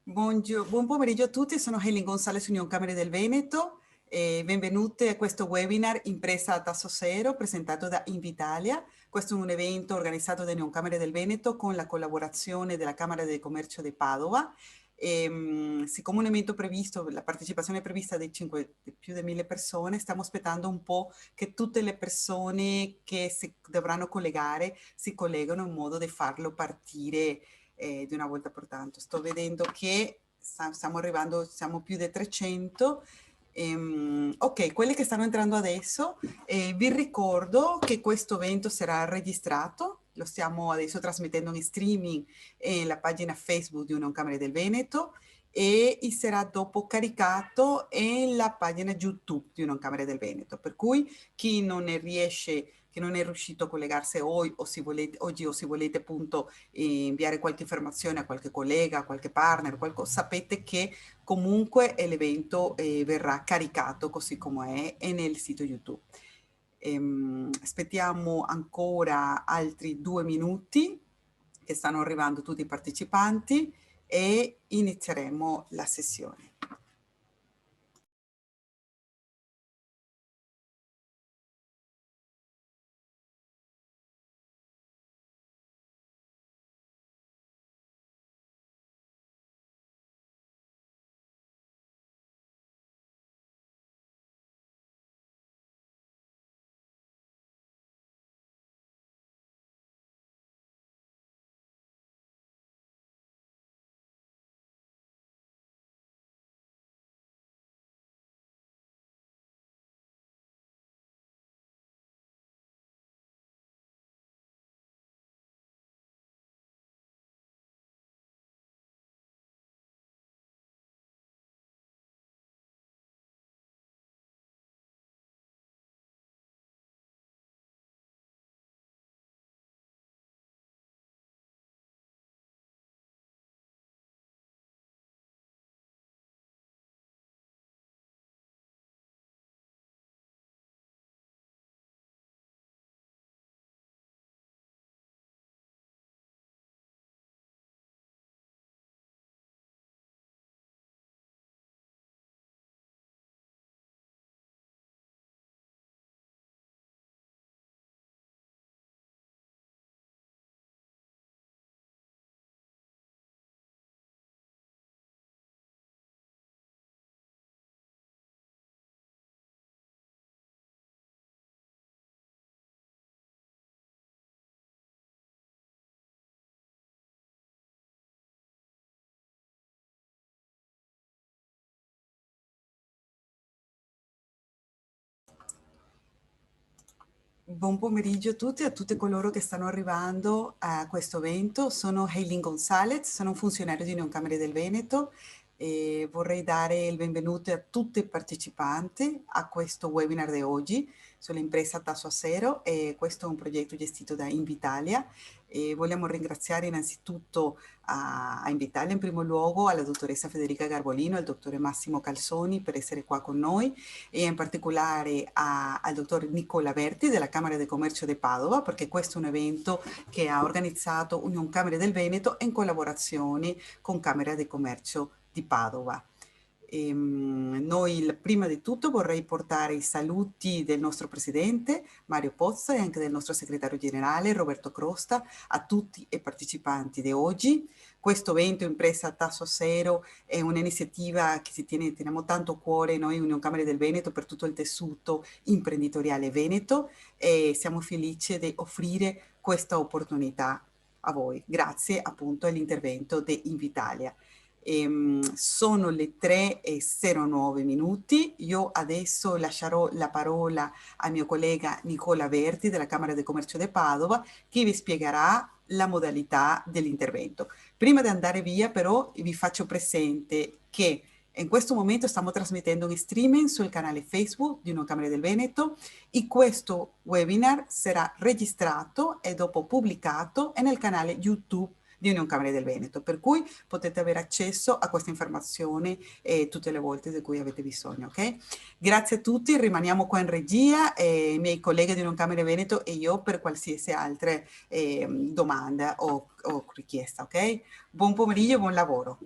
Buon pomeriggio a tutti, sono Helen Gonzalez, Union Camere del Veneto. Benvenute a questo webinar Impresa a tasso zero presentato da Invitalia. Questo è un evento organizzato da Union Camere del Veneto con la collaborazione della Camera di Commercio di Padova. Siccome un evento previsto, la partecipazione è prevista di più di 1000 persone, stiamo aspettando un po' che tutte le persone che si dovranno collegare si collegano in modo da farlo partire di una volta per tanto. Sto vedendo che stiamo arrivando, siamo più di 300. Ok, quelli che stanno entrando adesso, vi ricordo che questo evento sarà registrato, lo stiamo adesso trasmettendo in streaming nella pagina Facebook di Union Camere del Veneto e sarà dopo caricato nella pagina YouTube di Union Camere del Veneto, per cui chi non ne riesce, che non è riuscito a collegarsi oggi o se volete appunto inviare qualche informazione a qualche collega, a qualche partner, qualcosa, sapete che comunque l'evento verrà caricato così come è nel sito YouTube. Aspettiamo ancora altri 2 minuti che stanno arrivando tutti i partecipanti e inizieremo la sessione. Buon pomeriggio a tutti e a tutte coloro che stanno arrivando a questo evento. Sono Helen Gonzalez, sono un funzionario di Union Camere del Veneto e vorrei dare il benvenuto a tutti i partecipanti a questo webinar di oggi sull'impresa a tasso zero. Questo è un progetto gestito da Invitalia e vogliamo ringraziare innanzitutto a Invitalia in primo luogo, alla dottoressa Federica Garbolino e al dottore Massimo Calzoni per essere qua con noi e in particolare al dottor Nicola Verti della Camera di Commercio di Padova, perché questo è un evento che ha organizzato Union Camere del Veneto in collaborazione con Camera di Commercio di Padova. Noi prima di tutto vorrei portare i saluti del nostro presidente Mario Pozza e anche del nostro segretario generale Roberto Crosta a tutti i partecipanti di oggi. Questo evento Impresa a tasso zero è un'iniziativa che teniamo tanto a cuore noi Union Camere del Veneto per tutto il tessuto imprenditoriale veneto e siamo felici di offrire questa opportunità a voi, grazie appunto all'intervento di Invitalia. Sono le 3:09 minuti. Io adesso lascerò la parola al mio collega Nicola Verti della Camera di Commercio di Padova che vi spiegherà la modalità dell'intervento. Prima di andare via però vi faccio presente che in questo momento stiamo trasmettendo in streaming sul canale Facebook di Union Camere del Veneto e questo webinar sarà registrato e dopo pubblicato nel canale YouTube di Union Camere del Veneto, per cui potete avere accesso a questa informazione tutte le volte di cui avete bisogno, ok? Grazie a tutti, rimaniamo qua in regia, i miei colleghi di Union Camere Veneto e io per qualsiasi altra domanda o richiesta, ok? Buon pomeriggio e buon lavoro.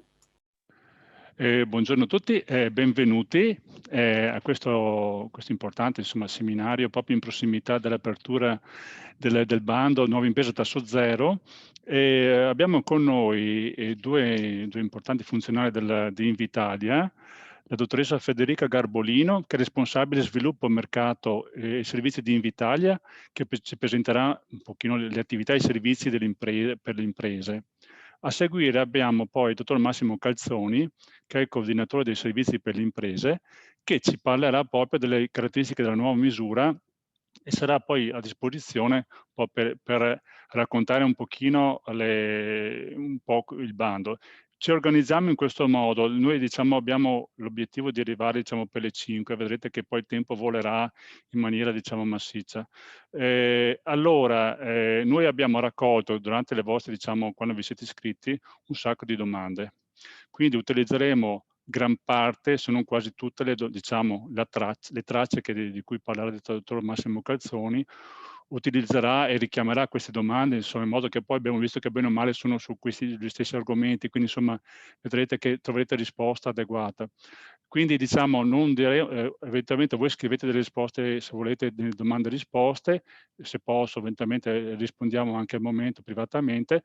Buongiorno a tutti e benvenuti a questo importante seminario proprio in prossimità dell'apertura del bando Nuova Impresa Tasso Zero. Abbiamo con noi due importanti funzionari di Invitalia, la dottoressa Federica Garbolino, che è responsabile sviluppo, mercato e servizi di Invitalia, che ci presenterà un pochino le attività e i servizi per le imprese. A seguire abbiamo poi il dottor Massimo Calzoni, che è il coordinatore dei servizi per le imprese, che ci parlerà proprio delle caratteristiche della nuova misura e sarà poi a disposizione un po' per raccontare un pochino un po' il bando. Ci organizziamo in questo modo, noi abbiamo l'obiettivo di arrivare per le 5, vedrete che poi il tempo volerà in maniera massiccia. Allora, noi abbiamo raccolto durante le vostre, quando vi siete iscritti, un sacco di domande. Quindi utilizzeremo gran parte, se non quasi tutte, le tracce di cui parlerà il dottor Massimo Calzoni, utilizzerà e richiamerà queste domande, insomma, in modo che poi abbiamo visto che bene o male sono su gli stessi argomenti, quindi insomma vedrete che troverete risposta adeguata. Quindi non direi, eventualmente voi scrivete delle risposte, se volete, delle domande e risposte, se posso eventualmente rispondiamo anche al momento privatamente.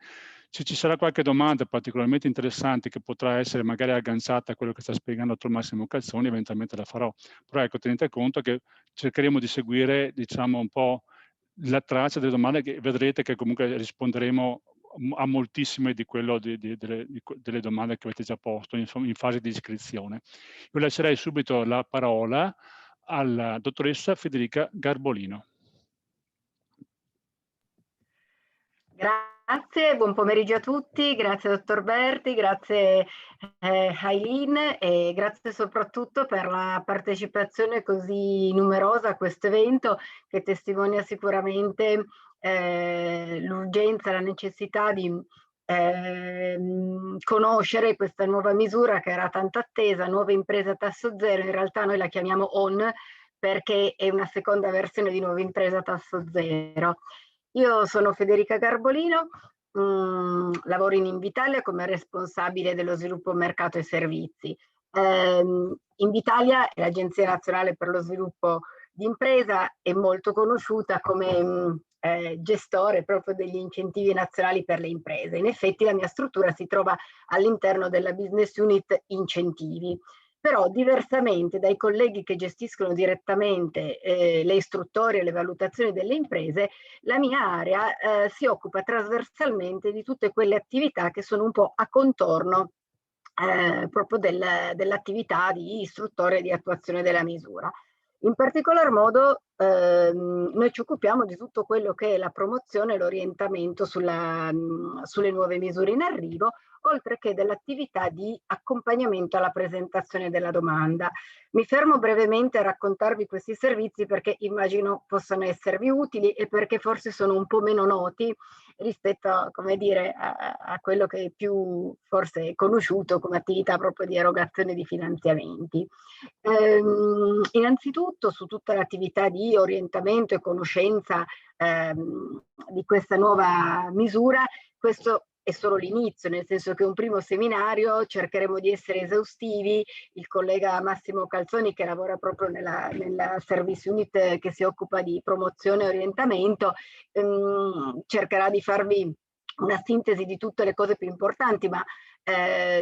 Se ci sarà qualche domanda particolarmente interessante che potrà essere magari agganciata a quello che sta spiegando il dottor Massimo Calzoni, eventualmente la farò. Però ecco, tenete conto che cercheremo di seguire un po' la traccia delle domande, che vedrete che comunque risponderemo a moltissime delle domande che avete già posto in fase di iscrizione. Io lascerei subito la parola alla dottoressa Federica Garbolino. Grazie, buon pomeriggio a tutti, grazie dottor Berti, grazie Aileen e grazie soprattutto per la partecipazione così numerosa a questo evento che testimonia sicuramente l'urgenza, la necessità di conoscere questa nuova misura che era tanto attesa, nuova impresa a tasso zero. In realtà noi la chiamiamo ON perché è una seconda versione di nuova impresa a tasso zero. Io sono Federica Garbolino, lavoro in Invitalia come responsabile dello sviluppo mercato e servizi. Invitalia è l'Agenzia Nazionale per lo Sviluppo di Impresa, è molto conosciuta come gestore proprio degli incentivi nazionali per le imprese. In effetti la mia struttura si trova all'interno della business unit incentivi. Però diversamente dai colleghi che gestiscono direttamente le istruttorie e le valutazioni delle imprese, la mia area si occupa trasversalmente di tutte quelle attività che sono un po' a contorno proprio dell'attività di istruttoria e di attuazione della misura. In particolar modo noi ci occupiamo di tutto quello che è la promozione e l'orientamento sulle nuove misure in arrivo, oltre che dell'attività di accompagnamento alla presentazione della domanda. Mi fermo brevemente a raccontarvi questi servizi perché immagino possano esservi utili e perché forse sono un po' meno noti rispetto, come dire, a quello che è più forse conosciuto come attività proprio di erogazione di finanziamenti. Innanzitutto su tutta l'attività di orientamento e conoscenza di questa nuova misura, questo è solo l'inizio, nel senso che un primo seminario cercheremo di essere esaustivi. Il collega Massimo Calzoni, che lavora proprio nella service unit che si occupa di promozione e orientamento, cercherà di farvi una sintesi di tutte le cose più importanti, ma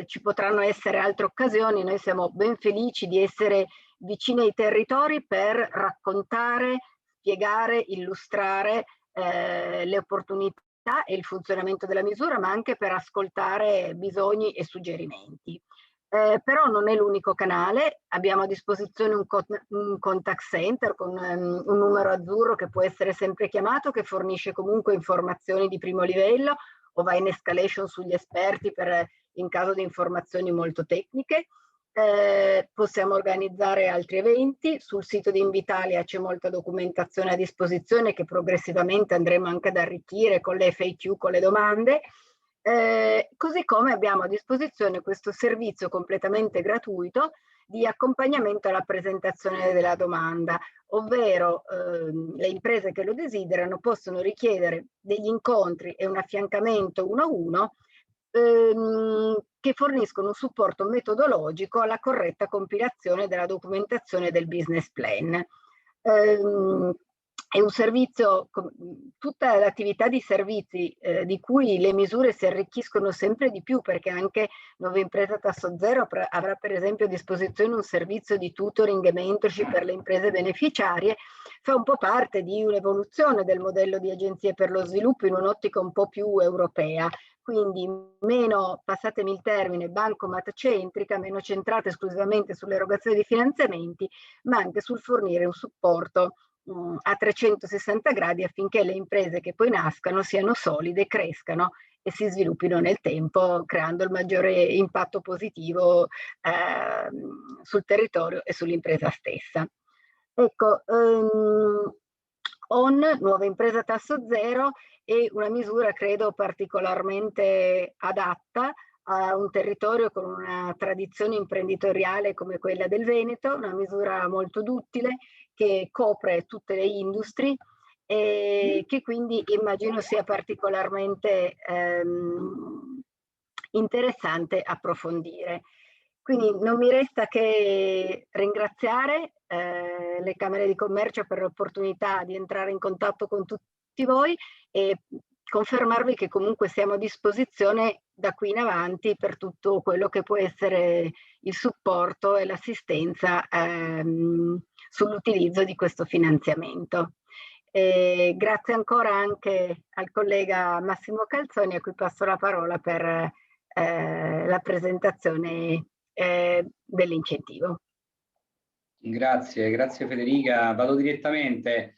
ci potranno essere altre occasioni. Noi siamo ben felici di essere vicini ai territori per raccontare, spiegare, illustrare le opportunità e il funzionamento della misura, ma anche per ascoltare bisogni e suggerimenti. Però non è l'unico canale, abbiamo a disposizione un contact center con un numero azzurro che può essere sempre chiamato, che fornisce comunque informazioni di primo livello o va in escalation sugli esperti in caso di informazioni molto tecniche. Possiamo organizzare altri eventi. Sul sito di Invitalia c'è molta documentazione a disposizione che progressivamente andremo anche ad arricchire con le FAQ, con le domande. Così come abbiamo a disposizione questo servizio completamente gratuito di accompagnamento alla presentazione della domanda, ovvero le imprese che lo desiderano possono richiedere degli incontri e un affiancamento uno a uno che forniscono un supporto metodologico alla corretta compilazione della documentazione del business plan. È un servizio, tutta l'attività di servizi di cui le misure si arricchiscono sempre di più, perché anche Nuova Impresa Tasso Zero avrà per esempio a disposizione un servizio di tutoring e mentorship per le imprese beneficiarie, fa un po' parte di un'evoluzione del modello di agenzie per lo sviluppo in un'ottica un po' più europea, quindi meno, passatemi il termine, bancomat centrica, meno centrata esclusivamente sull'erogazione di finanziamenti, ma anche sul fornire un supporto a 360 gradi affinché le imprese che poi nascano siano solide, crescano e si sviluppino nel tempo, creando il maggiore impatto positivo sul territorio e sull'impresa stessa. Ecco, Nuova Impresa Tasso Zero, è una misura credo particolarmente adatta a un territorio con una tradizione imprenditoriale come quella del Veneto, una misura molto duttile che copre tutte le industrie e che quindi immagino sia particolarmente interessante approfondire. Quindi non mi resta che ringraziare le Camere di Commercio per l'opportunità di entrare in contatto con tutti voi e confermarvi che comunque siamo a disposizione da qui in avanti per tutto quello che può essere il supporto e l'assistenza sull'utilizzo di questo finanziamento. Grazie ancora anche al collega Massimo Calzoni, a cui passo la parola per la presentazione dell'incentivo. Grazie, grazie Federica. Vado direttamente.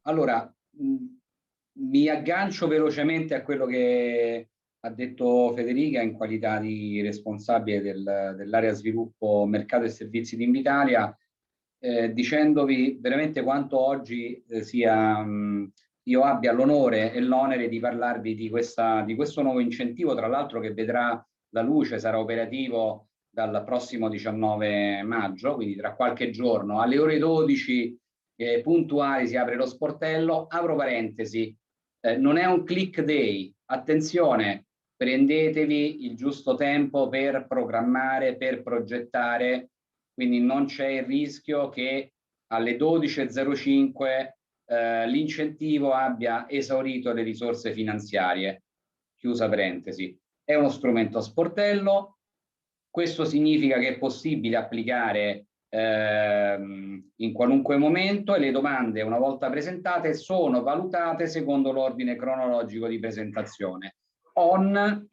Allora, mi aggancio velocemente a quello che ha detto Federica in qualità di responsabile dell'area sviluppo, mercato e servizi di Invitalia, dicendovi veramente quanto oggi io abbia l'onore e l'onere di parlarvi di questo nuovo incentivo, tra l'altro che vedrà la luce, sarà operativo dal prossimo 19 maggio, quindi tra qualche giorno, alle ore 12 puntuali si apre lo sportello. Apro parentesi, non è un click day, attenzione, prendetevi il giusto tempo per programmare, per progettare, quindi non c'è il rischio che alle 12.05 l'incentivo abbia esaurito le risorse finanziarie, chiusa parentesi. È uno strumento a sportello. Questo significa che è possibile applicare in qualunque momento e le domande, una volta presentate, sono valutate secondo l'ordine cronologico di presentazione. Oltre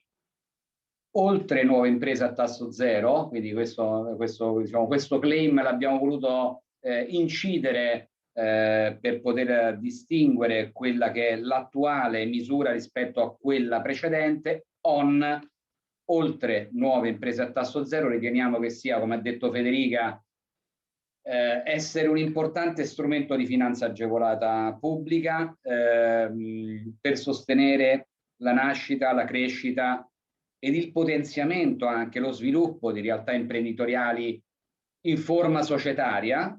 Nuova Impresa a Tasso Zero, quindi questo claim l'abbiamo voluto incidere per poter distinguere quella che è l'attuale misura rispetto a quella precedente. Oltre Nuove Imprese a Tasso Zero riteniamo che sia, come ha detto Federica, essere un importante strumento di finanza agevolata pubblica per sostenere la nascita, la crescita ed il potenziamento, anche lo sviluppo di realtà imprenditoriali in forma societaria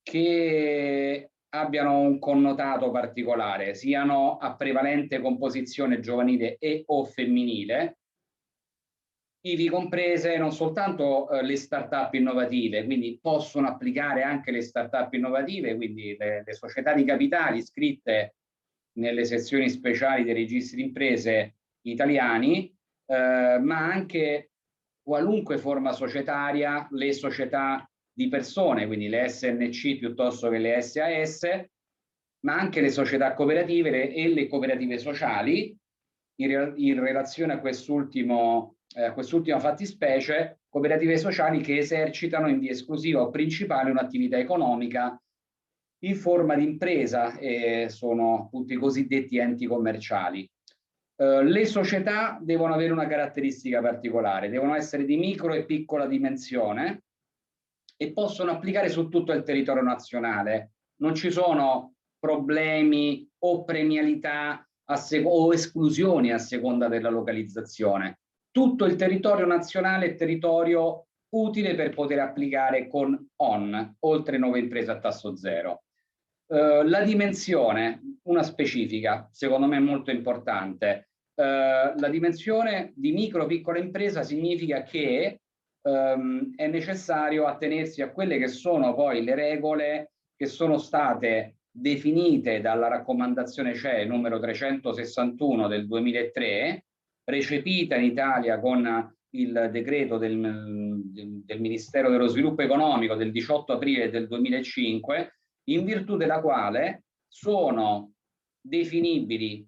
che abbiano un connotato particolare, siano a prevalente composizione giovanile e o femminile, ivi comprese non soltanto le start-up innovative, quindi possono applicare anche le start-up innovative, quindi le società di capitali iscritte nelle sezioni speciali dei registri di imprese italiani, ma anche qualunque forma societaria, le società di persone, quindi le SNC piuttosto che le SAS, ma anche le società cooperative e le cooperative sociali, in relazione a quest'ultima fattispecie, cooperative sociali che esercitano in via esclusiva o principale un'attività economica in forma di impresa e sono appunto i cosiddetti enti commerciali. Le società devono avere una caratteristica particolare, devono essere di micro e piccola dimensione e possono applicare su tutto il territorio nazionale. Non ci sono problemi o premialità o esclusioni a seconda della localizzazione. Tutto il territorio nazionale è territorio utile per poter applicare con oltre Nuova Impresa a Tasso Zero. La dimensione, una specifica, secondo me molto importante. La dimensione di micro-piccola impresa significa che è necessario attenersi a quelle che sono poi le regole che sono state definite dalla raccomandazione CE numero 361 del 2003, recepita in Italia con il decreto del Ministero dello Sviluppo Economico del 18 aprile del 2005, in virtù della quale sono definibili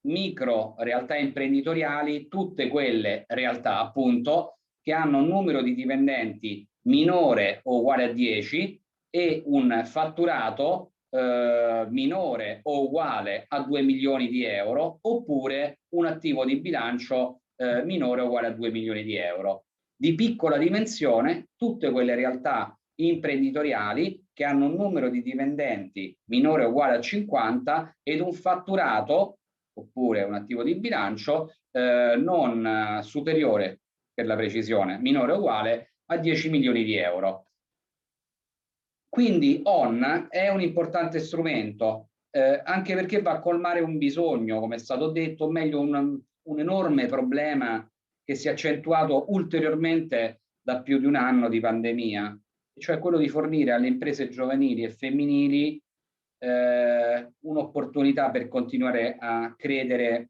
micro realtà imprenditoriali tutte quelle realtà appunto che hanno un numero di dipendenti minore o uguale a 10 e un fatturato minore o uguale a 2 milioni di euro, oppure un attivo di bilancio minore o uguale a 2 milioni di euro. Di piccola dimensione tutte quelle realtà imprenditoriali che hanno un numero di dipendenti minore o uguale a 50 ed un fatturato oppure un attivo di bilancio non superiore, per la precisione, minore o uguale a 10 milioni di euro. Quindi ON è un importante strumento, anche perché va a colmare un bisogno, come è stato detto, o meglio un enorme problema che si è accentuato ulteriormente da più di un anno di pandemia, cioè quello di fornire alle imprese giovanili e femminili un'opportunità per continuare a credere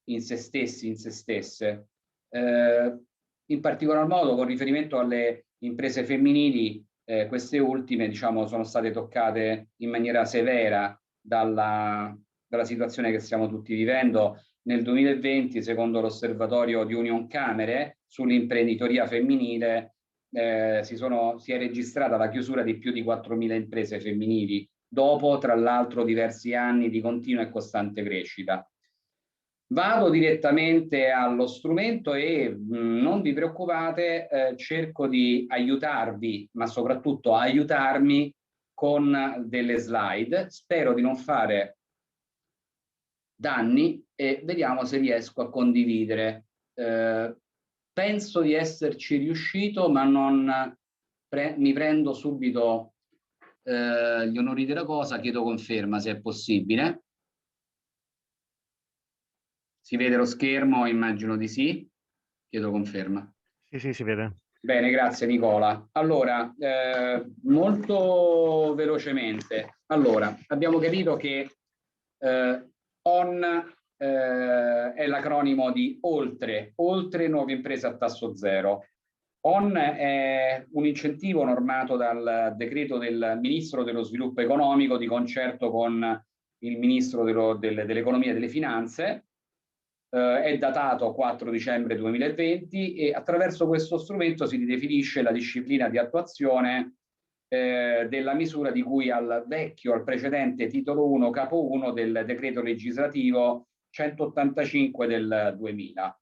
in se stessi, in se stesse. In particolar modo con riferimento alle imprese femminili, queste ultime diciamo sono state toccate in maniera severa dalla situazione che stiamo tutti vivendo. Nel 2020, secondo l'osservatorio di Union Camere sull'imprenditoria femminile, si è registrata la chiusura di più di 4.000 imprese femminili, dopo tra l'altro diversi anni di continua e costante crescita. Vado direttamente allo strumento e non vi preoccupate, cerco di aiutarvi, ma soprattutto aiutarmi con delle slide. Spero di non fare danni e vediamo se riesco a condividere. Penso di esserci riuscito, ma non mi prendo subito gli onori della cosa, chiedo conferma se è possibile. Si vede lo schermo? Immagino di sì. Chiedo conferma. Sì, si vede. Bene, grazie Nicola. Allora, molto velocemente. Allora, abbiamo capito che ON è l'acronimo di oltre nuove imprese a tasso zero. ON è un incentivo normato dal decreto del Ministro dello Sviluppo Economico di concerto con il Ministro dell'Economia e delle Finanze. È datato 4 dicembre 2020 e attraverso questo strumento si ridefinisce la disciplina di attuazione della misura di cui al precedente titolo 1 capo 1 del decreto legislativo 185 del 2000.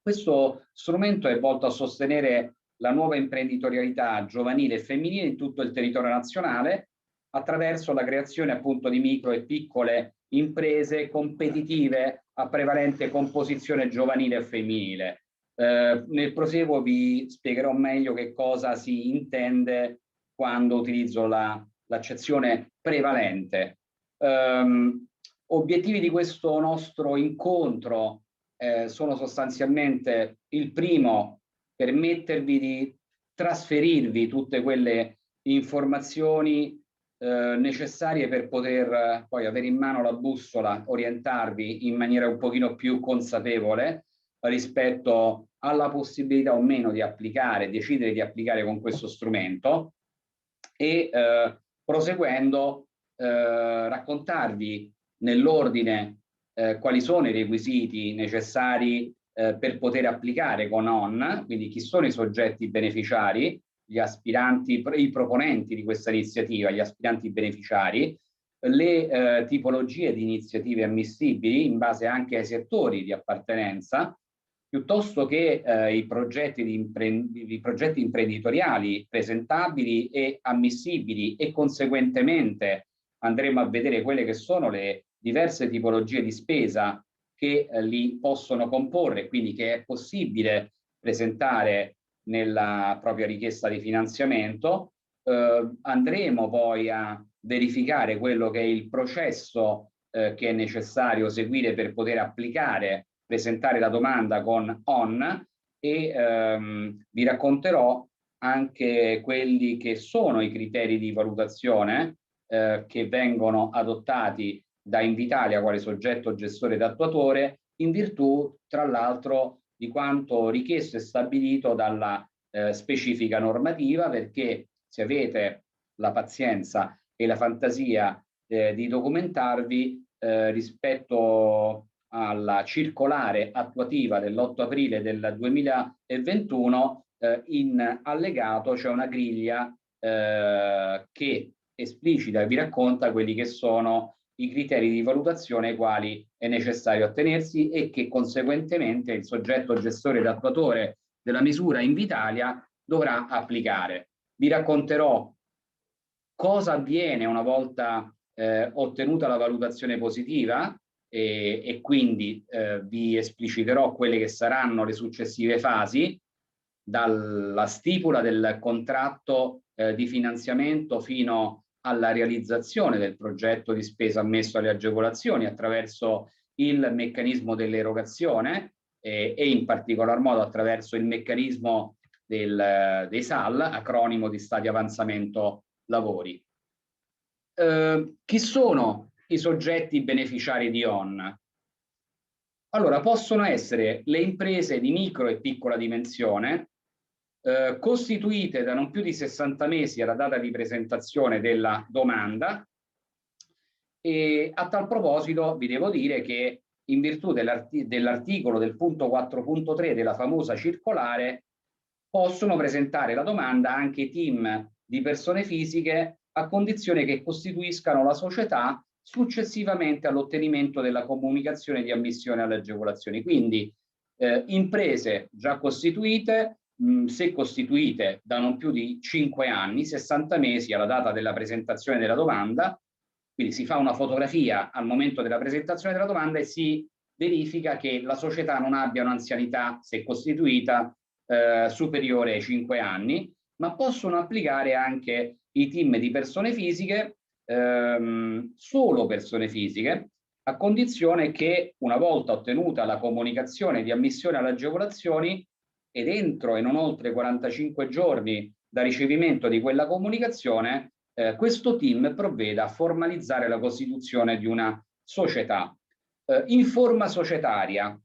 Questo strumento è volto a sostenere la nuova imprenditorialità giovanile e femminile in tutto il territorio nazionale attraverso la creazione appunto di micro e piccole imprese competitive a prevalente composizione giovanile e femminile. Nel proseguo vi spiegherò meglio che cosa si intende quando utilizzo l'accezione prevalente. Obiettivi di questo nostro incontro sono sostanzialmente il primo, permettervi di trasferirvi tutte quelle informazioni necessarie per poter poi avere in mano la bussola, orientarvi in maniera un pochino più consapevole rispetto alla possibilità o meno di applicare, decidere di applicare con questo strumento e proseguendo raccontarvi nell'ordine quali sono i requisiti necessari per poter applicare con ON, quindi chi sono i soggetti beneficiari, gli aspiranti, i proponenti di questa iniziativa, gli aspiranti beneficiari, le tipologie di iniziative ammissibili in base anche ai settori di appartenenza, piuttosto che i progetti imprenditoriali presentabili e ammissibili, e conseguentemente andremo a vedere quelle che sono le diverse tipologie di spesa che li possono comporre, quindi che è possibile presentare nella propria richiesta di finanziamento. Andremo poi a verificare quello che è il processo che è necessario seguire per poter applicare, presentare la domanda con ON, e vi racconterò anche quelli che sono i criteri di valutazione che vengono adottati da Invitalia quale soggetto gestore ed attuatore, in virtù, tra l'altro, di quanto richiesto e stabilito dalla specifica normativa, perché se avete la pazienza e la fantasia di documentarvi rispetto alla circolare attuativa dell'8 aprile del 2021, in allegato c'è una griglia che esplicita e vi racconta quelli che sono i criteri di valutazione ai quali è necessario attenersi e che conseguentemente il soggetto gestore ed attuatore della misura Invitalia dovrà applicare. Vi racconterò cosa avviene una volta ottenuta la valutazione positiva e quindi vi espliciterò quelle che saranno le successive fasi, dalla stipula del contratto di finanziamento fino alla realizzazione del progetto di spesa ammesso alle agevolazioni attraverso il meccanismo dell'erogazione e in particolar modo attraverso il meccanismo dei SAL, acronimo di stati avanzamento lavori. Chi sono i soggetti beneficiari di ON? Allora, possono essere le imprese di micro e piccola dimensione, costituite da non più di 60 mesi alla data di presentazione della domanda, e a tal proposito vi devo dire che in virtù dell'articolo del punto 4.3 della famosa circolare possono presentare la domanda anche i team di persone fisiche a condizione che costituiscano la società successivamente all'ottenimento della comunicazione di ammissione alle agevolazioni. Quindi imprese già costituite, se costituite da non più di 5 anni, 60 mesi alla data della presentazione della domanda, quindi si fa una fotografia al momento della presentazione della domanda e si verifica che la società non abbia un'anzianità, se costituita, superiore ai 5 anni, ma possono applicare anche i team di persone fisiche, solo persone fisiche, a condizione che una volta ottenuta la comunicazione di ammissione alle agevolazioni ed entro e non oltre 45 giorni da ricevimento di quella comunicazione, questo team provveda a formalizzare la costituzione di una società in forma societaria.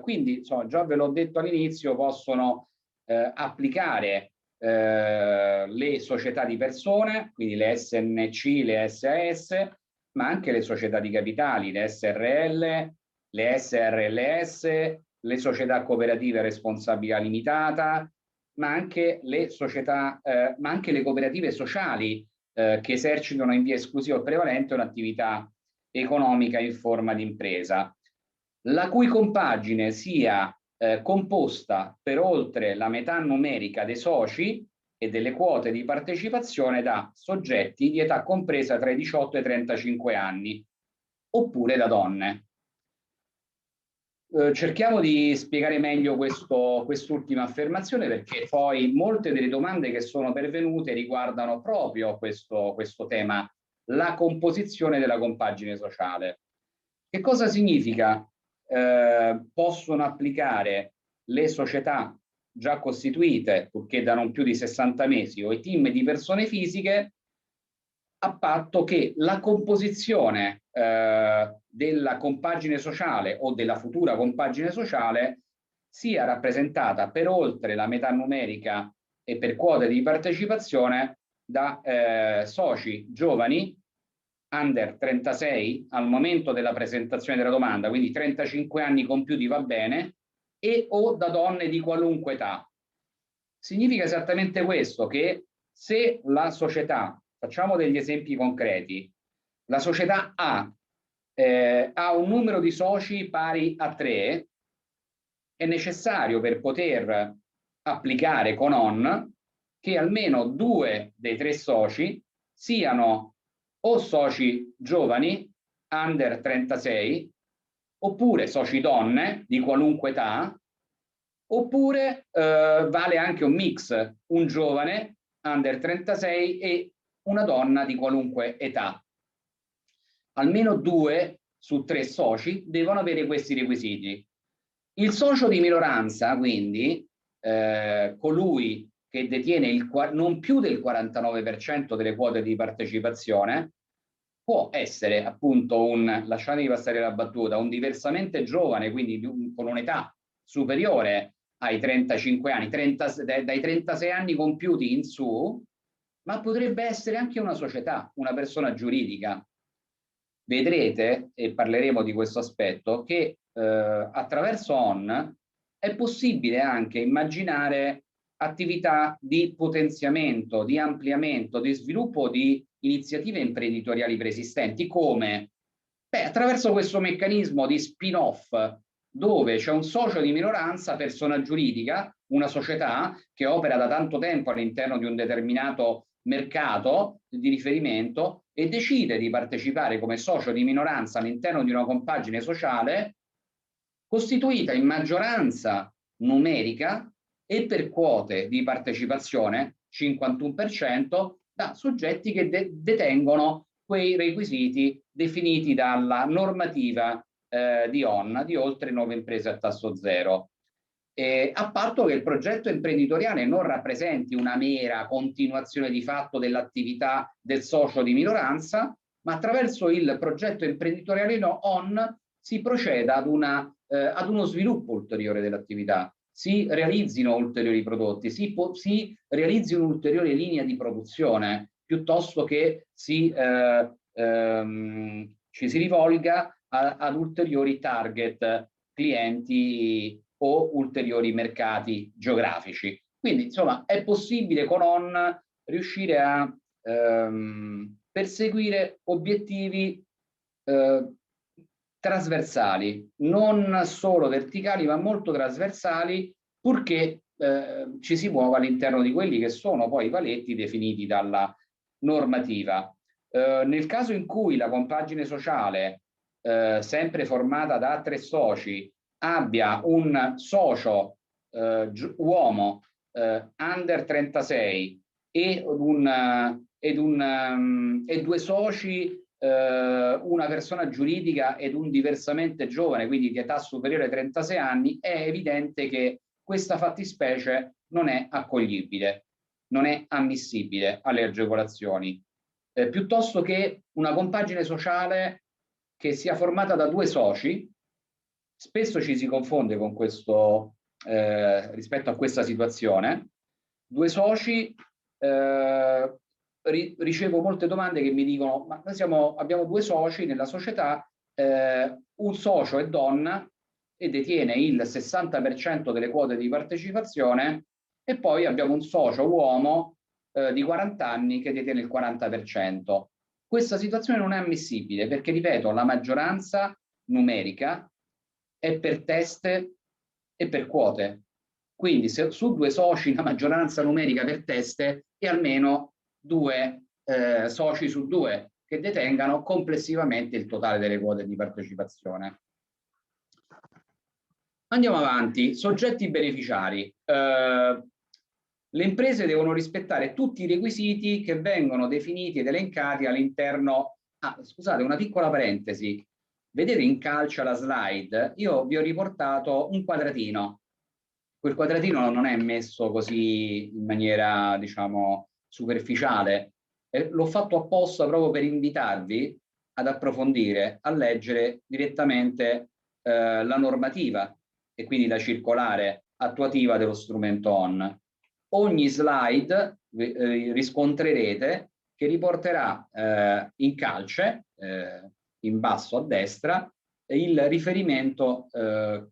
Quindi, insomma, già ve l'ho detto all'inizio, possono applicare le società di persone, quindi le SNC, le SAS, ma anche le società di capitali, le SRL, le SRLS, le società cooperative a responsabilità limitata, ma anche le società, ma anche le cooperative sociali che esercitano in via esclusiva o prevalente un'attività economica in forma di impresa, la cui compagine sia composta per oltre la metà numerica dei soci e delle quote di partecipazione da soggetti di età compresa tra i 18 e i 35 anni, oppure da donne. Cerchiamo di spiegare meglio quest'ultima affermazione, perché poi molte delle domande che sono pervenute riguardano proprio questo tema, la composizione della compagine sociale. Che cosa significa? Possono applicare le società già costituite, purché da non più di 60 mesi, o i team di persone fisiche, a patto che la composizione della compagine sociale o della futura compagine sociale sia rappresentata per oltre la metà numerica e per quote di partecipazione da soci giovani under 36 al momento della presentazione della domanda, quindi 35 anni compiuti va bene, e o da donne di qualunque età. Significa esattamente questo, che se la società, facciamo degli esempi concreti, la società A ha un numero di soci pari a 3, è necessario per poter applicare con ON che almeno 2 dei 3 soci siano o soci giovani, under 36, oppure soci donne di qualunque età, oppure vale anche un mix, un giovane, under 36, e una donna di qualunque età. almeno 2 su 3 soci devono avere questi requisiti. Il socio di minoranza, quindi, colui che detiene non più del 49% delle quote di partecipazione, può essere appunto lasciatemi passare la battuta, un diversamente giovane, quindi con un'età superiore ai 35 anni, dai 36 anni compiuti in su, ma potrebbe essere anche una società, una persona giuridica. Vedrete, e parleremo di questo aspetto, che attraverso ON è possibile anche immaginare attività di potenziamento, di ampliamento, di sviluppo di iniziative imprenditoriali preesistenti, come? Beh, attraverso questo meccanismo di spin-off, dove c'è un socio di minoranza, persona giuridica, una società che opera da tanto tempo all'interno di un determinato mercato di riferimento e decide di partecipare come socio di minoranza all'interno di una compagine sociale costituita in maggioranza numerica e per quote di partecipazione 51% da soggetti che detengono quei requisiti definiti dalla normativa di ON di oltre 9 imprese a tasso zero. A patto che il progetto imprenditoriale non rappresenti una mera continuazione di fatto dell'attività del socio di minoranza, ma attraverso il progetto imprenditoriale ON si proceda ad uno sviluppo ulteriore dell'attività, si realizzino ulteriori prodotti, si realizzi un'ulteriore linea di produzione, piuttosto che ci si rivolga ad ulteriori target clienti o ulteriori mercati geografici. Quindi, insomma, è possibile con ON riuscire a perseguire obiettivi trasversali, non solo verticali, ma molto trasversali, purché ci si muova all'interno di quelli che sono poi i paletti definiti dalla normativa. Nel caso in cui la compagine sociale, sempre formata da 3 soci, abbia un socio uomo under 36 e 2 soci, una persona giuridica ed un diversamente giovane, quindi di età superiore ai 36 anni, è evidente che questa fattispecie non è accoglibile, non è ammissibile alle agevolazioni. Piuttosto che una compagine sociale che sia formata da 2 soci, spesso ci si confonde con questo, rispetto a questa situazione, 2 soci, ricevo molte domande che mi dicono: ma noi abbiamo 2 soci nella società, un socio è donna e detiene il 60% delle quote di partecipazione, e poi abbiamo un socio uomo di 40 anni che detiene il 40%. Questa situazione non è ammissibile perché, ripeto, la maggioranza numerica è per teste e per quote. Quindi se su 2 soci la maggioranza numerica per teste e almeno 2 soci su 2 che detengano complessivamente il totale delle quote di partecipazione. Andiamo avanti. Soggetti beneficiari. Le imprese devono rispettare tutti i requisiti che vengono definiti ed elencati all'interno. Scusate, una piccola parentesi. Vedete in calce la slide? Io vi ho riportato un quadratino. Quel quadratino non è messo così in maniera, diciamo, superficiale. L'ho fatto apposta proprio per invitarvi ad approfondire, a leggere direttamente la normativa e quindi la circolare attuativa dello strumento ON. Ogni slide riscontrerete che riporterà in calce, in basso a destra, il riferimento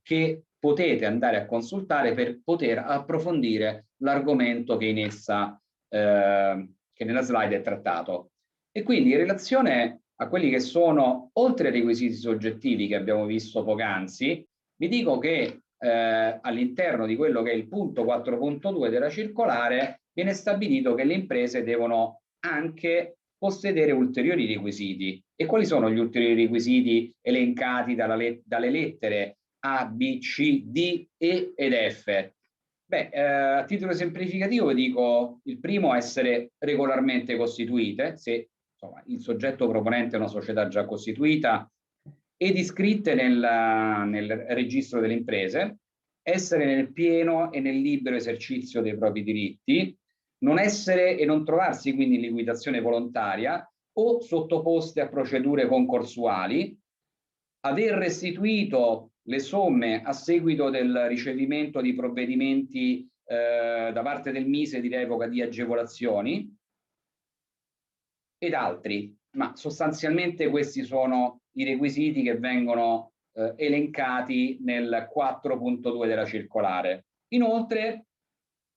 che potete andare a consultare per poter approfondire l'argomento che in essa, che nella slide è trattato. E quindi in relazione a quelli che sono, oltre ai requisiti soggettivi che abbiamo visto poc'anzi, vi dico che all'interno di quello che è il punto 4.2 della circolare viene stabilito che le imprese devono anche possedere ulteriori requisiti. E quali sono gli ulteriori requisiti elencati dalle lettere A, B, C, D, E ed F? Beh, a titolo esemplificativo dico: il primo, essere regolarmente costituite. Se insomma, il soggetto proponente è una società già costituita ed iscritte nel registro delle imprese, essere nel pieno e nel libero esercizio dei propri diritti, non essere e non trovarsi quindi in liquidazione volontaria o sottoposte a procedure concorsuali, aver restituito le somme a seguito del ricevimento di provvedimenti da parte del Mise di revoca di agevolazioni ed altri, ma sostanzialmente questi sono i requisiti che vengono elencati nel 4.2 della circolare. Inoltre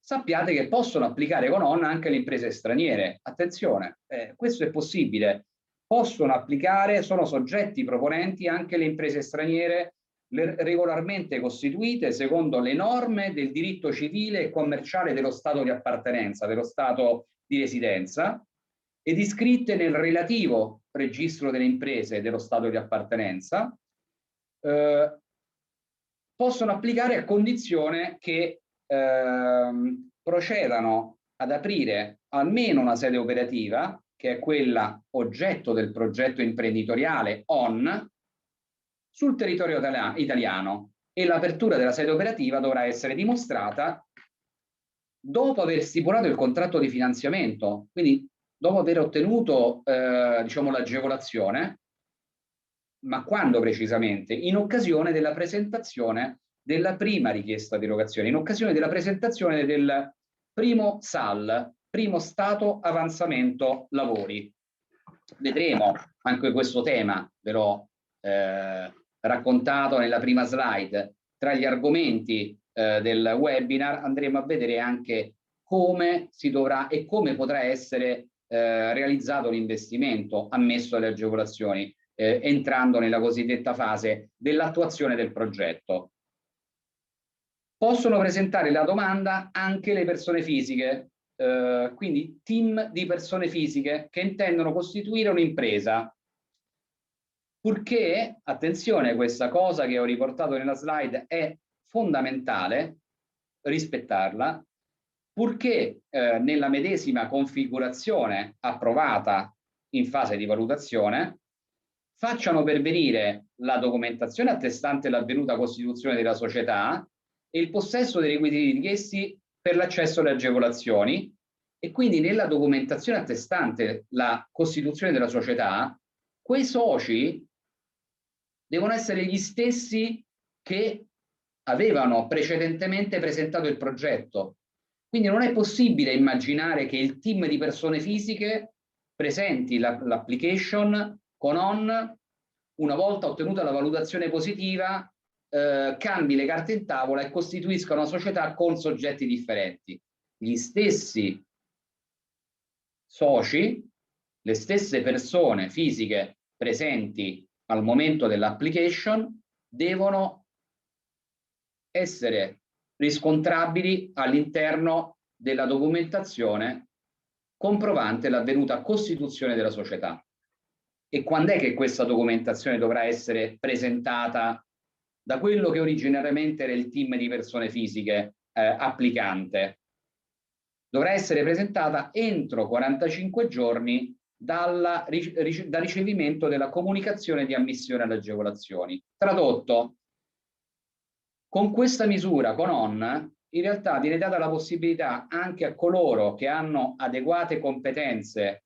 sappiate che possono applicare con ON anche le imprese straniere. Attenzione, questo è possibile. Possono applicare, sono soggetti proponenti anche le imprese straniere regolarmente costituite secondo le norme del diritto civile e commerciale dello Stato di appartenenza, dello Stato di residenza, ed iscritte nel relativo registro delle imprese dello Stato di appartenenza, possono applicare a condizione che procedano ad aprire almeno una sede operativa, che è quella oggetto del progetto imprenditoriale ON, sul territorio italiano, e l'apertura della sede operativa dovrà essere dimostrata dopo aver stipulato il contratto di finanziamento, quindi dopo aver ottenuto diciamo, l'agevolazione. Ma quando precisamente? In occasione della presentazione della prima richiesta di erogazione, in occasione della presentazione del primo SAL, primo stato avanzamento lavori. Vedremo anche questo tema, ve l'ho raccontato nella prima slide. Tra gli argomenti del webinar andremo a vedere anche come si dovrà e come potrà essere realizzato l'investimento ammesso alle agevolazioni, entrando nella cosiddetta fase dell'attuazione del progetto. Possono presentare la domanda anche le persone fisiche, quindi team di persone fisiche che intendono costituire un'impresa, purché, attenzione, questa cosa che ho riportato nella slide è fondamentale rispettarla, purché nella medesima configurazione approvata in fase di valutazione facciano pervenire la documentazione attestante l'avvenuta costituzione della società e il possesso dei requisiti richiesti per l'accesso alle agevolazioni, e quindi nella documentazione attestante la costituzione della società quei soci devono essere gli stessi che avevano precedentemente presentato il progetto. Quindi non è possibile immaginare che il team di persone fisiche presenti l'application con ON, una volta ottenuta la valutazione positiva, cambi le carte in tavola e costituisca una società con soggetti differenti. Gli stessi soci, le stesse persone fisiche presenti al momento dell'application devono essere riscontrabili all'interno della documentazione comprovante l'avvenuta costituzione della società. E quando è che questa documentazione dovrà essere presentata da quello che originariamente era il team di persone fisiche applicante? Dovrà essere presentata entro 45 giorni dal ricevimento della comunicazione di ammissione alle agevolazioni. Tradotto, con questa misura, con ON, in realtà viene data la possibilità anche a coloro che hanno adeguate competenze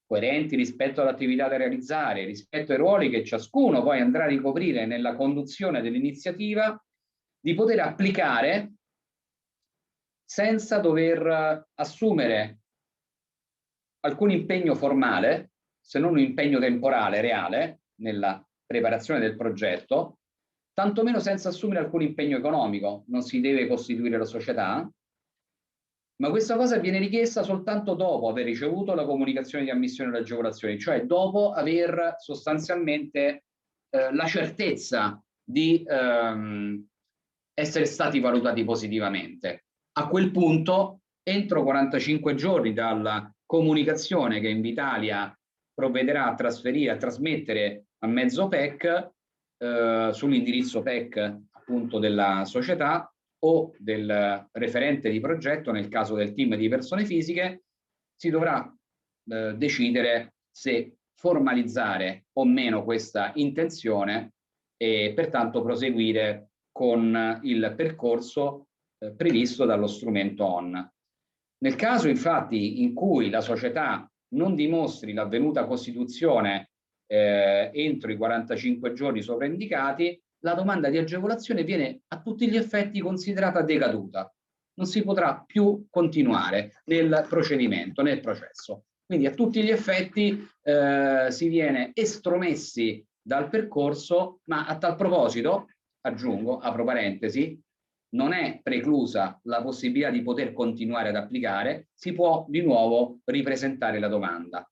coerenti rispetto all'attività da realizzare, rispetto ai ruoli che ciascuno poi andrà a ricoprire nella conduzione dell'iniziativa, di poter applicare senza dover assumere alcun impegno formale, se non un impegno temporale reale nella preparazione del progetto, tantomeno senza assumere alcun impegno economico. Non si deve costituire la società, ma questa cosa viene richiesta soltanto dopo aver ricevuto la comunicazione di ammissione alle agevolazioni, cioè dopo aver sostanzialmente la certezza di essere stati valutati positivamente. A quel punto, entro 45 giorni dalla comunicazione che Invitalia provvederà a trasferire, a trasmettere a mezzo PEC, sull'indirizzo PEC appunto della società o del referente di progetto, nel caso del team di persone fisiche, si dovrà decidere se formalizzare o meno questa intenzione e pertanto proseguire con il percorso previsto dallo strumento ON. Nel caso infatti in cui la società non dimostri l'avvenuta costituzione entro i 45 giorni sovraindicati, la domanda di agevolazione viene a tutti gli effetti considerata decaduta. Non si potrà più continuare nel procedimento, nel processo. Quindi a tutti gli effetti si viene estromessi dal percorso, ma a tal proposito, aggiungo, apro parentesi, non è preclusa la possibilità di poter continuare ad applicare, si può di nuovo ripresentare la domanda.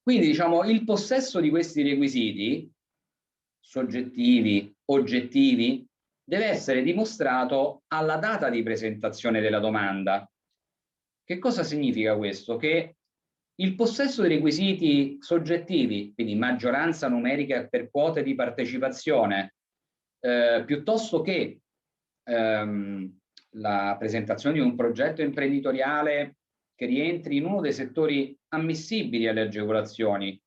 Quindi diciamo il possesso di questi requisiti soggettivi, oggettivi, deve essere dimostrato alla data di presentazione della domanda. Che cosa significa questo? Che il possesso dei requisiti soggettivi, quindi maggioranza numerica per quote di partecipazione, piuttosto che la presentazione di un progetto imprenditoriale che rientri in uno dei settori ammissibili alle agevolazioni,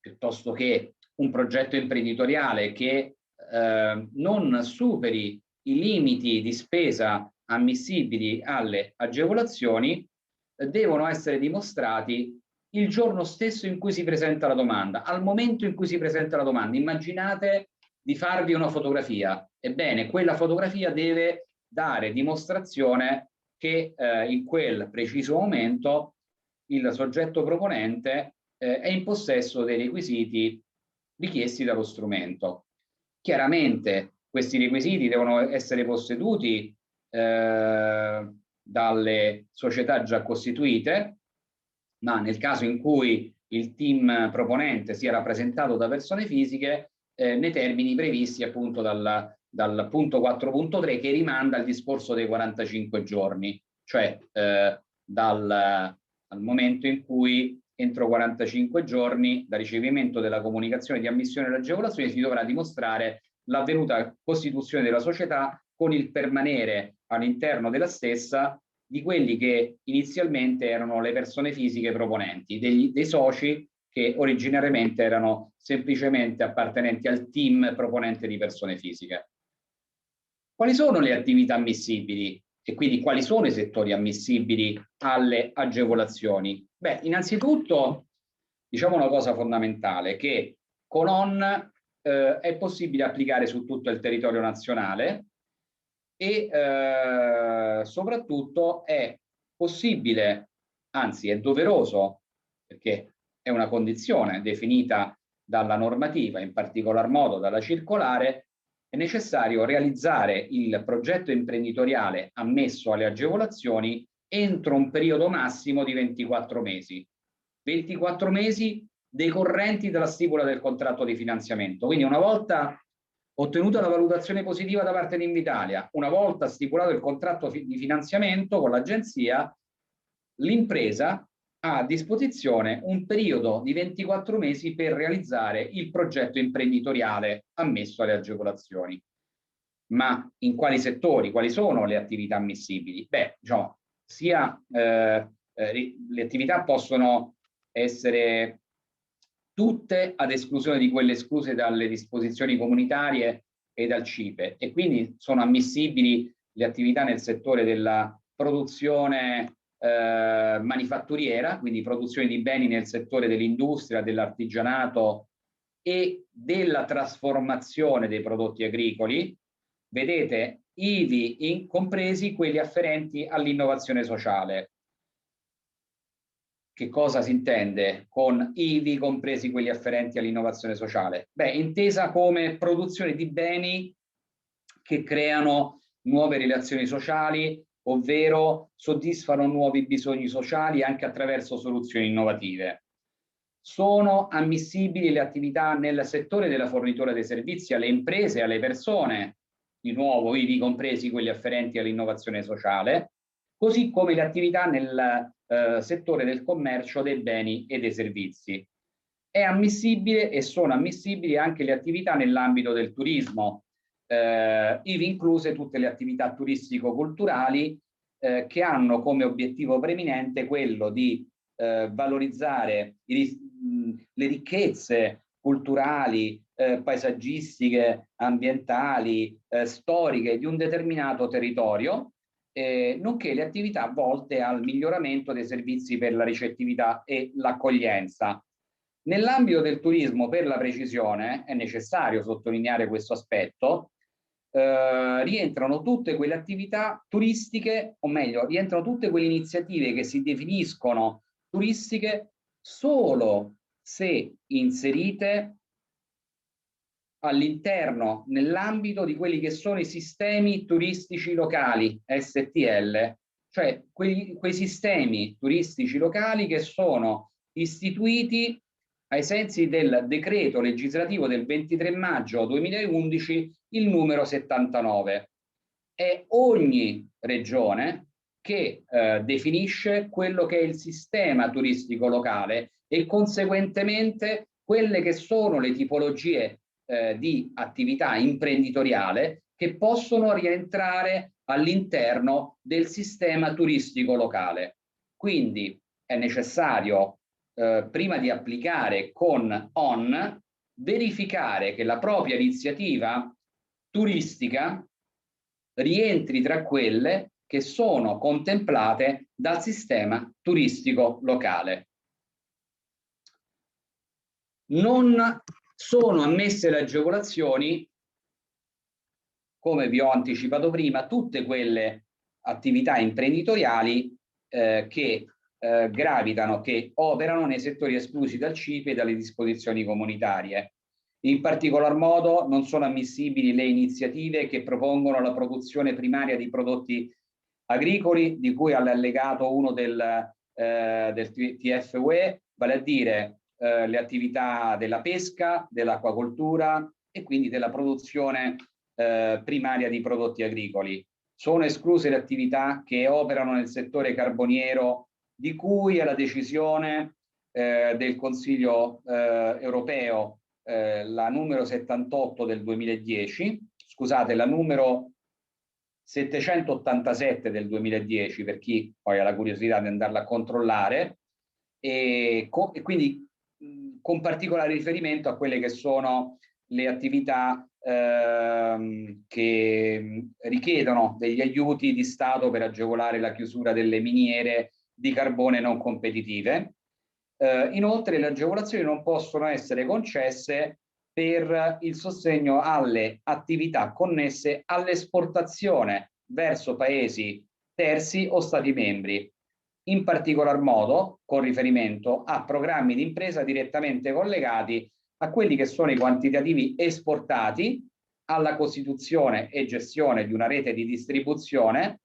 piuttosto che un progetto imprenditoriale che non superi i limiti di spesa ammissibili alle agevolazioni, devono essere dimostrati il giorno stesso in cui si presenta la domanda, al momento in cui si presenta la domanda. Immaginate di farvi una fotografia, ebbene quella fotografia deve dare dimostrazione che in quel preciso momento il soggetto proponente è in possesso dei requisiti richiesti dallo strumento. Chiaramente questi requisiti devono essere posseduti dalle società già costituite, ma nel caso in cui il team proponente sia rappresentato da persone fisiche, nei termini previsti appunto dal punto 4.3 che rimanda al discorso dei 45 giorni, cioè dal momento in cui entro 45 giorni dal ricevimento della comunicazione di ammissione all'agevolazione si dovrà dimostrare l'avvenuta costituzione della società con il permanere all'interno della stessa di quelli che inizialmente erano le persone fisiche proponenti, dei soci che originariamente erano semplicemente appartenenti al team proponente di persone fisiche. Quali sono le attività ammissibili e quindi quali sono i settori ammissibili alle agevolazioni? Beh, innanzitutto diciamo una cosa fondamentale, che con ON è possibile applicare su tutto il territorio nazionale e soprattutto è possibile, anzi è doveroso, perché è una condizione definita dalla normativa, in particolar modo dalla circolare, è necessario realizzare il progetto imprenditoriale ammesso alle agevolazioni entro un periodo massimo di 24 mesi. 24 mesi decorrenti dalla stipula del contratto di finanziamento. Quindi una volta ottenuta la valutazione positiva da parte di Invitalia, una volta stipulato il contratto di finanziamento con l'agenzia, l'impresa ha a disposizione un periodo di 24 mesi per realizzare il progetto imprenditoriale ammesso alle agevolazioni. Ma in quali settori? Quali sono le attività ammissibili? Beh, diciamo, le attività possono essere tutte ad esclusione di quelle escluse dalle disposizioni comunitarie e dal CIPE, e quindi sono ammissibili le attività nel settore della produzione manifatturiera, quindi produzione di beni nel settore dell'industria, dell'artigianato e della trasformazione dei prodotti agricoli, vedete, ivi compresi quelli afferenti all'innovazione sociale. Che cosa si intende con ivi compresi quelli afferenti all'innovazione sociale? Beh, intesa come produzione di beni che creano nuove relazioni sociali, ovvero soddisfano nuovi bisogni sociali anche attraverso soluzioni innovative. Sono ammissibili le attività nel settore della fornitura dei servizi alle imprese e alle persone, di nuovo ivi compresi quelli afferenti all'innovazione sociale, così come le attività nel settore del commercio dei beni e dei servizi. È ammissibile e sono ammissibili anche le attività nell'ambito del turismo, ivi incluse tutte le attività turistico-culturali che hanno come obiettivo preminente quello di valorizzare le ricchezze culturali, paesaggistiche, ambientali, storiche di un determinato territorio, nonché le attività volte al miglioramento dei servizi per la ricettività e l'accoglienza. Nell'ambito del turismo, per la precisione, è necessario sottolineare questo aspetto, rientrano tutte quelle attività turistiche, o meglio, rientrano tutte quelle iniziative che si definiscono turistiche solo se inserite all'interno, nell'ambito di quelli che sono i sistemi turistici locali, STL, cioè quei sistemi turistici locali che sono istituiti ai sensi del decreto legislativo del 23 maggio 2011, il numero 79. È ogni regione che definisce quello che è il sistema turistico locale e conseguentemente quelle che sono le tipologie di attività imprenditoriale che possono rientrare all'interno del sistema turistico locale. Quindi è necessario, prima di applicare con ON, verificare che la propria iniziativa turistica rientri tra quelle che sono contemplate dal sistema turistico locale. Non sono ammesse le agevolazioni, come vi ho anticipato prima, tutte quelle attività imprenditoriali che gravitano, che operano nei settori esclusi dal CIPE e dalle disposizioni comunitarie. In particolar modo non sono ammissibili le iniziative che propongono la produzione primaria di prodotti agricoli, di cui all'allegato 1 del TFUE, vale a dire le attività della pesca, dell'acquacoltura e quindi della produzione primaria di prodotti agricoli. Sono escluse le attività che operano nel settore carboniero, di cui alla decisione del Consiglio europeo, la numero 78 del 2010, scusate, la numero 787 del 2010, per chi poi ha la curiosità di andarla a controllare, e quindi con particolare riferimento a quelle che sono le attività che richiedono degli aiuti di Stato per agevolare la chiusura delle miniere di carbone non competitive. Inoltre le agevolazioni non possono essere concesse per il sostegno alle attività connesse all'esportazione verso paesi terzi o stati membri, in particolar modo con riferimento a programmi di impresa direttamente collegati a quelli che sono i quantitativi esportati, alla costituzione e gestione di una rete di distribuzione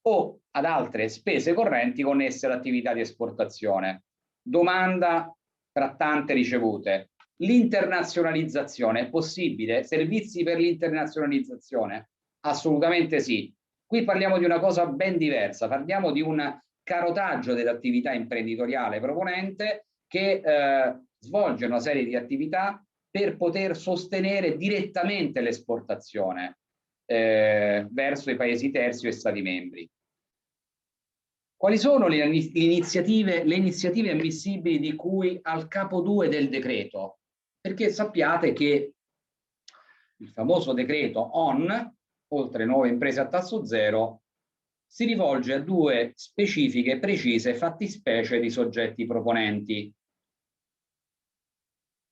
o ad altre spese correnti connesse all'attività di esportazione. Domanda tra tante ricevute. L'internazionalizzazione è possibile? Servizi per l'internazionalizzazione? Assolutamente sì. Qui parliamo di una cosa ben diversa, parliamo di un carotaggio dell'attività imprenditoriale proponente che svolge una serie di attività per poter sostenere direttamente l'esportazione verso i paesi terzi e stati membri. Quali sono le iniziative ammissibili di cui al capo 2 del decreto? Perché sappiate che il famoso decreto ON, oltre nuove imprese a tasso zero, si rivolge a due specifiche e precise fattispecie di soggetti proponenti.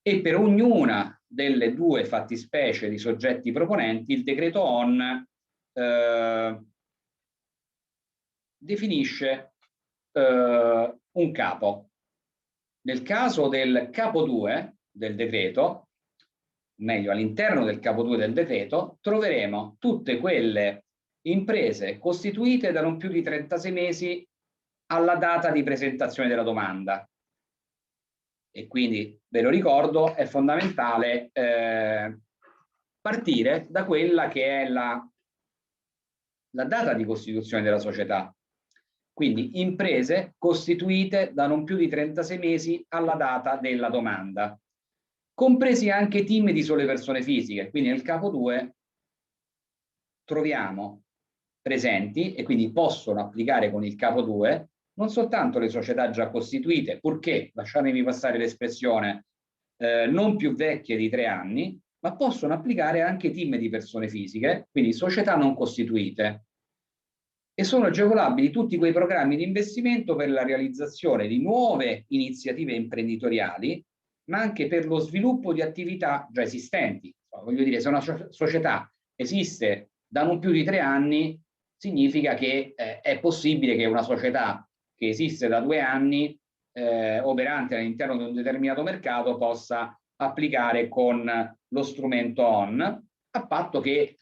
E per ognuna delle due fattispecie di soggetti proponenti il decreto ON definisce un capo. Nel caso del capo 2 del decreto, meglio all'interno del capo 2 del decreto, troveremo tutte quelle imprese costituite da non più di 36 mesi alla data di presentazione della domanda. E quindi, ve lo ricordo, è fondamentale partire da quella che è la data di costituzione della società. Quindi imprese costituite da non più di 36 mesi alla data della domanda, compresi anche team di sole persone fisiche. Quindi nel capo 2 troviamo presenti e quindi possono applicare con il capo 2 non soltanto le società già costituite, purché, lasciatemi passare l'espressione, non più vecchie di 3 anni, ma possono applicare anche team di persone fisiche, quindi società non costituite. E sono agevolabili tutti quei programmi di investimento per la realizzazione di nuove iniziative imprenditoriali, ma anche per lo sviluppo di attività già esistenti. Voglio dire, se una società esiste da non più di 3 anni, significa che è possibile che una società che esiste da 2 anni, operante all'interno di un determinato mercato, possa applicare con lo strumento ON, a patto che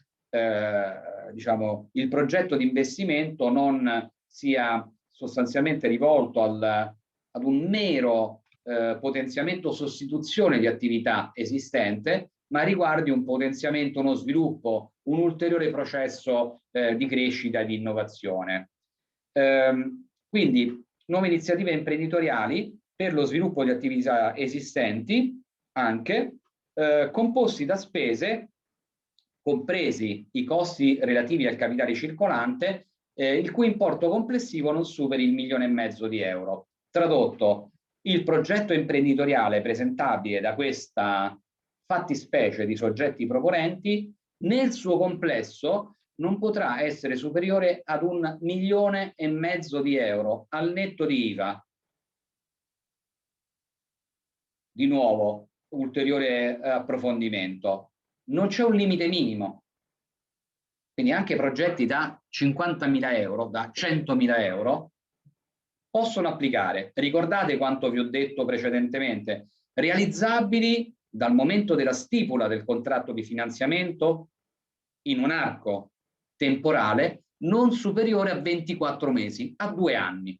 diciamo, il progetto di investimento non sia sostanzialmente rivolto ad un mero potenziamento o sostituzione di attività esistente, ma riguardi un potenziamento, uno sviluppo, un ulteriore processo di crescita e di innovazione. Quindi nuove iniziative imprenditoriali per lo sviluppo di attività esistenti, anche composti da spese, compresi i costi relativi al capitale circolante, il cui importo complessivo non superi €1,5 milioni di euro. Tradotto, il progetto imprenditoriale presentabile da questa fattispecie di soggetti proponenti nel suo complesso non potrà essere superiore ad €1,5 milioni di euro al netto di IVA. Di nuovo, ulteriore approfondimento. Non c'è un limite minimo. Quindi anche progetti da 50.000 euro, da 100.000 euro, possono applicare. Ricordate quanto vi ho detto precedentemente? Realizzabili dal momento della stipula del contratto di finanziamento in un arco temporale non superiore a 24 mesi, a 2 anni.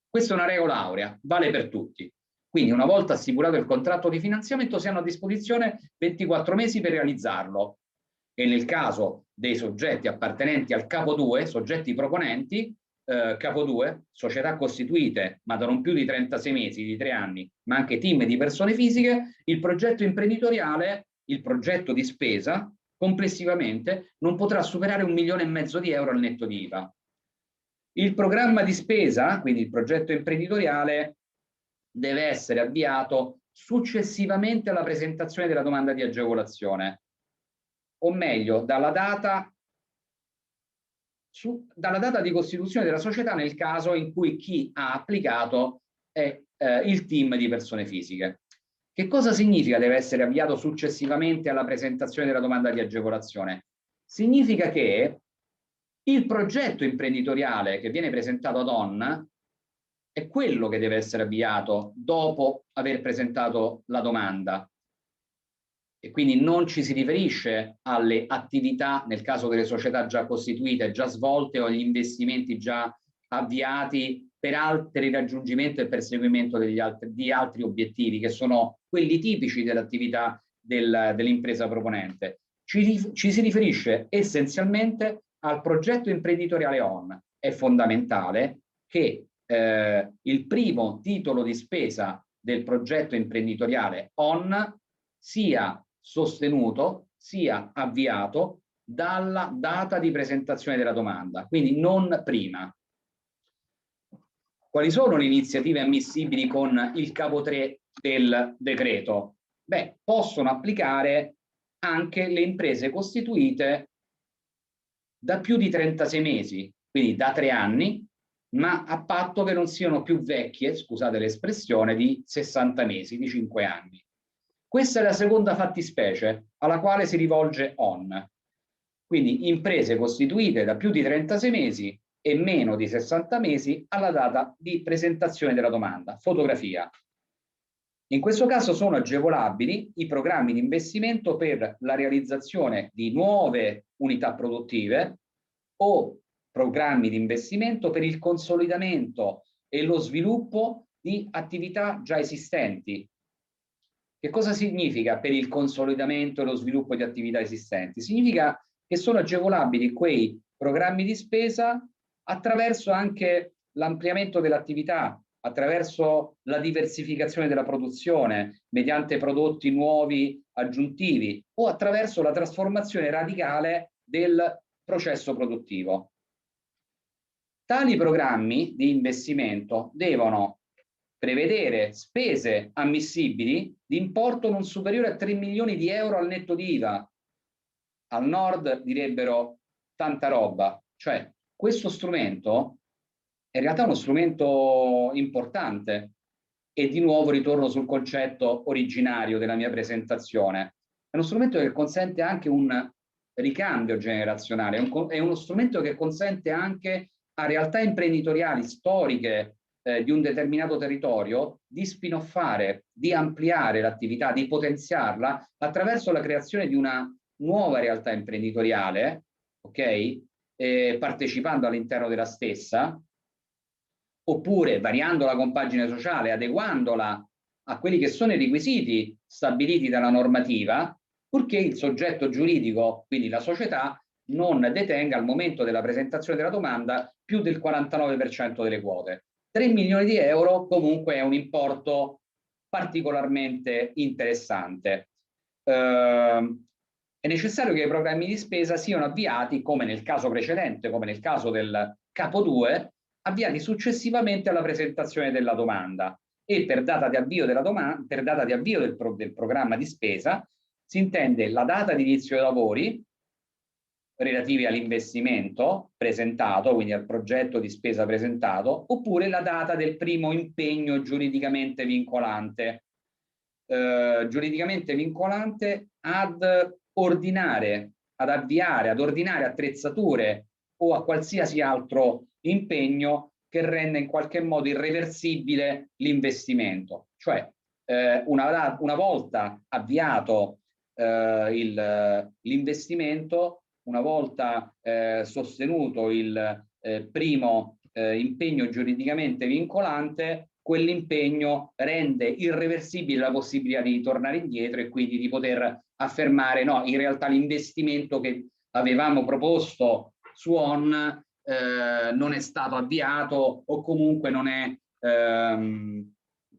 Questa è una regola aurea, vale per tutti. Quindi una volta stipulato il contratto di finanziamento si hanno a disposizione 24 mesi per realizzarlo e nel caso dei soggetti appartenenti al capo 2, soggetti proponenti, capo 2, società costituite ma da non più di 36 mesi, di 3 anni, ma anche team di persone fisiche, il progetto imprenditoriale, il progetto di spesa complessivamente non potrà superare €1,5 milioni di euro al netto di IVA. Il programma di spesa, quindi il progetto imprenditoriale, deve essere avviato successivamente alla presentazione della domanda di agevolazione, o meglio, dalla data di costituzione della società nel caso in cui chi ha applicato è il team di persone fisiche. Che cosa significa deve essere avviato successivamente alla presentazione della domanda di agevolazione? Significa che il progetto imprenditoriale che viene presentato ad ON è quello che deve essere avviato dopo aver presentato la domanda. E quindi non ci si riferisce alle attività, nel caso delle società già costituite, già svolte o agli investimenti già avviati per altri raggiungimento e perseguimento di altri obiettivi, che sono quelli tipici dell'attività dell'impresa proponente. Ci si riferisce essenzialmente al progetto imprenditoriale ON. È fondamentale che il primo titolo di spesa del progetto imprenditoriale ON sia sostenuto, sia avviato dalla data di presentazione della domanda, quindi non prima. Quali sono le iniziative ammissibili con il capo 3 del decreto? Beh, possono applicare anche le imprese costituite da più di 36 mesi, quindi da 3 anni, ma a patto che non siano più vecchie, scusate l'espressione, di 60 mesi, di 5 anni. Questa è la seconda fattispecie alla quale si rivolge ON. Quindi imprese costituite da più di 36 mesi e meno di 60 mesi alla data di presentazione della domanda. Fotografia. In questo caso sono agevolabili i programmi di investimento per la realizzazione di nuove unità produttive o programmi di investimento per il consolidamento e lo sviluppo di attività già esistenti. Che cosa significa per il consolidamento e lo sviluppo di attività esistenti? Significa che sono agevolabili quei programmi di spesa attraverso anche l'ampliamento dell'attività, attraverso la diversificazione della produzione mediante prodotti nuovi aggiuntivi o attraverso la trasformazione radicale del processo produttivo. Tali programmi di investimento devono prevedere spese ammissibili di importo non superiore a 3 milioni di euro al netto di IVA. Al nord direbbero tanta roba, cioè questo strumento è in realtà uno strumento importante e di nuovo ritorno sul concetto originario della mia presentazione. È uno strumento che consente anche un ricambio generazionale, è uno strumento che consente anche a realtà imprenditoriali storiche di un determinato territorio di spinoffare, di ampliare l'attività, di potenziarla attraverso la creazione di una nuova realtà imprenditoriale, ok? Partecipando all'interno della stessa, oppure variando la compagine sociale, adeguandola a quelli che sono i requisiti stabiliti dalla normativa, purché il soggetto giuridico, quindi la società, non detenga al momento della presentazione della domanda più del 49% delle quote. 3 milioni di euro comunque è un importo particolarmente interessante. È necessario che i programmi di spesa siano avviati, come nel caso precedente, come nel caso del capo 2, avviati successivamente alla presentazione della domanda, e per data di avvio della domanda, per data di avvio del programma di spesa si intende la data di inizio dei lavori relativi all'investimento presentato, quindi al progetto di spesa presentato, oppure la data del primo impegno giuridicamente vincolante. Giuridicamente vincolante ad ordinare, ad avviare, ad ordinare attrezzature o a qualsiasi altro impegno che renda in qualche modo irreversibile l'investimento. Cioè, una volta avviato l'investimento, una volta sostenuto il primo impegno giuridicamente vincolante, quell'impegno rende irreversibile la possibilità di tornare indietro e quindi di poter affermare no, in realtà l'investimento che avevamo proposto su ON non è stato avviato o comunque non è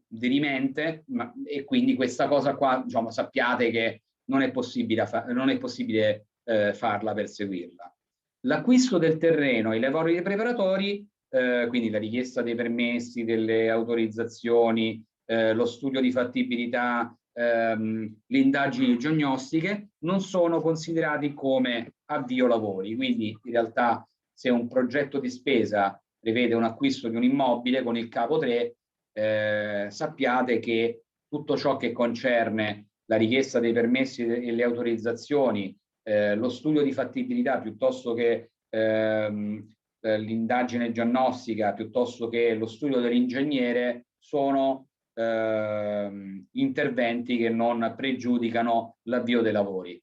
dirimente, e quindi questa cosa qua, diciamo, sappiate che non è possibile, farla, perseguirla. L'acquisto del terreno, i lavori preparatori, quindi la richiesta dei permessi, delle autorizzazioni, lo studio di fattibilità, le indagini diagnostiche non sono considerati come avvio lavori. Quindi in realtà se un progetto di spesa prevede un acquisto di un immobile con il capo 3, sappiate che tutto ciò che concerne la richiesta dei permessi e le autorizzazioni, lo studio di fattibilità piuttosto che l'indagine diagnostica, piuttosto che lo studio dell'ingegnere, sono interventi che non pregiudicano l'avvio dei lavori.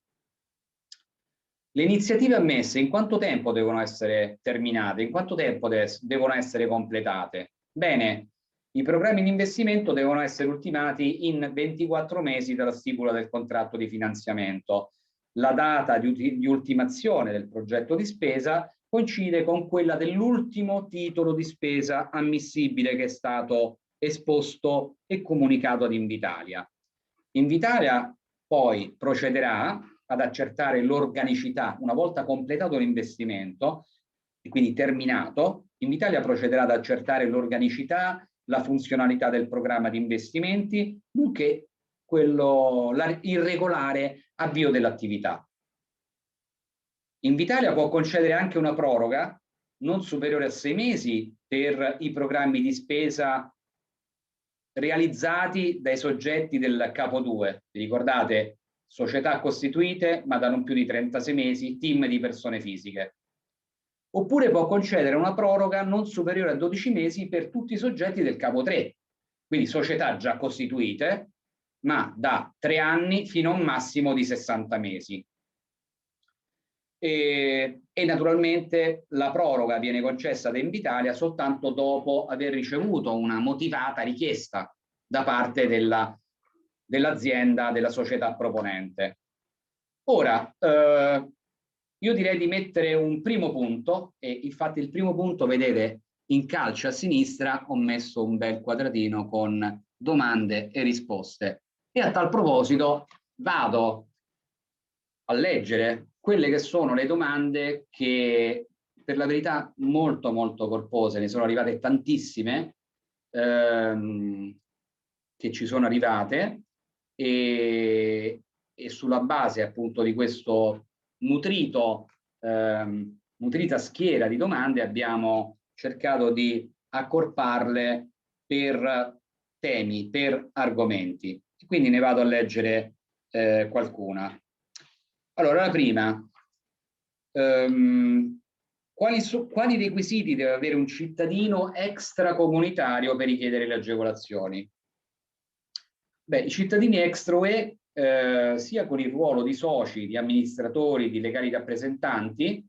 Le iniziative ammesse in quanto tempo devono essere terminate? In quanto tempo devono essere completate? Bene, i programmi di investimento devono essere ultimati in 24 mesi dalla stipula del contratto di finanziamento. La data di ultimazione del progetto di spesa coincide con quella dell'ultimo titolo di spesa ammissibile che è stato esposto e comunicato ad Invitalia. Invitalia poi procederà ad accertare l'organicità una volta completato l'investimento e quindi terminato. Invitalia procederà ad accertare l'organicità, la funzionalità del programma di investimenti, nonché il regolare avvio dell'attività. Invitalia può concedere anche una proroga non superiore a 6 mesi per i programmi di spesa realizzati dai soggetti del capo 2. Vi ricordate? Società costituite ma da non più di 36 mesi, team di persone fisiche. Oppure può concedere una proroga non superiore a 12 mesi per tutti i soggetti del capo 3, quindi società già costituite, ma da 3 anni fino a un massimo di 60 mesi. E naturalmente la proroga viene concessa da Invitalia soltanto dopo aver ricevuto una motivata richiesta da parte dell'azienda, della società proponente. Ora, io direi di mettere un primo punto, e infatti il primo punto, vedete, in calce a sinistra ho messo un bel quadratino con domande e risposte. E a tal proposito vado a leggere quelle che sono le domande che, per la verità, molto molto corpose, ne sono arrivate tantissime, che ci sono arrivate, e sulla base appunto di questo nutrita schiera di domande abbiamo cercato di accorparle per temi, per argomenti. Quindi ne vado a leggere qualcuna. Allora, la prima, quali requisiti deve avere un cittadino extracomunitario per richiedere le agevolazioni? Beh, i cittadini extra-UE, sia con il ruolo di soci, di amministratori, di legali rappresentanti,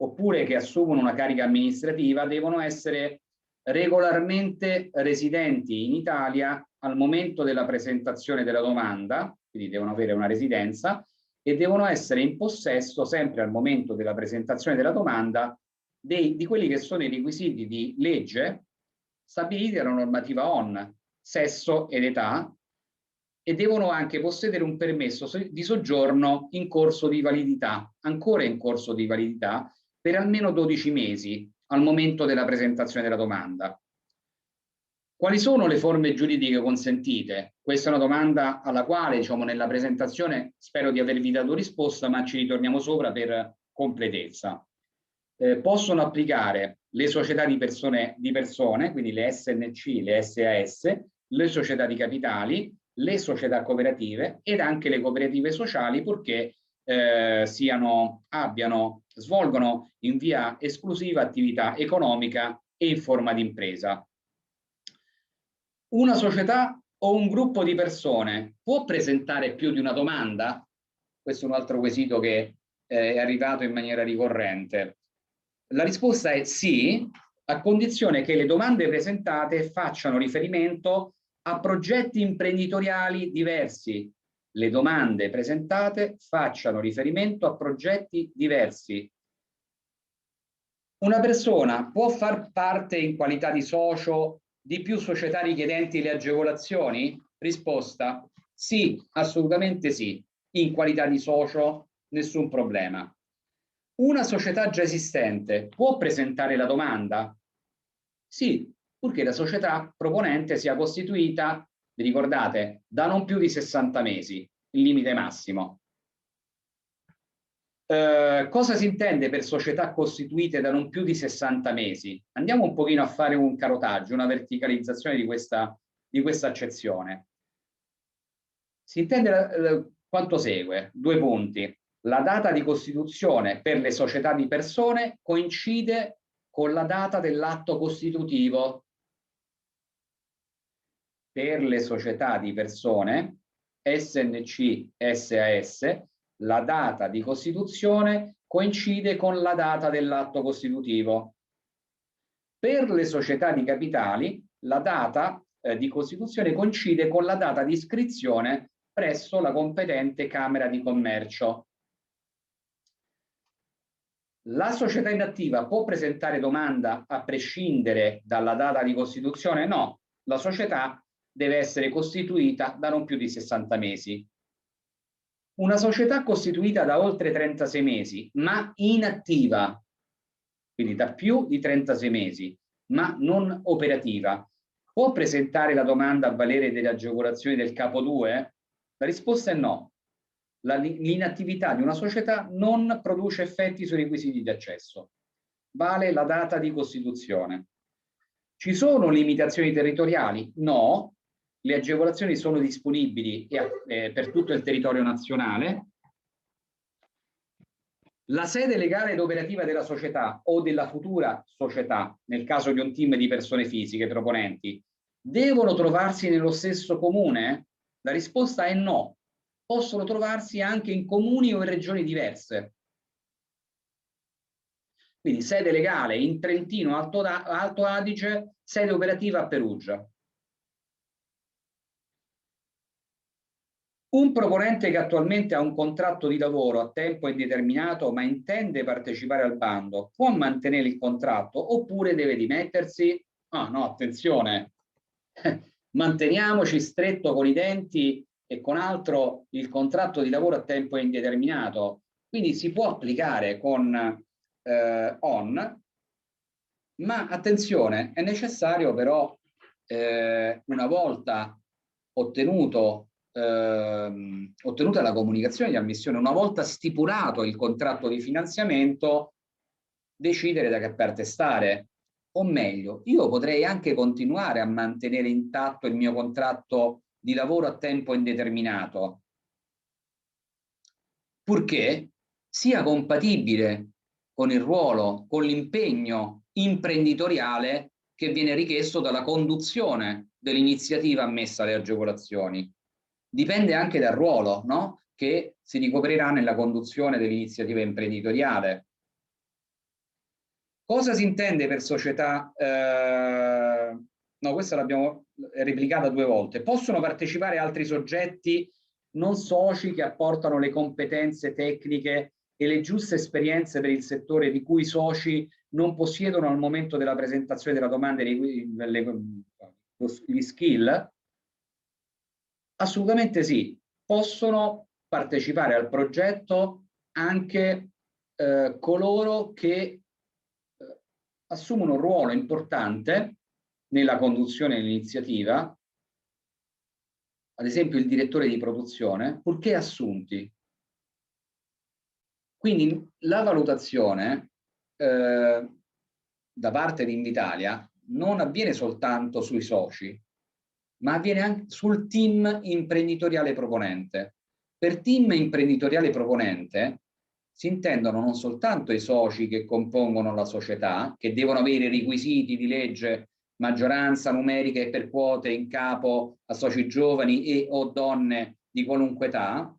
oppure che assumono una carica amministrativa, devono essere regolarmente residenti in Italia al momento della presentazione della domanda, quindi devono avere una residenza, e devono essere in possesso, sempre al momento della presentazione della domanda, di quelli che sono i requisiti di legge stabiliti dalla normativa ON, sesso ed età, e devono anche possedere un permesso di soggiorno in corso di validità, ancora in corso di validità, per almeno 12 mesi al momento della presentazione della domanda. Quali sono le forme giuridiche consentite? Questa è una domanda alla quale, diciamo, nella presentazione spero di avervi dato risposta, ma ci ritorniamo sopra per completezza. Possono applicare le società di persone, quindi le SNC, le SAS, le società di capitali, le società cooperative ed anche le cooperative sociali, purché svolgono in via esclusiva attività economica e in forma di impresa. Una società o un gruppo di persone può presentare più di una domanda? Questo è un altro quesito che è arrivato in maniera ricorrente. La risposta è sì, a condizione che le domande presentate facciano riferimento a progetti imprenditoriali diversi. Le domande presentate facciano riferimento a progetti diversi. Una persona può far parte in qualità di socio di più società richiedenti le agevolazioni? Risposta: sì, assolutamente sì. In qualità di socio nessun problema. Una società già esistente può presentare la domanda? Sì, purché la società proponente sia costituita, vi ricordate, da non più di 60 mesi, il limite massimo. Cosa si intende per società costituite da non più di 60 mesi? Andiamo un pochino a fare un carotaggio, una verticalizzazione di questa accezione. Si intende quanto segue: 2 punti. La data di costituzione per le società di persone coincide con la data dell'atto costitutivo. Per le società di persone, SNC, SAS, la data di costituzione coincide con la data dell'atto costitutivo. Per le società di capitali, la data di costituzione coincide con la data di iscrizione presso la competente Camera di Commercio. La società inattiva può presentare domanda a prescindere dalla data di costituzione? No, la società deve essere costituita da non più di 60 mesi. Una società costituita da oltre 36 mesi, ma inattiva, quindi da più di 36 mesi, ma non operativa, può presentare la domanda a valere delle agevolazioni del capo 2? La risposta è no. L'inattività di una società non produce effetti sui requisiti di accesso. Vale la data di costituzione. Ci sono limitazioni territoriali? No. Le agevolazioni sono disponibili per tutto il territorio nazionale. La sede legale ed operativa della società o della futura società, nel caso di un team di persone fisiche proponenti, devono trovarsi nello stesso comune? La risposta è no. Possono trovarsi anche in comuni o in regioni diverse. Quindi sede legale in Trentino, Alto Adige, sede operativa a Perugia. Un proponente che attualmente ha un contratto di lavoro a tempo indeterminato ma intende partecipare al bando può mantenere il contratto oppure deve dimettersi? Ah no, attenzione, manteniamoci stretto con i denti e con altro il contratto di lavoro a tempo indeterminato. Quindi si può applicare con ON, ma attenzione, è necessario però, una volta ottenuta la comunicazione di ammissione, una volta stipulato il contratto di finanziamento, decidere da che parte stare. O meglio, io potrei anche continuare a mantenere intatto il mio contratto di lavoro a tempo indeterminato, purché sia compatibile con il ruolo, con l'impegno imprenditoriale che viene richiesto dalla conduzione dell'iniziativa ammessa alle agevolazioni. Dipende anche dal ruolo, no? Che si ricoprirà nella conduzione dell'iniziativa imprenditoriale. Cosa si intende per società? No, questa l'abbiamo replicata 2 volte. Possono partecipare altri soggetti non soci che apportano le competenze tecniche e le giuste esperienze per il settore di cui i soci non possiedono al momento della presentazione della domanda gli skill? Assolutamente sì. Possono partecipare al progetto anche coloro che assumono un ruolo importante nella conduzione dell'iniziativa, ad esempio il direttore di produzione, purché assunti. Quindi la valutazione da parte di Invitalia non avviene soltanto sui soci, ma avviene anche sul team imprenditoriale proponente. Per team imprenditoriale proponente si intendono non soltanto i soci che compongono la società, che devono avere i requisiti di legge, maggioranza numerica e per quote in capo a soci giovani e o donne di qualunque età,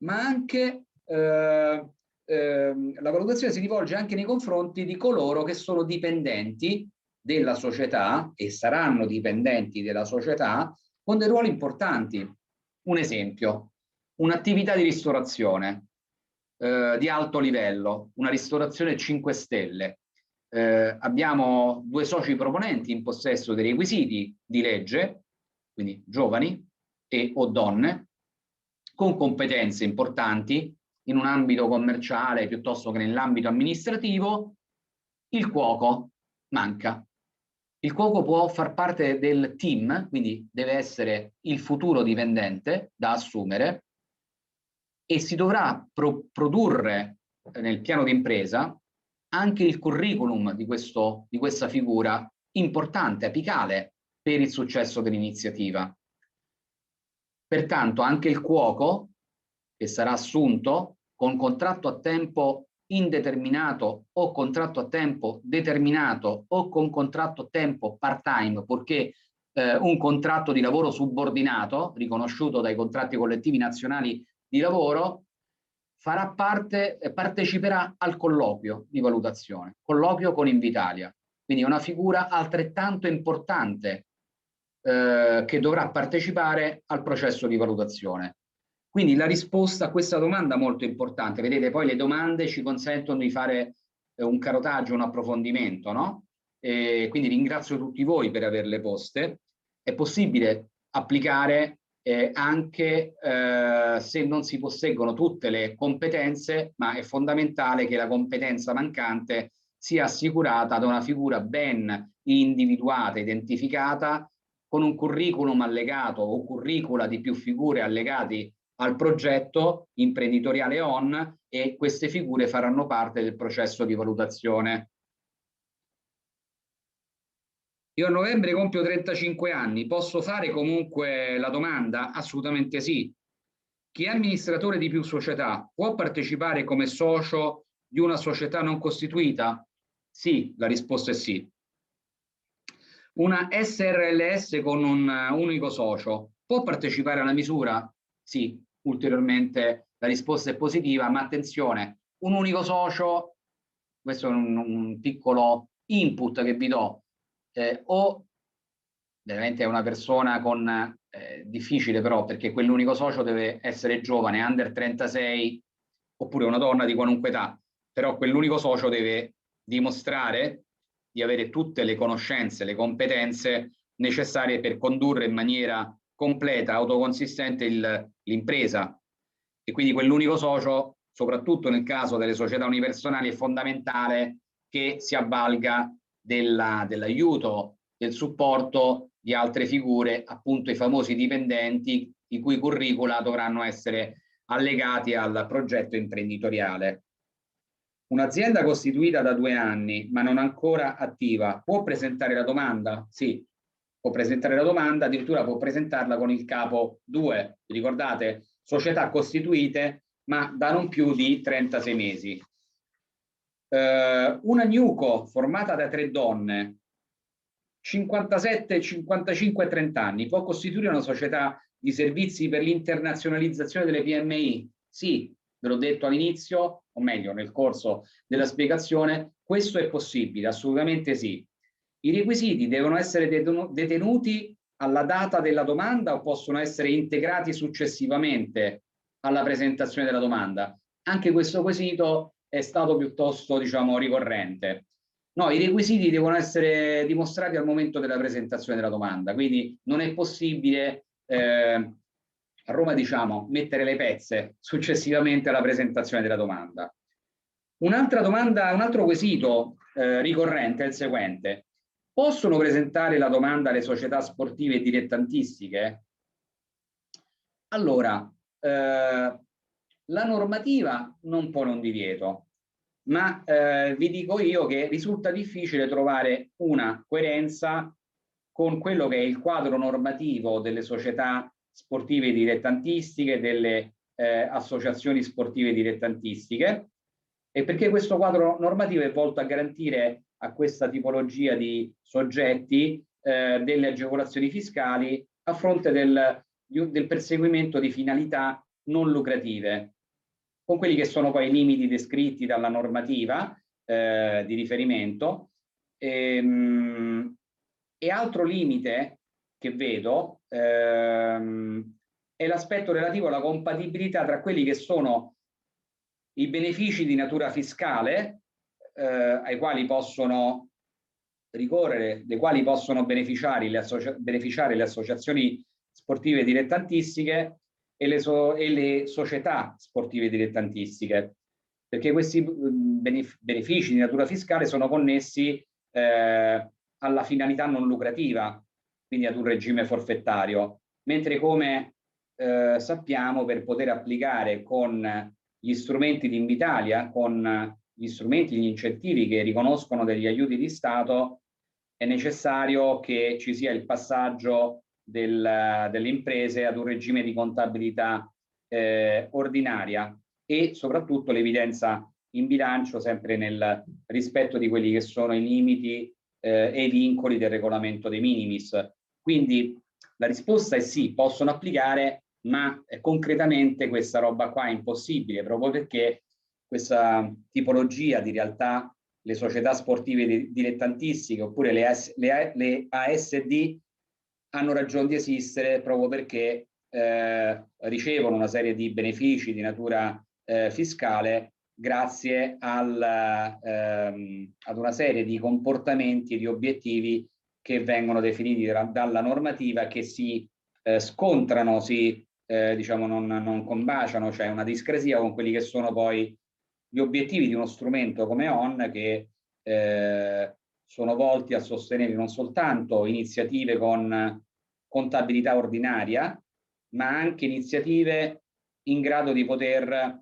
ma anche la valutazione si rivolge anche nei confronti di coloro che sono dipendenti della società e saranno dipendenti della società con dei ruoli importanti. Un esempio, un'attività di ristorazione di alto livello, una ristorazione 5 stelle. Abbiamo 2 soci proponenti in possesso dei requisiti di legge, quindi giovani e o donne, con competenze importanti in un ambito commerciale piuttosto che nell'ambito amministrativo. Il cuoco manca. Il cuoco può far parte del team, quindi deve essere il futuro dipendente da assumere, e si dovrà produrre nel piano d'impresa anche il curriculum di questa figura importante, apicale per il successo dell'iniziativa. Pertanto anche il cuoco, che sarà assunto con contratto a tempo indeterminato o contratto a tempo determinato o con contratto a tempo part-time, purché un contratto di lavoro subordinato, riconosciuto dai contratti collettivi nazionali di lavoro, parteciperà al colloquio di valutazione, colloquio con Invitalia. Quindi è una figura altrettanto importante che dovrà partecipare al processo di valutazione. Quindi la risposta a questa domanda è molto importante. Vedete, poi le domande ci consentono di fare un carotaggio, un approfondimento, no? Quindi ringrazio tutti voi per averle poste. È possibile applicare anche se non si posseggono tutte le competenze, ma è fondamentale che la competenza mancante sia assicurata da una figura ben individuata, identificata, con un curriculum allegato o curricula di più figure allegati al progetto imprenditoriale ON, e queste figure faranno parte del processo di valutazione. Io a novembre compio 35 anni, posso fare comunque la domanda? Assolutamente sì. Chi è amministratore di più società può partecipare come socio di una società non costituita? Sì, la risposta è sì. Una SRLS con un unico socio può partecipare alla misura? Sì, ulteriormente la risposta è positiva, ma attenzione, un unico socio, questo è un piccolo input che vi do, o veramente è una persona con difficile però, perché quell'unico socio deve essere giovane, under 36, oppure una donna di qualunque età, però quell'unico socio deve dimostrare di avere tutte le conoscenze, le competenze necessarie per condurre in maniera completa, autoconsistente l'impresa, e quindi quell'unico socio soprattutto nel caso delle società unipersonali, è fondamentale che si avvalga dell'aiuto, del supporto di altre figure, appunto i famosi dipendenti, i cui curricula dovranno essere allegati al progetto imprenditoriale. Un'azienda costituita da 2 anni ma non ancora attiva può presentare la domanda? Sì, può presentare la domanda, addirittura può presentarla con il capo 2. Ricordate? Società costituite ma da non più di 36 mesi. Una Newco formata da 3 donne, 57, 55 e 30 anni, può costituire una società di servizi per l'internazionalizzazione delle PMI? Sì, ve l'ho detto all'inizio, o meglio nel corso della spiegazione, questo è possibile, assolutamente sì. I requisiti devono essere detenuti alla data della domanda o possono essere integrati successivamente alla presentazione della domanda? Anche questo quesito è stato piuttosto, diciamo, ricorrente. No, i requisiti devono essere dimostrati al momento della presentazione della domanda, quindi non è possibile a Roma, diciamo, mettere le pezze successivamente alla presentazione della domanda. Un'altra domanda, un altro quesito ricorrente è il seguente: possono presentare la domanda le società sportive dilettantistiche? Allora, la normativa non pone un divieto, ma vi dico io che risulta difficile trovare una coerenza con quello che è il quadro normativo delle società sportive dilettantistiche, delle associazioni sportive dilettantistiche, e perché questo quadro normativo è volto a garantire a questa tipologia di soggetti delle agevolazioni fiscali a fronte del perseguimento di finalità non lucrative, con quelli che sono poi i limiti descritti dalla normativa di riferimento. E altro limite che vedo è l'aspetto relativo alla compatibilità tra quelli che sono i benefici di natura fiscale ai quali possono ricorrere, dei quali possono beneficiare le associazioni sportive dilettantistiche e le società sportive dilettantistiche, perché questi benefici di natura fiscale sono connessi alla finalità non lucrativa, quindi ad un regime forfettario, mentre come sappiamo, per poter applicare con gli strumenti di Invitalia, con gli strumenti, gli incentivi che riconoscono degli aiuti di Stato, è necessario che ci sia il passaggio delle imprese ad un regime di contabilità ordinaria e soprattutto l'evidenza in bilancio sempre nel rispetto di quelli che sono i limiti e i vincoli del regolamento dei minimis. Quindi la risposta è sì, possono applicare, ma concretamente questa roba qua è impossibile, proprio perché questa tipologia di realtà, le società sportive dilettantistiche oppure le ASD, hanno ragione di esistere proprio perché ricevono una serie di benefici di natura fiscale grazie ad una serie di comportamenti e di obiettivi che vengono definiti dalla normativa, che si scontrano, diciamo non combaciano, c'è una discrasia con quelli che sono poi gli obiettivi di uno strumento come ON, che sono volti a sostenere non soltanto iniziative con contabilità ordinaria, ma anche iniziative in grado di poter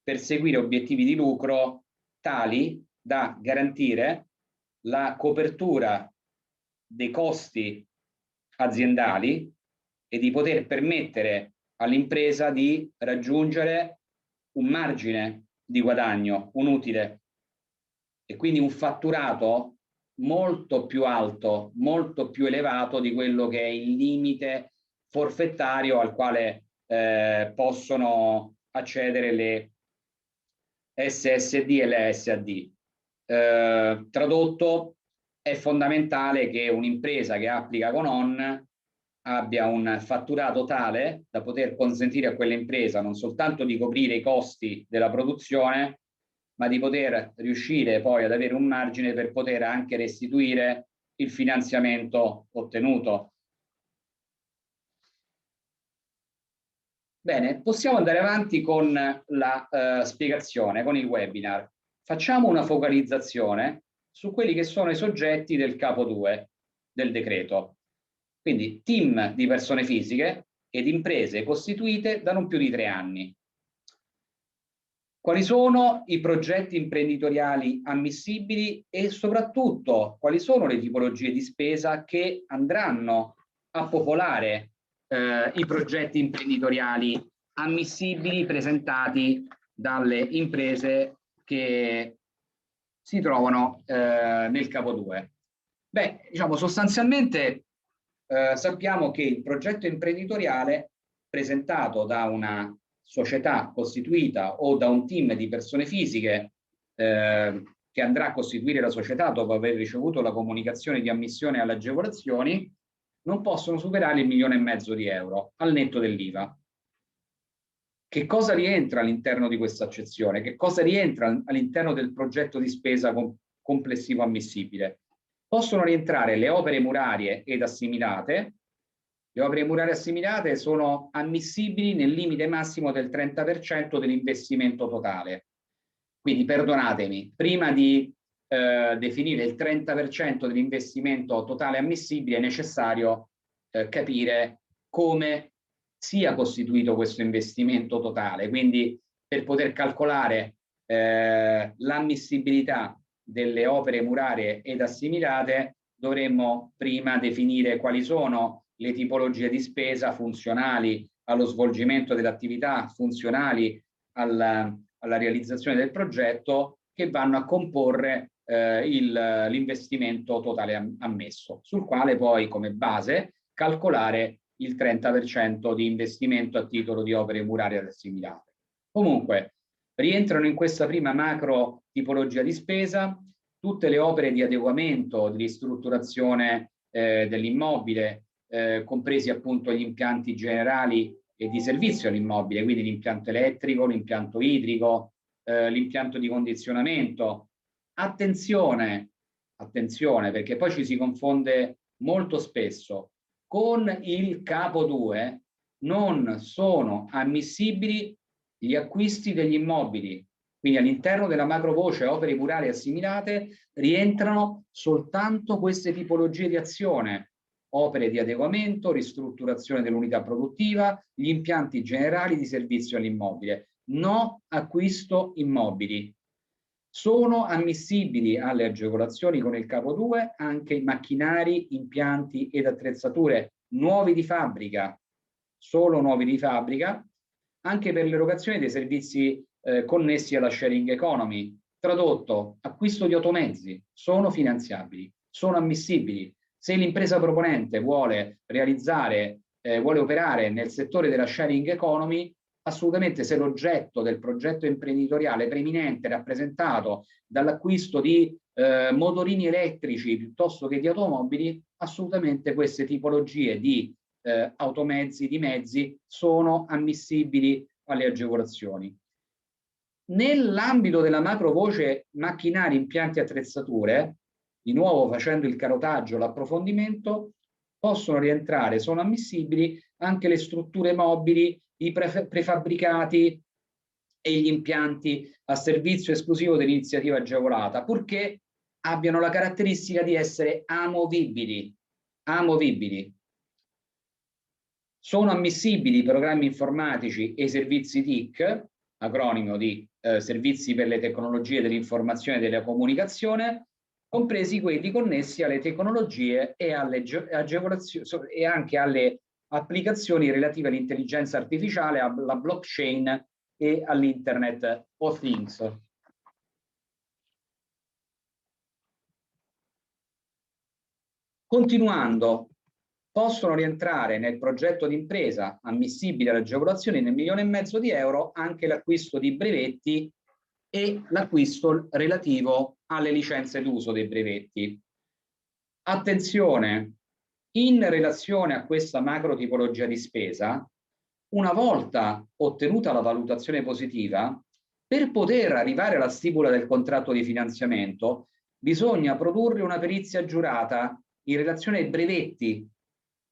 perseguire obiettivi di lucro tali da garantire la copertura dei costi aziendali e di poter permettere all'impresa di raggiungere un margine di guadagno, un utile, e quindi un fatturato molto più alto, molto più elevato di quello che è il limite forfettario al quale possono accedere le SSD e le SAD. Tradotto, è fondamentale che un'impresa che applica con ON abbia un fatturato tale da poter consentire a quell'impresa non soltanto di coprire i costi della produzione, ma di poter riuscire poi ad avere un margine per poter anche restituire il finanziamento ottenuto. Bene, possiamo andare avanti con la spiegazione, con il webinar. Facciamo una focalizzazione su quelli che sono i soggetti del capo 2 del decreto. Quindi team di persone fisiche ed imprese costituite da non più di 3 anni. Quali sono i progetti imprenditoriali ammissibili e soprattutto quali sono le tipologie di spesa che andranno a popolare i progetti imprenditoriali ammissibili presentati dalle imprese che si trovano nel capo 2. Beh, diciamo sostanzialmente sappiamo che il progetto imprenditoriale presentato da una società costituita o da un team di persone fisiche che andrà a costituire la società dopo aver ricevuto la comunicazione di ammissione alle agevolazioni non possono superare il 1,5 milioni di euro al netto dell'IVA. Che cosa rientra all'interno di questa accezione? Che cosa rientra all'interno del progetto di spesa complessivo ammissibile? Possono rientrare le opere murarie ed assimilate. Le opere murarie assimilate sono ammissibili nel limite massimo del 30% dell'investimento totale. Quindi perdonatemi, prima di definire il 30% dell'investimento totale ammissibile è necessario capire come sia costituito questo investimento totale. Quindi per poter calcolare l'ammissibilità delle opere murarie ed assimilate dovremmo prima definire quali sono le tipologie di spesa funzionali allo svolgimento delle attività, funzionali alla realizzazione del progetto, che vanno a comporre l'investimento totale ammesso, sul quale poi come base calcolare il 30% di investimento a titolo di opere murarie ed assimilate. Comunque rientrano in questa prima macro tipologia di spesa tutte le opere di adeguamento, di ristrutturazione dell'immobile, compresi appunto gli impianti generali e di servizio all'immobile, quindi l'impianto elettrico, l'impianto idrico, l'impianto di condizionamento. Attenzione, perché poi ci si confonde molto spesso. Con il capo 2 non sono ammissibili gli acquisti degli immobili. Quindi all'interno della macro voce opere murarie assimilate rientrano soltanto queste tipologie di azione: opere di adeguamento, ristrutturazione dell'unità produttiva, gli impianti generali di servizio all'immobile. No acquisto immobili. Sono ammissibili alle agevolazioni con il capo 2 anche i macchinari, impianti ed attrezzature nuovi di fabbrica, solo nuovi di fabbrica, anche per l'erogazione dei servizi connessi alla sharing economy. Tradotto, acquisto di automezzi, sono finanziabili, sono ammissibili. Se l'impresa proponente vuole realizzare, vuole operare nel settore della sharing economy, assolutamente, se l'oggetto del progetto imprenditoriale preminente è rappresentato dall'acquisto di motorini elettrici piuttosto che di automobili, assolutamente queste tipologie di automezzi, di mezzi, sono ammissibili alle agevolazioni. Nell'ambito della macro voce macchinari, impianti e attrezzature, di nuovo facendo il carotaggio, l'approfondimento, possono rientrare, sono ammissibili anche le strutture mobili, i prefabbricati e gli impianti a servizio esclusivo dell'iniziativa agevolata, purché abbiano la caratteristica di essere amovibili. Sono ammissibili i programmi informatici e i servizi TIC, acronimo di Servizi per le tecnologie dell'informazione e della comunicazione, compresi quelli connessi alle tecnologie e alle agevolazioni e anche alle applicazioni relative all'intelligenza artificiale, alla blockchain e all'Internet of Things. Continuando, possono rientrare nel progetto d'impresa ammissibile alle agevolazioni nel 1,5 milioni di euro anche l'acquisto di brevetti e l'acquisto relativo alle licenze d'uso dei brevetti. Attenzione, in relazione a questa macro tipologia di spesa, una volta ottenuta la valutazione positiva, per poter arrivare alla stipula del contratto di finanziamento, bisogna produrre una perizia giurata in relazione ai brevetti,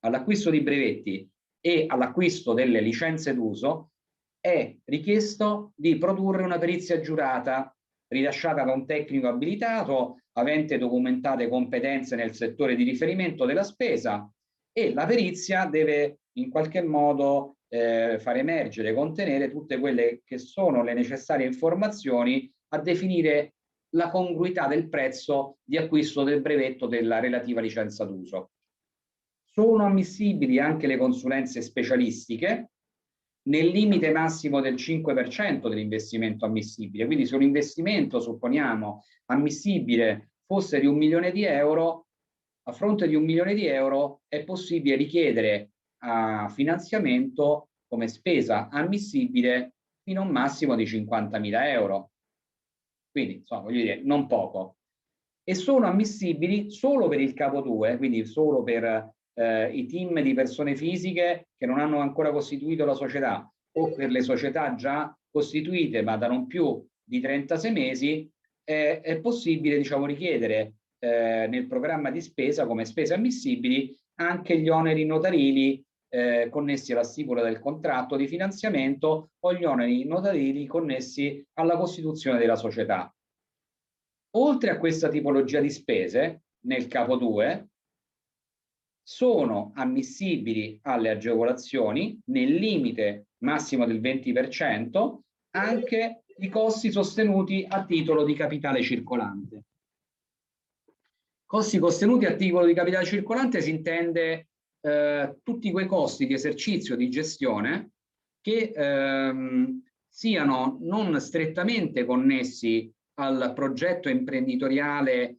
all'acquisto di brevetti, e all'acquisto delle licenze d'uso è richiesto di produrre una perizia giurata rilasciata da un tecnico abilitato, avente documentate competenze nel settore di riferimento della spesa, e la perizia deve in qualche modo far emergere, contenere tutte quelle che sono le necessarie informazioni a definire la congruità del prezzo di acquisto del brevetto della relativa licenza d'uso. Sono ammissibili anche le consulenze specialistiche nel limite massimo del 5% dell'investimento ammissibile. Quindi se un investimento, supponiamo, ammissibile fosse di 1 milione di euro, a fronte di 1 milione di euro è possibile richiedere a finanziamento come spesa ammissibile fino a un massimo di 50.000 euro. Quindi, insomma, voglio dire, non poco. E sono ammissibili solo per il capo 2, quindi solo per i team di persone fisiche che non hanno ancora costituito la società, o per le società già costituite ma da non più di 36 mesi, è possibile, diciamo, richiedere nel programma di spesa come spese ammissibili anche gli oneri notarili connessi alla stipula del contratto di finanziamento o gli oneri notarili connessi alla costituzione della società. Oltre a questa tipologia di spese, nel capo 2 sono ammissibili alle agevolazioni nel limite massimo del 20% anche i costi sostenuti a titolo di capitale circolante. Costi sostenuti a titolo di capitale circolante si intende tutti quei costi di esercizio, di gestione che siano non strettamente connessi al progetto imprenditoriale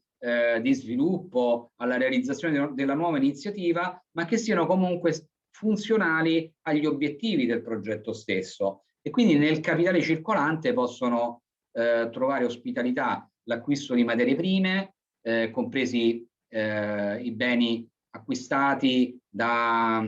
di sviluppo, alla realizzazione della nuova iniziativa, ma che siano comunque funzionali agli obiettivi del progetto stesso. E quindi nel capitale circolante possono trovare ospitalità l'acquisto di materie prime, compresi i beni acquistati da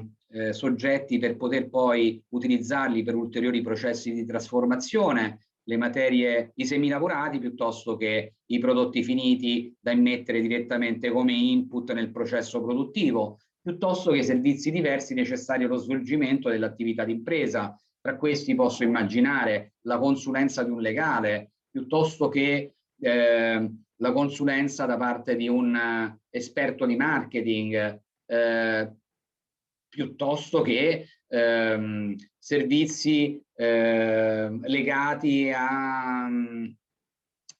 soggetti per poter poi utilizzarli per ulteriori processi di trasformazione, le materie, i semilavorati piuttosto che i prodotti finiti da immettere direttamente come input nel processo produttivo, piuttosto che servizi diversi necessari allo svolgimento dell'attività d'impresa. Tra questi posso immaginare la consulenza di un legale, piuttosto che la consulenza da parte di un esperto di marketing, piuttosto che servizi legati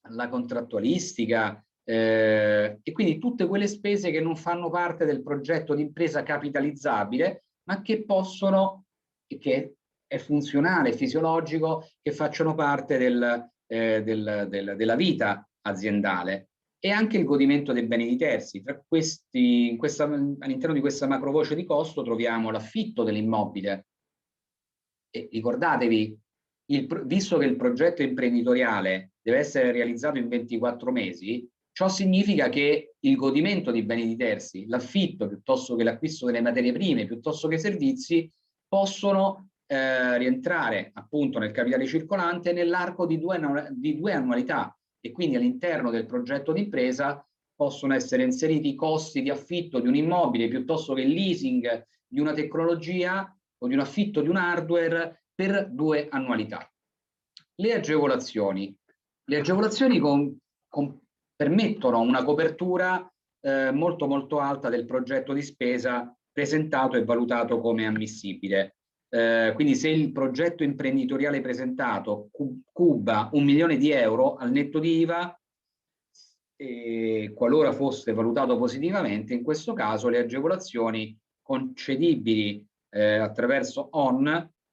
alla contrattualistica e quindi tutte quelle spese che non fanno parte del progetto di impresa capitalizzabile, ma che possono, e che è funzionale, fisiologico, che facciano parte della vita aziendale. E anche il godimento dei beni di terzi. Tra questi, all'interno di questa macrovoce di costo troviamo l'affitto dell'immobile. E ricordatevi, visto che il progetto imprenditoriale deve essere realizzato in 24 mesi, ciò significa che il godimento di beni di terzi, l'affitto piuttosto che l'acquisto delle materie prime, piuttosto che servizi, possono rientrare appunto nel capitale circolante nell'arco di due annualità. E quindi all'interno del progetto d'impresa possono essere inseriti i costi di affitto di un immobile piuttosto che il leasing di una tecnologia o di un affitto di un hardware per 2 annualità. Le agevolazioni permettono una copertura molto molto alta del progetto di spesa presentato e valutato come ammissibile. Quindi se il progetto imprenditoriale presentato cuba 1 milione di euro al netto di IVA, qualora fosse valutato positivamente, in questo caso le agevolazioni concedibili attraverso ON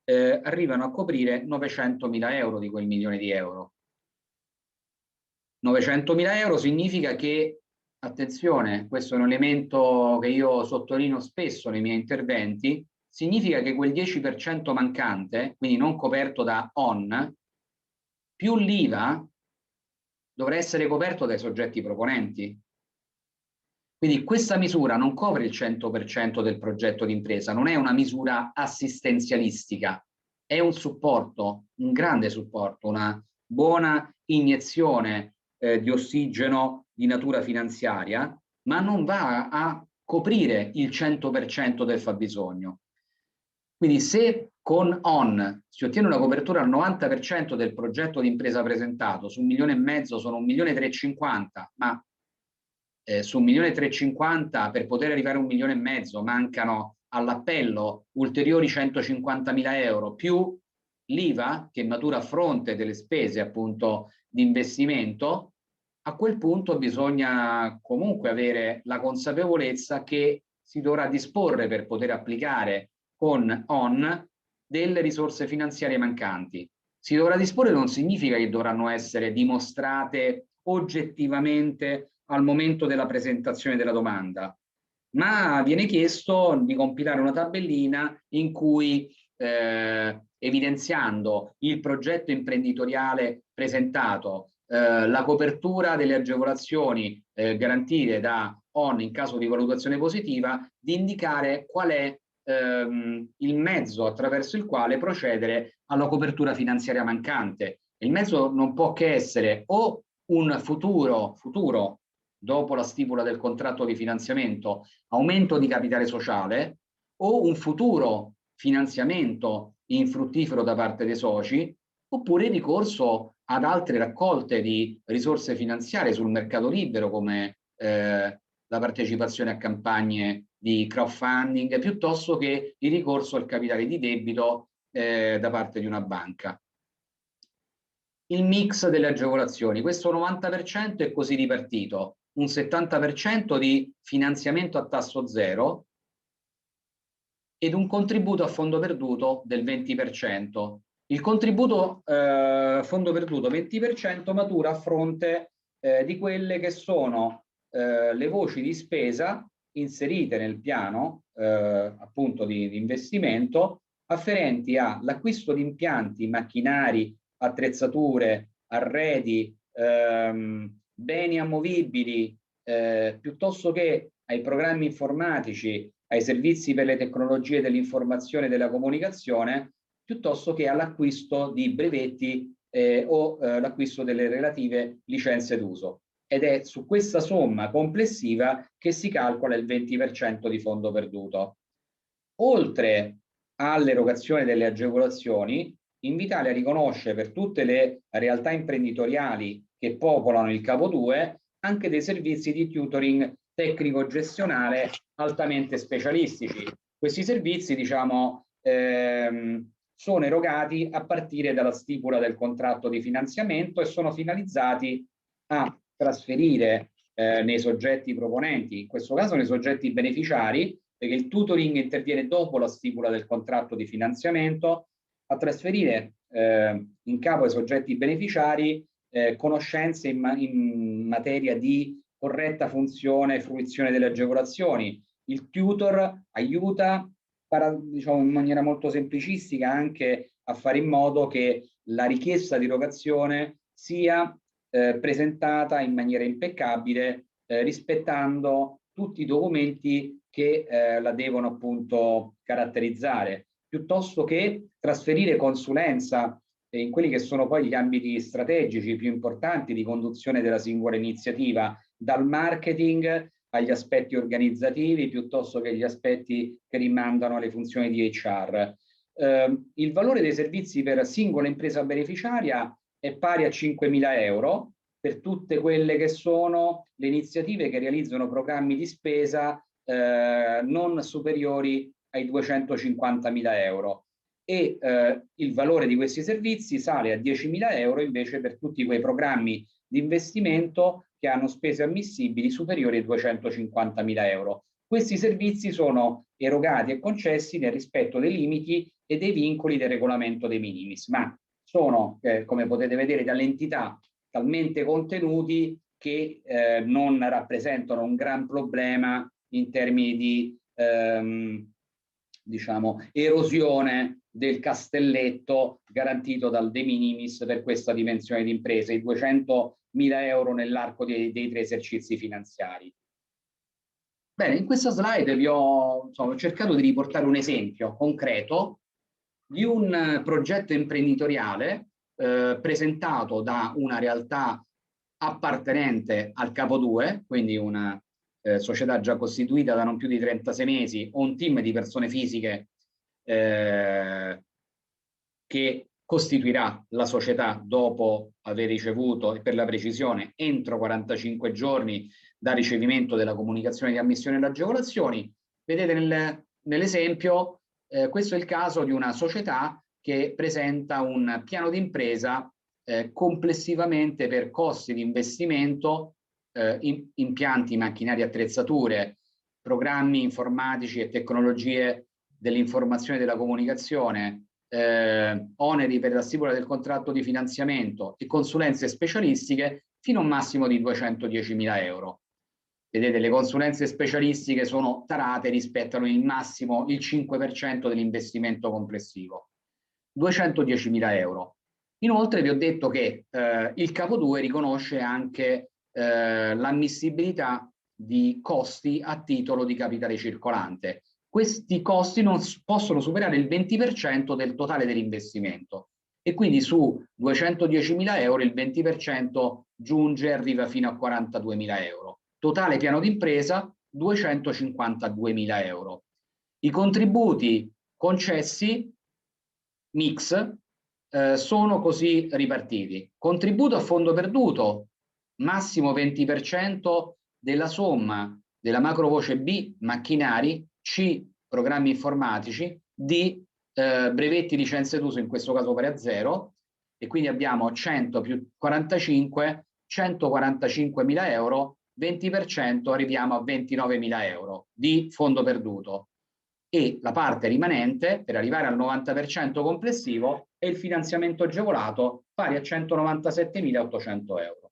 arrivano a coprire 900.000 euro di quel milione di euro. 900.000 euro significa che, attenzione, questo è un elemento che io sottolineo spesso nei miei interventi, significa che quel 10% mancante, quindi non coperto da ON, più l'IVA, dovrà essere coperto dai soggetti proponenti. Quindi questa misura non copre il 100% del progetto d'impresa, non è una misura assistenzialistica, è un supporto, un grande supporto, una buona iniezione di ossigeno di natura finanziaria, ma non va a coprire il 100% del fabbisogno. quindi se con ON si ottiene una copertura al 90% del progetto di impresa presentato, su 1,5 milioni sono 1,350 milioni, ma su 1,350 milioni per poter arrivare a 1,5 milioni mancano all'appello ulteriori 150.000 euro, più l'IVA che matura a fronte delle spese appunto di investimento, a quel punto bisogna comunque avere la consapevolezza che si dovrà disporre per poter applicare con ON delle risorse finanziarie mancanti. Si dovrà disporre non significa che dovranno essere dimostrate oggettivamente al momento della presentazione della domanda, ma viene chiesto di compilare una tabellina in cui evidenziando il progetto imprenditoriale presentato, la copertura delle agevolazioni garantite da ON in caso di valutazione positiva, di indicare qual è il mezzo attraverso il quale procedere alla copertura finanziaria mancante. Il mezzo non può che essere o un futuro dopo la stipula del contratto di finanziamento, aumento di capitale sociale, o un futuro finanziamento infruttifero da parte dei soci, oppure ricorso ad altre raccolte di risorse finanziarie sul mercato libero, come la partecipazione a campagne di crowdfunding, piuttosto che il ricorso al capitale di debito da parte di una banca. Il mix delle agevolazioni, questo 90% è così ripartito: un 70% di finanziamento a tasso zero ed un contributo a fondo perduto del 20%. Il contributo fondo perduto 20% matura a fronte di quelle che sono le voci di spesa inserite nel piano appunto di investimento, afferenti all'acquisto di impianti, macchinari, attrezzature, arredi, beni amovibili, piuttosto che ai programmi informatici, ai servizi per le tecnologie dell'informazione e della comunicazione, piuttosto che all'acquisto di brevetti o l'acquisto delle relative licenze d'uso. Ed è su questa somma complessiva che si calcola il 20% di fondo perduto. Oltre all'erogazione delle agevolazioni, Invitalia riconosce per tutte le realtà imprenditoriali che popolano il capo 2 anche dei servizi di tutoring tecnico-gestionale altamente specialistici. Questi servizi, diciamo, sono erogati a partire dalla stipula del contratto di finanziamento e sono finalizzati a trasferire nei soggetti proponenti, in questo caso nei soggetti beneficiari, perché il tutoring interviene dopo la stipula del contratto di finanziamento, a trasferire in capo ai soggetti beneficiari conoscenze in materia di corretta funzione e fruizione delle agevolazioni. Il tutor aiuta, diciamo in maniera molto semplicistica, anche a fare in modo che la richiesta di erogazione sia presentata in maniera impeccabile, rispettando tutti i documenti che la devono appunto caratterizzare, piuttosto che trasferire consulenza in quelli che sono poi gli ambiti strategici più importanti di conduzione della singola iniziativa, dal marketing agli aspetti organizzativi, piuttosto che agli aspetti che rimandano alle funzioni di HR. Il valore dei servizi per singola impresa beneficiaria è pari a 5.000 euro per tutte quelle che sono le iniziative che realizzano programmi di spesa non superiori ai 250.000 euro e il valore di questi servizi sale a 10.000 euro invece per tutti quei programmi di investimento che hanno spese ammissibili superiori ai 250.000 euro. Questi servizi sono erogati e concessi nel rispetto dei limiti e dei vincoli del regolamento dei minimis, ma sono, come potete vedere dall'entità, talmente contenuti che non rappresentano un gran problema in termini di diciamo erosione del castelletto garantito dal de minimis per questa dimensione di impresa, i 200.000 euro nell'arco dei 3 esercizi finanziari. Bene, in questa slide vi ho cercato di riportare un esempio concreto di un progetto imprenditoriale presentato da una realtà appartenente al capo 2, quindi una società già costituita da non più di 36 mesi o un team di persone fisiche che costituirà la società dopo aver ricevuto, e per la precisione entro 45 giorni dal ricevimento della comunicazione di ammissione alle agevolazioni. Vedete nell'esempio, questo è il caso di una società che presenta un piano d'impresa complessivamente per costi di investimento, impianti, macchinari, attrezzature, programmi informatici e tecnologie dell'informazione e della comunicazione, oneri per la stipula del contratto di finanziamento e consulenze specialistiche fino a un massimo di 210.000 euro. Vedete, le consulenze specialistiche sono tarate, rispettano il massimo il 5% dell'investimento complessivo. 210.000 euro. Inoltre vi ho detto che il capo 2 riconosce anche l'ammissibilità di costi a titolo di capitale circolante. Questi costi non possono superare il 20% del totale dell'investimento e quindi su 210.000 euro il 20% giunge e arriva fino a 42.000 euro. Totale piano d'impresa 252.000 euro. I contributi concessi mix sono così ripartiti. Contributo a fondo perduto, massimo 20% della somma della macrovoce B, macchinari, C, programmi informatici, D, brevetti, licenze d'uso, in questo caso pari a 0, e quindi abbiamo 100 più 45, 145.000 euro, 20%, arriviamo a 29.000 euro di fondo perduto. E la parte rimanente, per arrivare al 90% complessivo, è il finanziamento agevolato pari a 197.800 euro.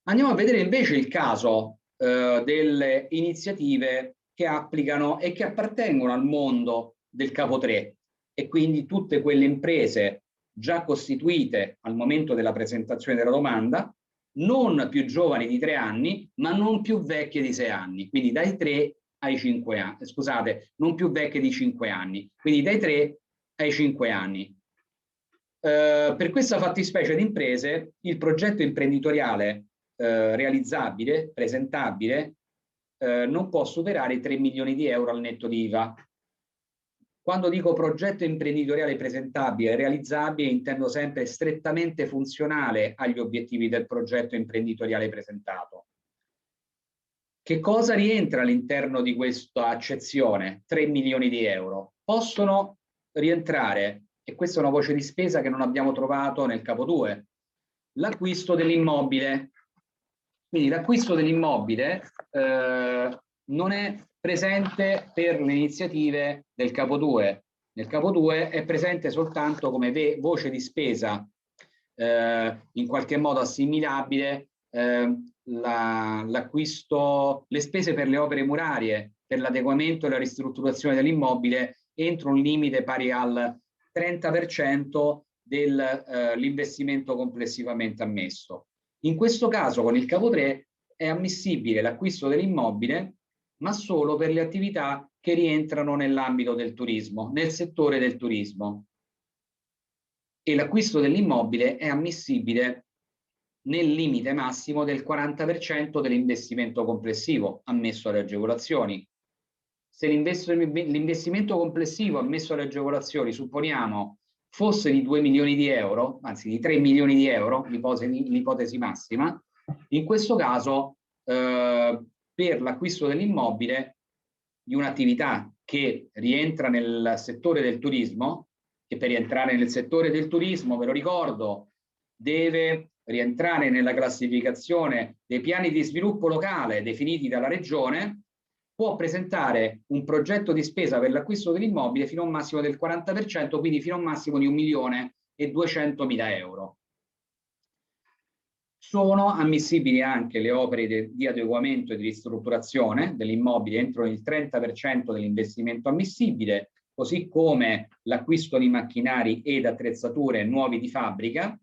Andiamo a vedere invece il caso delle iniziative che applicano e che appartengono al mondo del capo 3 e quindi tutte quelle imprese già costituite al momento della presentazione della domanda, non più giovani di 3 anni, ma non più vecchie di 6 anni, quindi dai 3 ai 5 anni, scusate, non più vecchie di 5 anni, quindi dai 3 ai 5 anni. Per questa fattispecie di imprese, il progetto imprenditoriale realizzabile, presentabile, non può superare i 3 milioni di euro al netto di IVA. Quando dico progetto imprenditoriale presentabile e realizzabile, intendo sempre strettamente funzionale agli obiettivi del progetto imprenditoriale presentato. Che cosa rientra all'interno di questa accezione? 3 milioni di euro. Possono rientrare, e questa è una voce di spesa che non abbiamo trovato nel capo 2, l'acquisto dell'immobile. Quindi l'acquisto dell'immobile non è presente per le iniziative del capo 2. Nel capo 2 è presente soltanto come voce di spesa in qualche modo assimilabile l'acquisto, le spese per le opere murarie, per l'adeguamento e la ristrutturazione dell'immobile entro un limite pari al 30% dell'investimento complessivamente ammesso. In questo caso con il capo 3 è ammissibile l'acquisto dell'immobile, ma solo per le attività che rientrano nell'ambito del turismo, nel settore del turismo. E l'acquisto dell'immobile è ammissibile nel limite massimo del 40% dell'investimento complessivo ammesso alle agevolazioni. Se l'investimento complessivo ammesso alle agevolazioni, supponiamo, fosse di 2 milioni di euro, anzi di 3 milioni di euro, l'ipotesi massima, in questo caso per l'acquisto dell'immobile di un'attività che rientra nel settore del turismo, e per rientrare nel settore del turismo, ve lo ricordo, deve rientrare nella classificazione dei piani di sviluppo locale definiti dalla regione, può presentare un progetto di spesa per l'acquisto dell'immobile fino a un massimo del 40%, quindi fino a un massimo di 1.200.000 euro. Sono ammissibili anche le opere di adeguamento e di ristrutturazione dell'immobile entro il 30% dell'investimento ammissibile, così come l'acquisto di macchinari ed attrezzature nuovi di fabbrica,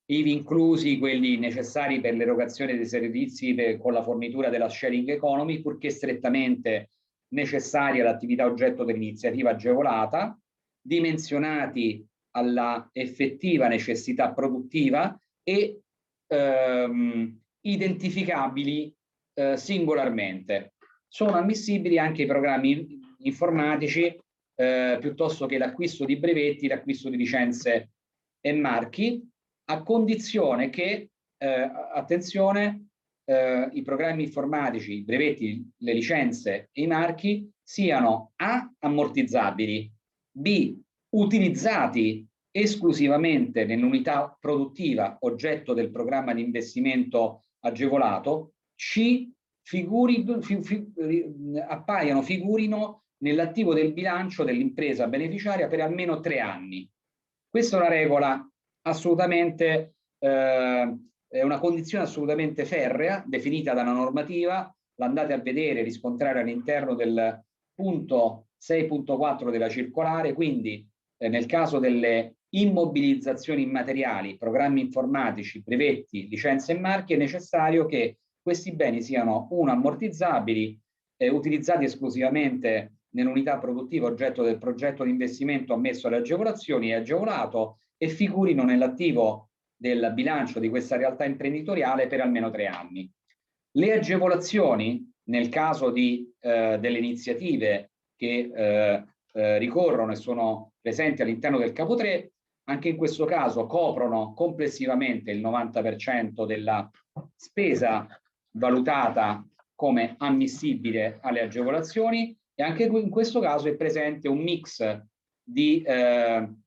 ivi inclusi quelli necessari per l'erogazione dei servizi con la fornitura della sharing economy, purché strettamente necessari all'attività oggetto dell'iniziativa agevolata, dimensionati alla effettiva necessità produttiva e identificabili singolarmente. Sono ammissibili anche i programmi informatici piuttosto che l'acquisto di brevetti, l'acquisto di licenze e marchi, a condizione che, attenzione, i programmi informatici, i brevetti, le licenze e i marchi siano A, ammortizzabili, B, utilizzati esclusivamente nell'unità produttiva oggetto del programma di investimento agevolato, C, figurino nell'attivo del bilancio dell'impresa beneficiaria per almeno 3 anni. Questa è una regola assolutamente, è una condizione assolutamente ferrea, definita dalla normativa, l'andate a vedere, riscontrare all'interno del punto 6.4 della circolare, quindi nel caso delle immobilizzazioni immateriali, programmi informatici, brevetti, licenze e marchi, è necessario che questi beni siano, uno, ammortizzabili, utilizzati esclusivamente nell'unità produttiva oggetto del progetto di investimento ammesso alle agevolazioni e agevolato, e figurino nell'attivo del bilancio di questa realtà imprenditoriale per almeno 3 anni. Le agevolazioni, nel caso di delle iniziative che ricorrono e sono presenti all'interno del capo 3, anche in questo caso coprono complessivamente il 90% della spesa valutata come ammissibile alle agevolazioni, e anche in questo caso è presente un mix di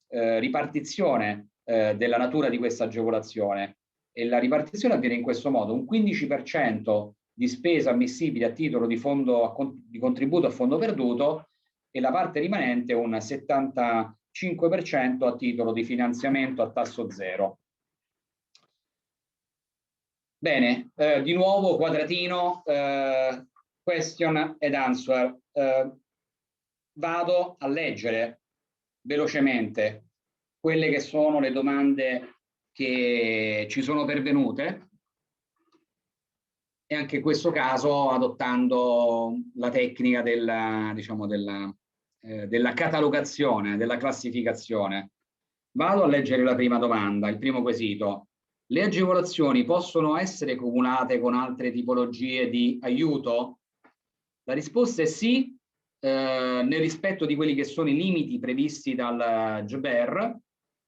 ripartizione della natura di questa agevolazione, e la ripartizione avviene in questo modo: un 15% di spesa ammissibile a titolo di contributo a fondo perduto, e la parte rimanente un 75% a titolo di finanziamento a tasso zero. Bene, di nuovo quadratino, question and answer. Vado a leggere velocemente quelle che sono le domande che ci sono pervenute, e anche in questo caso adottando la tecnica della, diciamo, della catalogazione, della classificazione. Vado a leggere la prima domanda, il primo quesito. Le agevolazioni possono essere cumulate con altre tipologie di aiuto? La risposta è sì, nel rispetto di quelli che sono i limiti previsti dal GBER.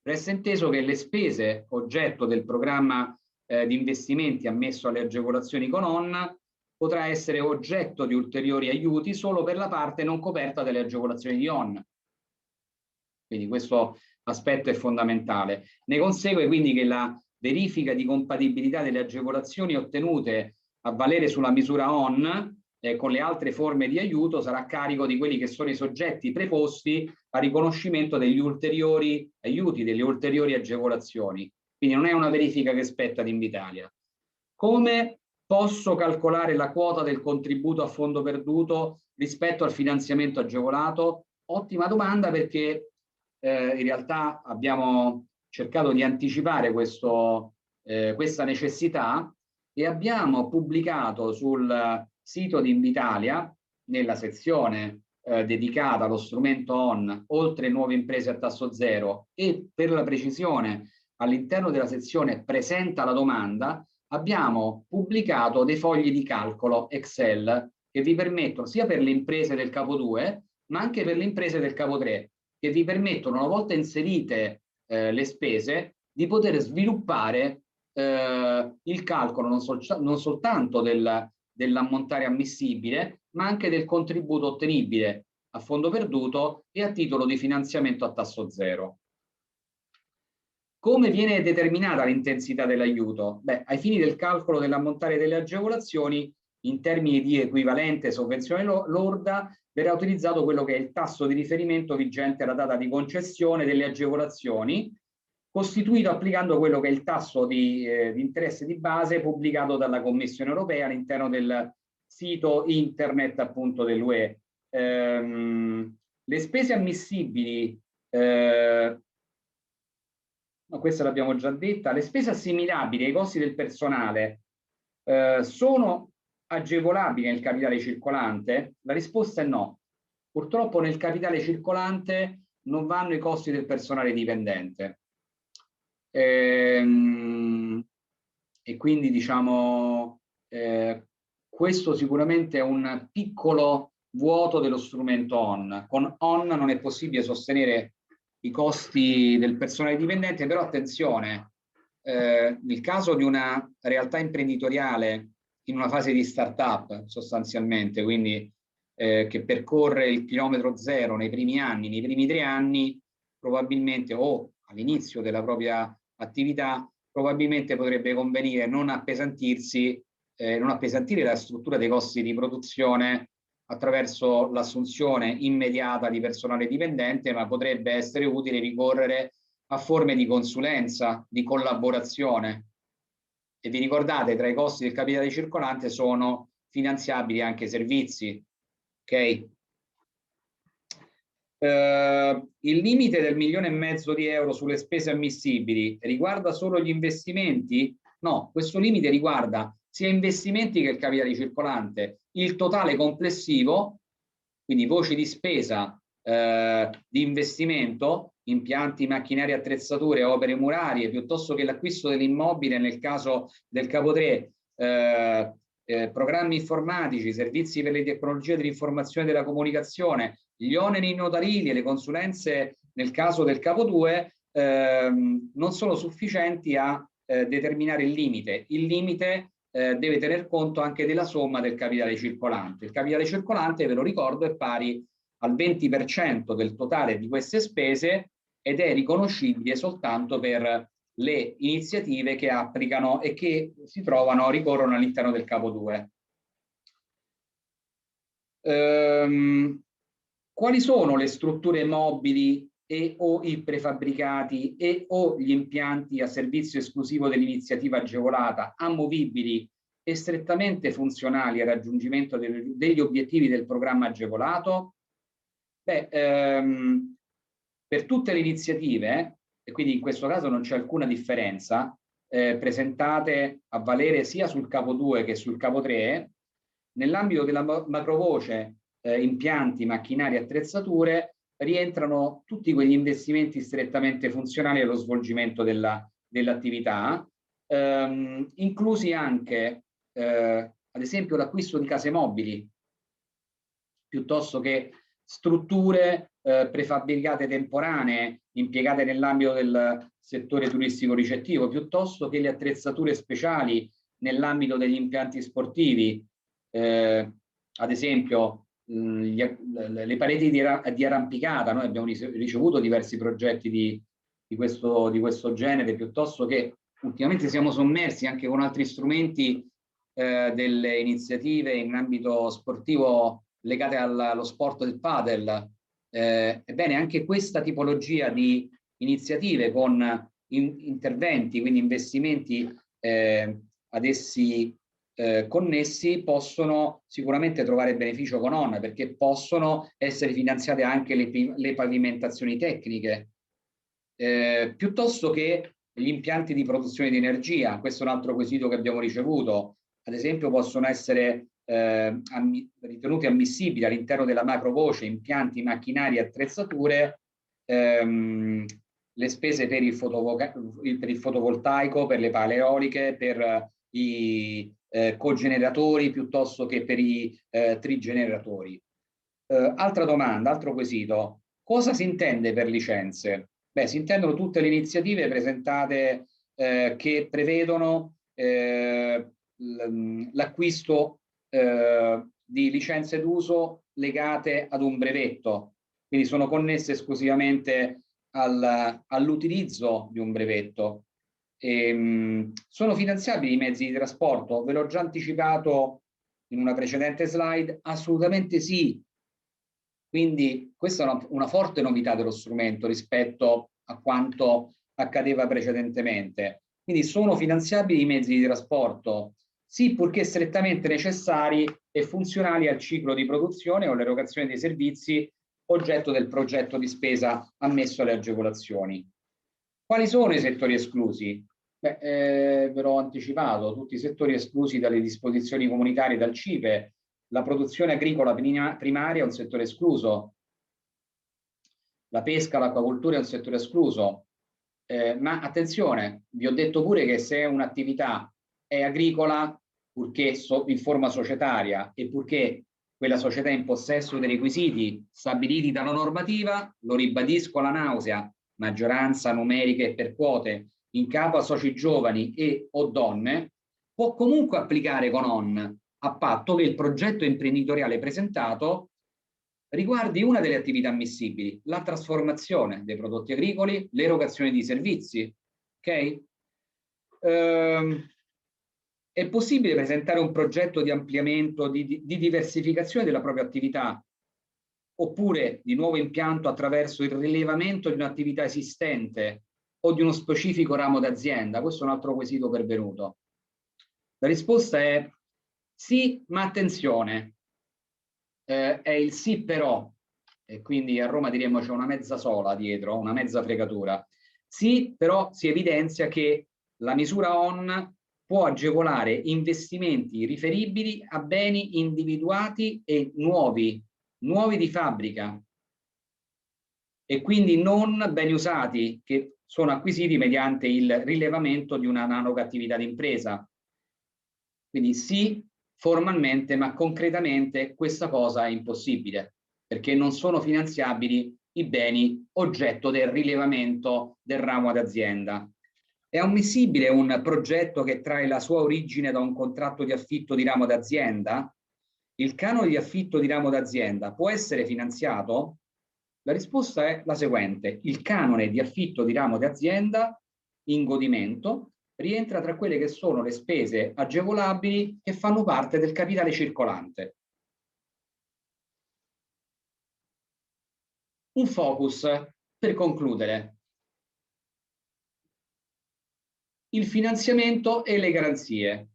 Resta inteso che le spese oggetto del programma di investimenti ammesso alle agevolazioni con ON potrà essere oggetto di ulteriori aiuti solo per la parte non coperta dalle agevolazioni di ON. Quindi questo aspetto è fondamentale. Ne consegue quindi che la verifica di compatibilità delle agevolazioni ottenute a valere sulla misura ON con le altre forme di aiuto sarà a carico di quelli che sono i soggetti preposti al riconoscimento degli ulteriori aiuti, delle ulteriori agevolazioni. Quindi non è una verifica che spetta ad Invitalia. Come posso calcolare la quota del contributo a fondo perduto rispetto al finanziamento agevolato? Ottima domanda, perché in realtà abbiamo cercato di anticipare questa necessità, e abbiamo pubblicato sul sito di Invitalia, nella sezione dedicata allo strumento ON, oltre nuove imprese a tasso zero, e per la precisione all'interno della sezione presenta la domanda, abbiamo pubblicato dei fogli di calcolo Excel che vi permettono, sia per le imprese del capo 2 ma anche per le imprese del capo 3, che vi permettono, una volta inserite le spese, di poter sviluppare il calcolo non soltanto dell'ammontare ammissibile, ma anche del contributo ottenibile a fondo perduto e a titolo di finanziamento a tasso zero. Come viene determinata l'intensità dell'aiuto? Beh, ai fini del calcolo dell'ammontare delle agevolazioni, in termini di equivalente sovvenzione lorda, verrà utilizzato quello che è il tasso di riferimento vigente alla data di concessione delle agevolazioni, costituito applicando quello che è il tasso di interesse di base pubblicato dalla Commissione europea all'interno del sito internet appunto dell'UE. Le spese ammissibili, no, questa l'abbiamo già detta, le spese assimilabili ai costi del personale sono agevolabili nel capitale circolante? La risposta è no. Purtroppo nel capitale circolante non vanno i costi del personale dipendente. E quindi diciamo questo sicuramente è un piccolo vuoto dello strumento ON. Con ON non è possibile sostenere i costi del personale dipendente, però attenzione, nel caso di una realtà imprenditoriale in una fase di start-up sostanzialmente, quindi che percorre il chilometro zero nei primi anni, nei primi 3 anni, probabilmente, o all'inizio della propria attività, probabilmente potrebbe convenire non appesantire la struttura dei costi di produzione attraverso l'assunzione immediata di personale dipendente, ma potrebbe essere utile ricorrere a forme di consulenza, di collaborazione. E vi ricordate, tra i costi del capitale circolante sono finanziabili anche servizi. Ok? Il limite del 1,5 milioni di euro sulle spese ammissibili riguarda solo gli investimenti? No, questo limite riguarda sia investimenti che il capitale circolante. Il totale complessivo, quindi voci di spesa di investimento, impianti, macchinari, attrezzature, opere murarie, piuttosto che l'acquisto dell'immobile nel caso del capo 3, programmi informatici, servizi per le tecnologie dell'informazione e della comunicazione, gli oneri notarili e le consulenze nel caso del capo 2 non sono sufficienti a determinare il limite. Il limite deve tener conto anche della somma del capitale circolante. Il capitale circolante, ve lo ricordo, è pari al 20% del totale di queste spese ed è riconoscibile soltanto per le iniziative che applicano e che ricorrono all'interno del capo 2. Quali sono le strutture mobili e o i prefabbricati e o gli impianti a servizio esclusivo dell'iniziativa agevolata, amovibili e strettamente funzionali al raggiungimento degli obiettivi del programma agevolato? Beh, per tutte le iniziative, e quindi in questo caso non c'è alcuna differenza, presentate a valere sia sul capo 2 che sul capo 3, nell'ambito della macrovoce impianti, macchinari e attrezzature rientrano tutti quegli investimenti strettamente funzionali allo svolgimento dell'attività, inclusi anche ad esempio l'acquisto di case mobili, piuttosto che strutture prefabbricate temporanee impiegate nell'ambito del settore turistico ricettivo, piuttosto che le attrezzature speciali nell'ambito degli impianti sportivi, ad esempio le pareti di arrampicata. Noi abbiamo ricevuto diversi progetti di questo genere, piuttosto che ultimamente siamo sommersi anche con altri strumenti delle iniziative in ambito sportivo legate allo sport del padel. Ebbene, anche questa tipologia di iniziative con interventi, quindi investimenti ad essi connessi, possono sicuramente trovare beneficio con ON, perché possono essere finanziate anche le pavimentazioni tecniche, piuttosto che gli impianti di produzione di energia. Questo è un altro quesito che abbiamo ricevuto. Ad esempio, possono essere ritenuti ammissibili all'interno della macrovoce impianti, macchinari e attrezzature le spese per il fotovoltaico, per le pale eoliche, per i cogeneratori, piuttosto che per i trigeneratori. Altra domanda, altro quesito: cosa si intende per licenze? Beh, si intendono tutte le iniziative presentate che prevedono l'acquisto di licenze d'uso legate ad un brevetto, quindi sono connesse esclusivamente all'utilizzo di un brevetto. Sono finanziabili i mezzi di trasporto? Ve l'ho già anticipato in una precedente slide, assolutamente sì. Quindi questa è una forte novità dello strumento rispetto a quanto accadeva precedentemente. Quindi sono finanziabili i mezzi di trasporto? Sì, purché strettamente necessari e funzionali al ciclo di produzione o all'erogazione dei servizi oggetto del progetto di spesa ammesso alle agevolazioni. Quali sono i settori esclusi? Beh, ve l'ho anticipato: tutti i settori esclusi dalle disposizioni comunitarie, dal CIPE. La produzione agricola primaria è un settore escluso, la pesca, l'acquacoltura è un settore escluso, ma attenzione, vi ho detto pure che se un'attività è agricola, purché in forma societaria e purché quella società in possesso dei requisiti stabiliti dalla normativa, lo ribadisco alla nausea, maggioranza numerica e per quote, in capo a soci giovani e o donne, può comunque applicare con ON, a patto che il progetto imprenditoriale presentato riguardi una delle attività ammissibili, la trasformazione dei prodotti agricoli, l'erogazione di servizi. Ok? È possibile presentare un progetto di ampliamento, di diversificazione della propria attività, oppure di nuovo impianto attraverso il rilevamento di un'attività esistente o di uno specifico ramo d'azienda? Questo è un altro quesito pervenuto. La risposta è sì, ma attenzione, è il sì però, e quindi a Roma diremmo c'è una mezza sola dietro, una mezza fregatura. Sì, però si evidenzia che la misura ON può agevolare investimenti riferibili a beni individuati e nuovi di fabbrica, e quindi non beni usati che sono acquisiti mediante il rilevamento di un'analoga attività d'impresa. Quindi sì, formalmente, ma concretamente questa cosa è impossibile, perché non sono finanziabili i beni oggetto del rilevamento del ramo d'azienda. È ammissibile un progetto che trae la sua origine da un contratto di affitto di ramo d'azienda? Il canone di affitto di ramo d'azienda può essere finanziato? La risposta è la seguente: il canone di affitto di ramo d'azienda in godimento rientra tra quelle che sono le spese agevolabili che fanno parte del capitale circolante. Un focus per concludere: il finanziamento e le garanzie.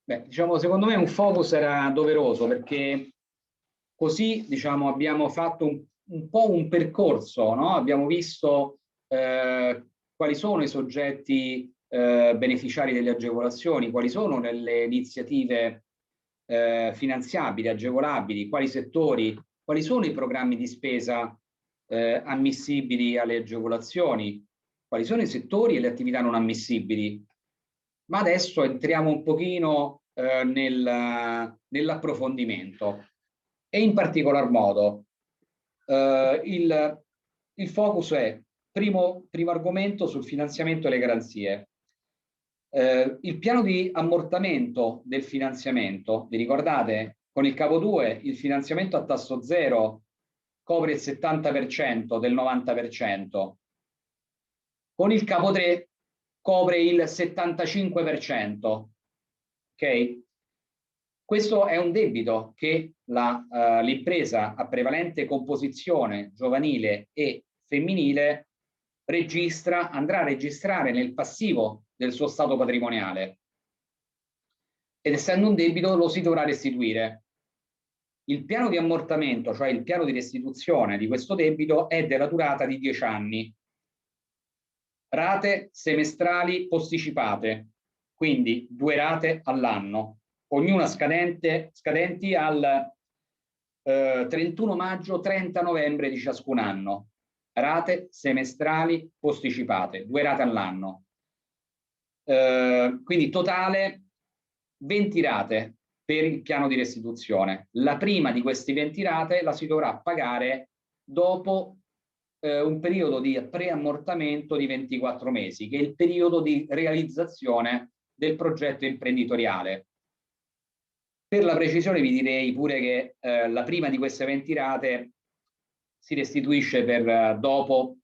Beh, diciamo, secondo me un focus era doveroso, perché così, diciamo, abbiamo fatto un po' un percorso, no? Abbiamo visto quali sono i soggetti beneficiari delle agevolazioni, quali sono le iniziative finanziabili, agevolabili, quali settori, quali sono i programmi di spesa ammissibili alle agevolazioni, quali sono i settori e le attività non ammissibili. Ma adesso entriamo un pochino nell'approfondimento, e in particolar modo il focus è primo argomento sul finanziamento e le garanzie. Il piano di ammortamento del finanziamento, vi ricordate? Con il capo 2 il finanziamento a tasso zero copre il 70% del 90%, con il capo 3 copre il 75%. Ok? Questo è un debito che l'impresa a prevalente composizione giovanile e femminile andrà a registrare nel passivo del suo stato patrimoniale, ed essendo un debito lo si dovrà restituire. Il piano di ammortamento, cioè il piano di restituzione di questo debito, è della durata di 10 anni. Rate semestrali posticipate, quindi 2 rate all'anno, ognuna scadenti al 31 maggio, 30 novembre di ciascun anno. Rate semestrali posticipate, 2 rate all'anno. Quindi totale 20 rate per il piano di restituzione. La prima di queste 20 rate la si dovrà pagare dopo un periodo di preammortamento di 24 mesi, che è il periodo di realizzazione del progetto imprenditoriale. Per la precisione vi direi pure che la prima di queste 20 rate si restituisce per dopo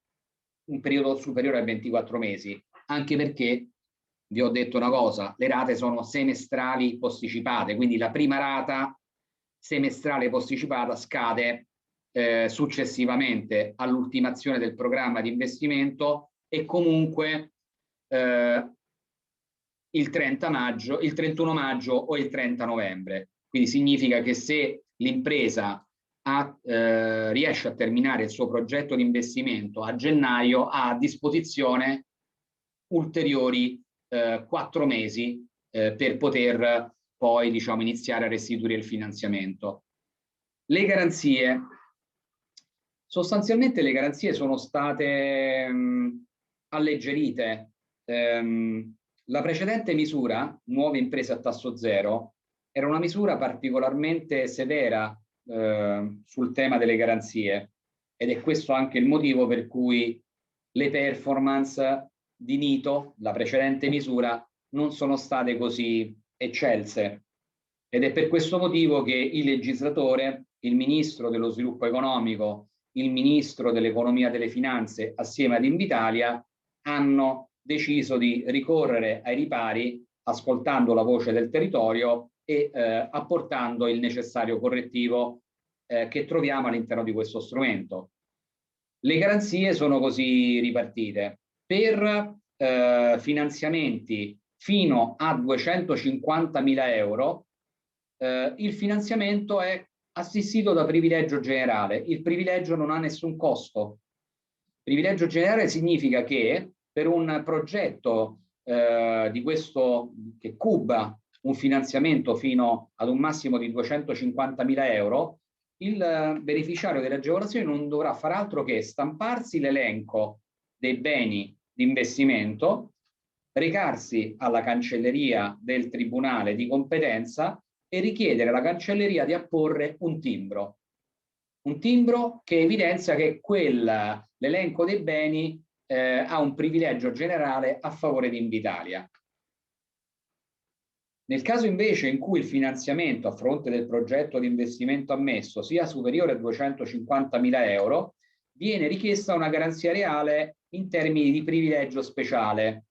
un periodo superiore a 24 mesi, anche perché vi ho detto una cosa: le rate sono semestrali posticipate, quindi la prima rata semestrale posticipata scade successivamente all'ultimazione del programma di investimento, e comunque il 31 maggio o il 30 novembre. Quindi significa che se l'impresa riesce a terminare il suo progetto di investimento a gennaio, ha a disposizione ulteriori 4 mesi per poter poi, diciamo, iniziare a restituire il finanziamento. Le garanzie. Sostanzialmente le garanzie sono state alleggerite. La precedente misura, nuove imprese a tasso zero, era una misura particolarmente severa, sul tema delle garanzie, ed è questo anche il motivo per cui le performance di Nito, la precedente misura, non sono state così eccelse. Ed è per questo motivo che il legislatore, il Ministro dello Sviluppo Economico, il Ministro dell'Economia e delle Finanze, assieme ad Invitalia, hanno deciso di ricorrere ai ripari, ascoltando la voce del territorio e apportando il necessario correttivo che troviamo all'interno di questo strumento. Le garanzie sono così ripartite: per finanziamenti fino a 250.000 euro, il finanziamento è assistito da privilegio generale. Il privilegio non ha nessun costo. Privilegio generale significa che per un progetto di questo, che cuba un finanziamento fino ad un massimo di 250.000 euro, il beneficiario delle agevolazioni non dovrà fare altro che stamparsi l'elenco dei beni di investimento, recarsi alla cancelleria del tribunale di competenza e richiedere alla cancelleria di apporre un timbro che evidenzia che l'elenco dei beni ha un privilegio generale a favore di Invitalia. Nel caso invece in cui il finanziamento a fronte del progetto di investimento ammesso sia superiore a 250.000 euro, viene richiesta una garanzia reale in termini di privilegio speciale.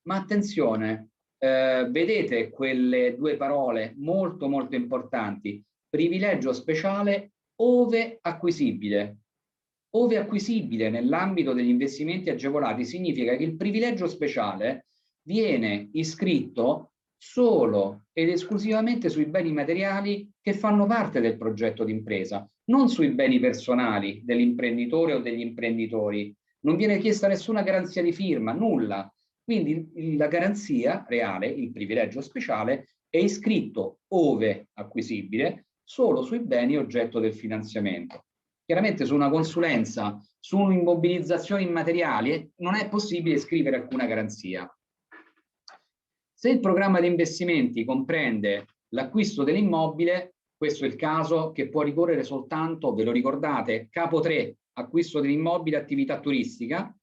Ma attenzione, vedete quelle due parole molto molto importanti: privilegio speciale ove acquisibile. Ove acquisibile nell'ambito degli investimenti agevolati significa che il privilegio speciale viene iscritto solo ed esclusivamente sui beni materiali che fanno parte del progetto d'impresa, non sui beni personali dell'imprenditore o degli imprenditori. Non viene chiesta nessuna garanzia di firma, nulla. Quindi la garanzia reale, il privilegio speciale, è iscritto ove acquisibile solo sui beni oggetto del finanziamento. Chiaramente su una consulenza, su un'immobilizzazione immateriale, non è possibile scrivere alcuna garanzia. Se il programma di investimenti comprende l'acquisto dell'immobile, questo è il caso che può ricorrere soltanto, ve lo ricordate, capo 3, acquisto dell'immobile, attività turistica,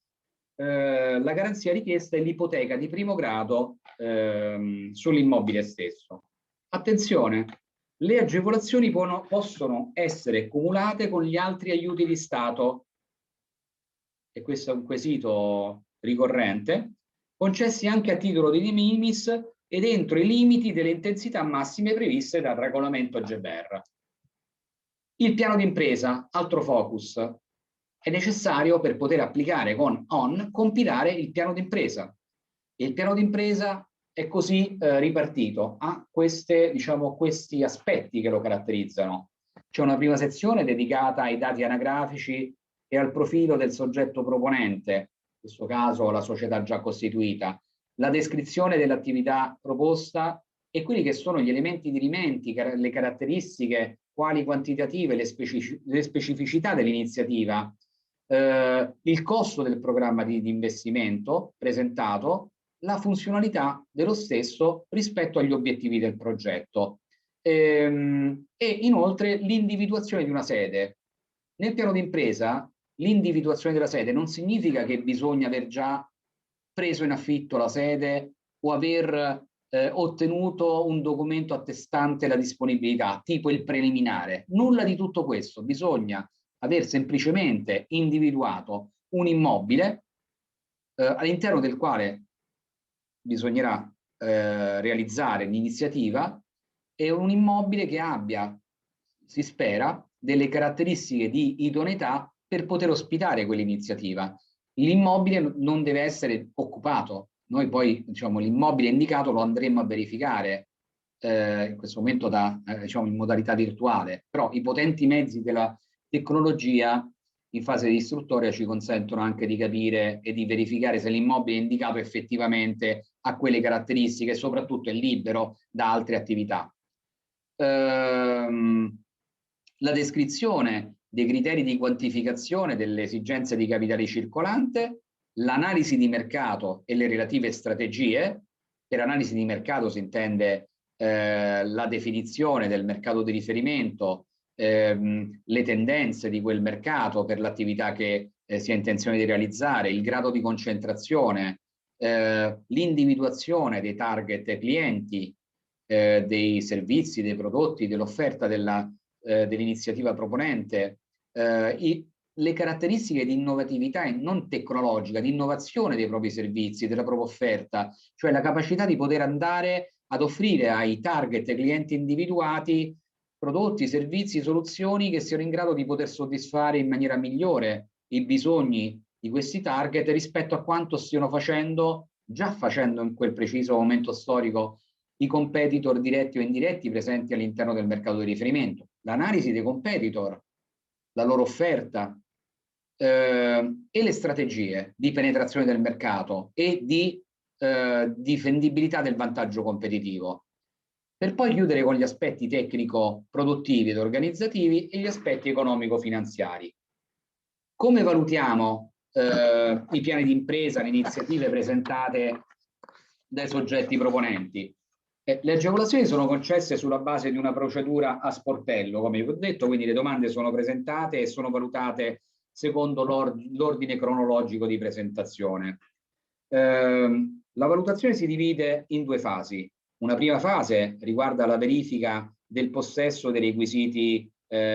la garanzia richiesta è l'ipoteca di primo grado sull'immobile stesso. Attenzione, le agevolazioni possono essere cumulate con gli altri aiuti di Stato, e questo è un quesito ricorrente, concessi anche a titolo di minimis ed entro i limiti delle intensità massime previste dal regolamento GBER. Il piano d'impresa, altro focus, è necessario per poter applicare con ON, compilare il piano d'impresa. Il piano d'impresa è così ripartito, ha questi aspetti che lo caratterizzano. C'è una prima sezione dedicata ai dati anagrafici e al profilo del soggetto proponente, in questo caso la società già costituita, la descrizione dell'attività proposta e quelli che sono gli elementi dirimenti, le caratteristiche, quali quantitative, le specificità dell'iniziativa, il costo del programma di investimento presentato, la funzionalità dello stesso rispetto agli obiettivi del progetto e inoltre l'individuazione di una sede. Nel piano d'impresa l'individuazione della sede non significa che bisogna aver già preso in affitto la sede o aver ottenuto un documento attestante la disponibilità, tipo il preliminare. Nulla di tutto questo, bisogna aver semplicemente individuato un immobile all'interno del quale bisognerà realizzare l'iniziativa, e un immobile che abbia, si spera, delle caratteristiche di idoneità per poter ospitare quell'iniziativa. L'immobile non deve essere occupato. Noi poi, l'immobile indicato lo andremo a verificare in questo momento in modalità virtuale, però i potenti mezzi della tecnologia in fase di istruttoria ci consentono anche di capire e di verificare se l'immobile indicato effettivamente ha quelle caratteristiche e soprattutto è libero da altre attività. La descrizione dei criteri di quantificazione delle esigenze di capitale circolante, l'analisi di mercato e le relative strategie. Per analisi di mercato si intende la definizione del mercato di riferimento le tendenze di quel mercato per l'attività che si ha intenzione di realizzare, il grado di concentrazione, l'individuazione dei target clienti, dei servizi, dei prodotti, dell'offerta dell'iniziativa proponente, le caratteristiche di innovatività e non tecnologica, di innovazione dei propri servizi, della propria offerta, cioè la capacità di poter andare ad offrire ai target clienti individuati prodotti, servizi, soluzioni che siano in grado di poter soddisfare in maniera migliore i bisogni di questi target rispetto a quanto stiano già facendo in quel preciso momento storico i competitor diretti o indiretti presenti all'interno del mercato di riferimento. L'analisi dei competitor, la loro offerta e le strategie di penetrazione del mercato e di difendibilità del vantaggio competitivo, per poi chiudere con gli aspetti tecnico-produttivi ed organizzativi e gli aspetti economico-finanziari. Come valutiamo i piani di impresa, le iniziative presentate dai soggetti proponenti? Le agevolazioni sono concesse sulla base di una procedura a sportello, come vi ho detto, quindi le domande sono presentate e sono valutate secondo l'ordine cronologico di presentazione. La valutazione si divide in due fasi. Una prima fase riguarda la verifica del possesso dei requisiti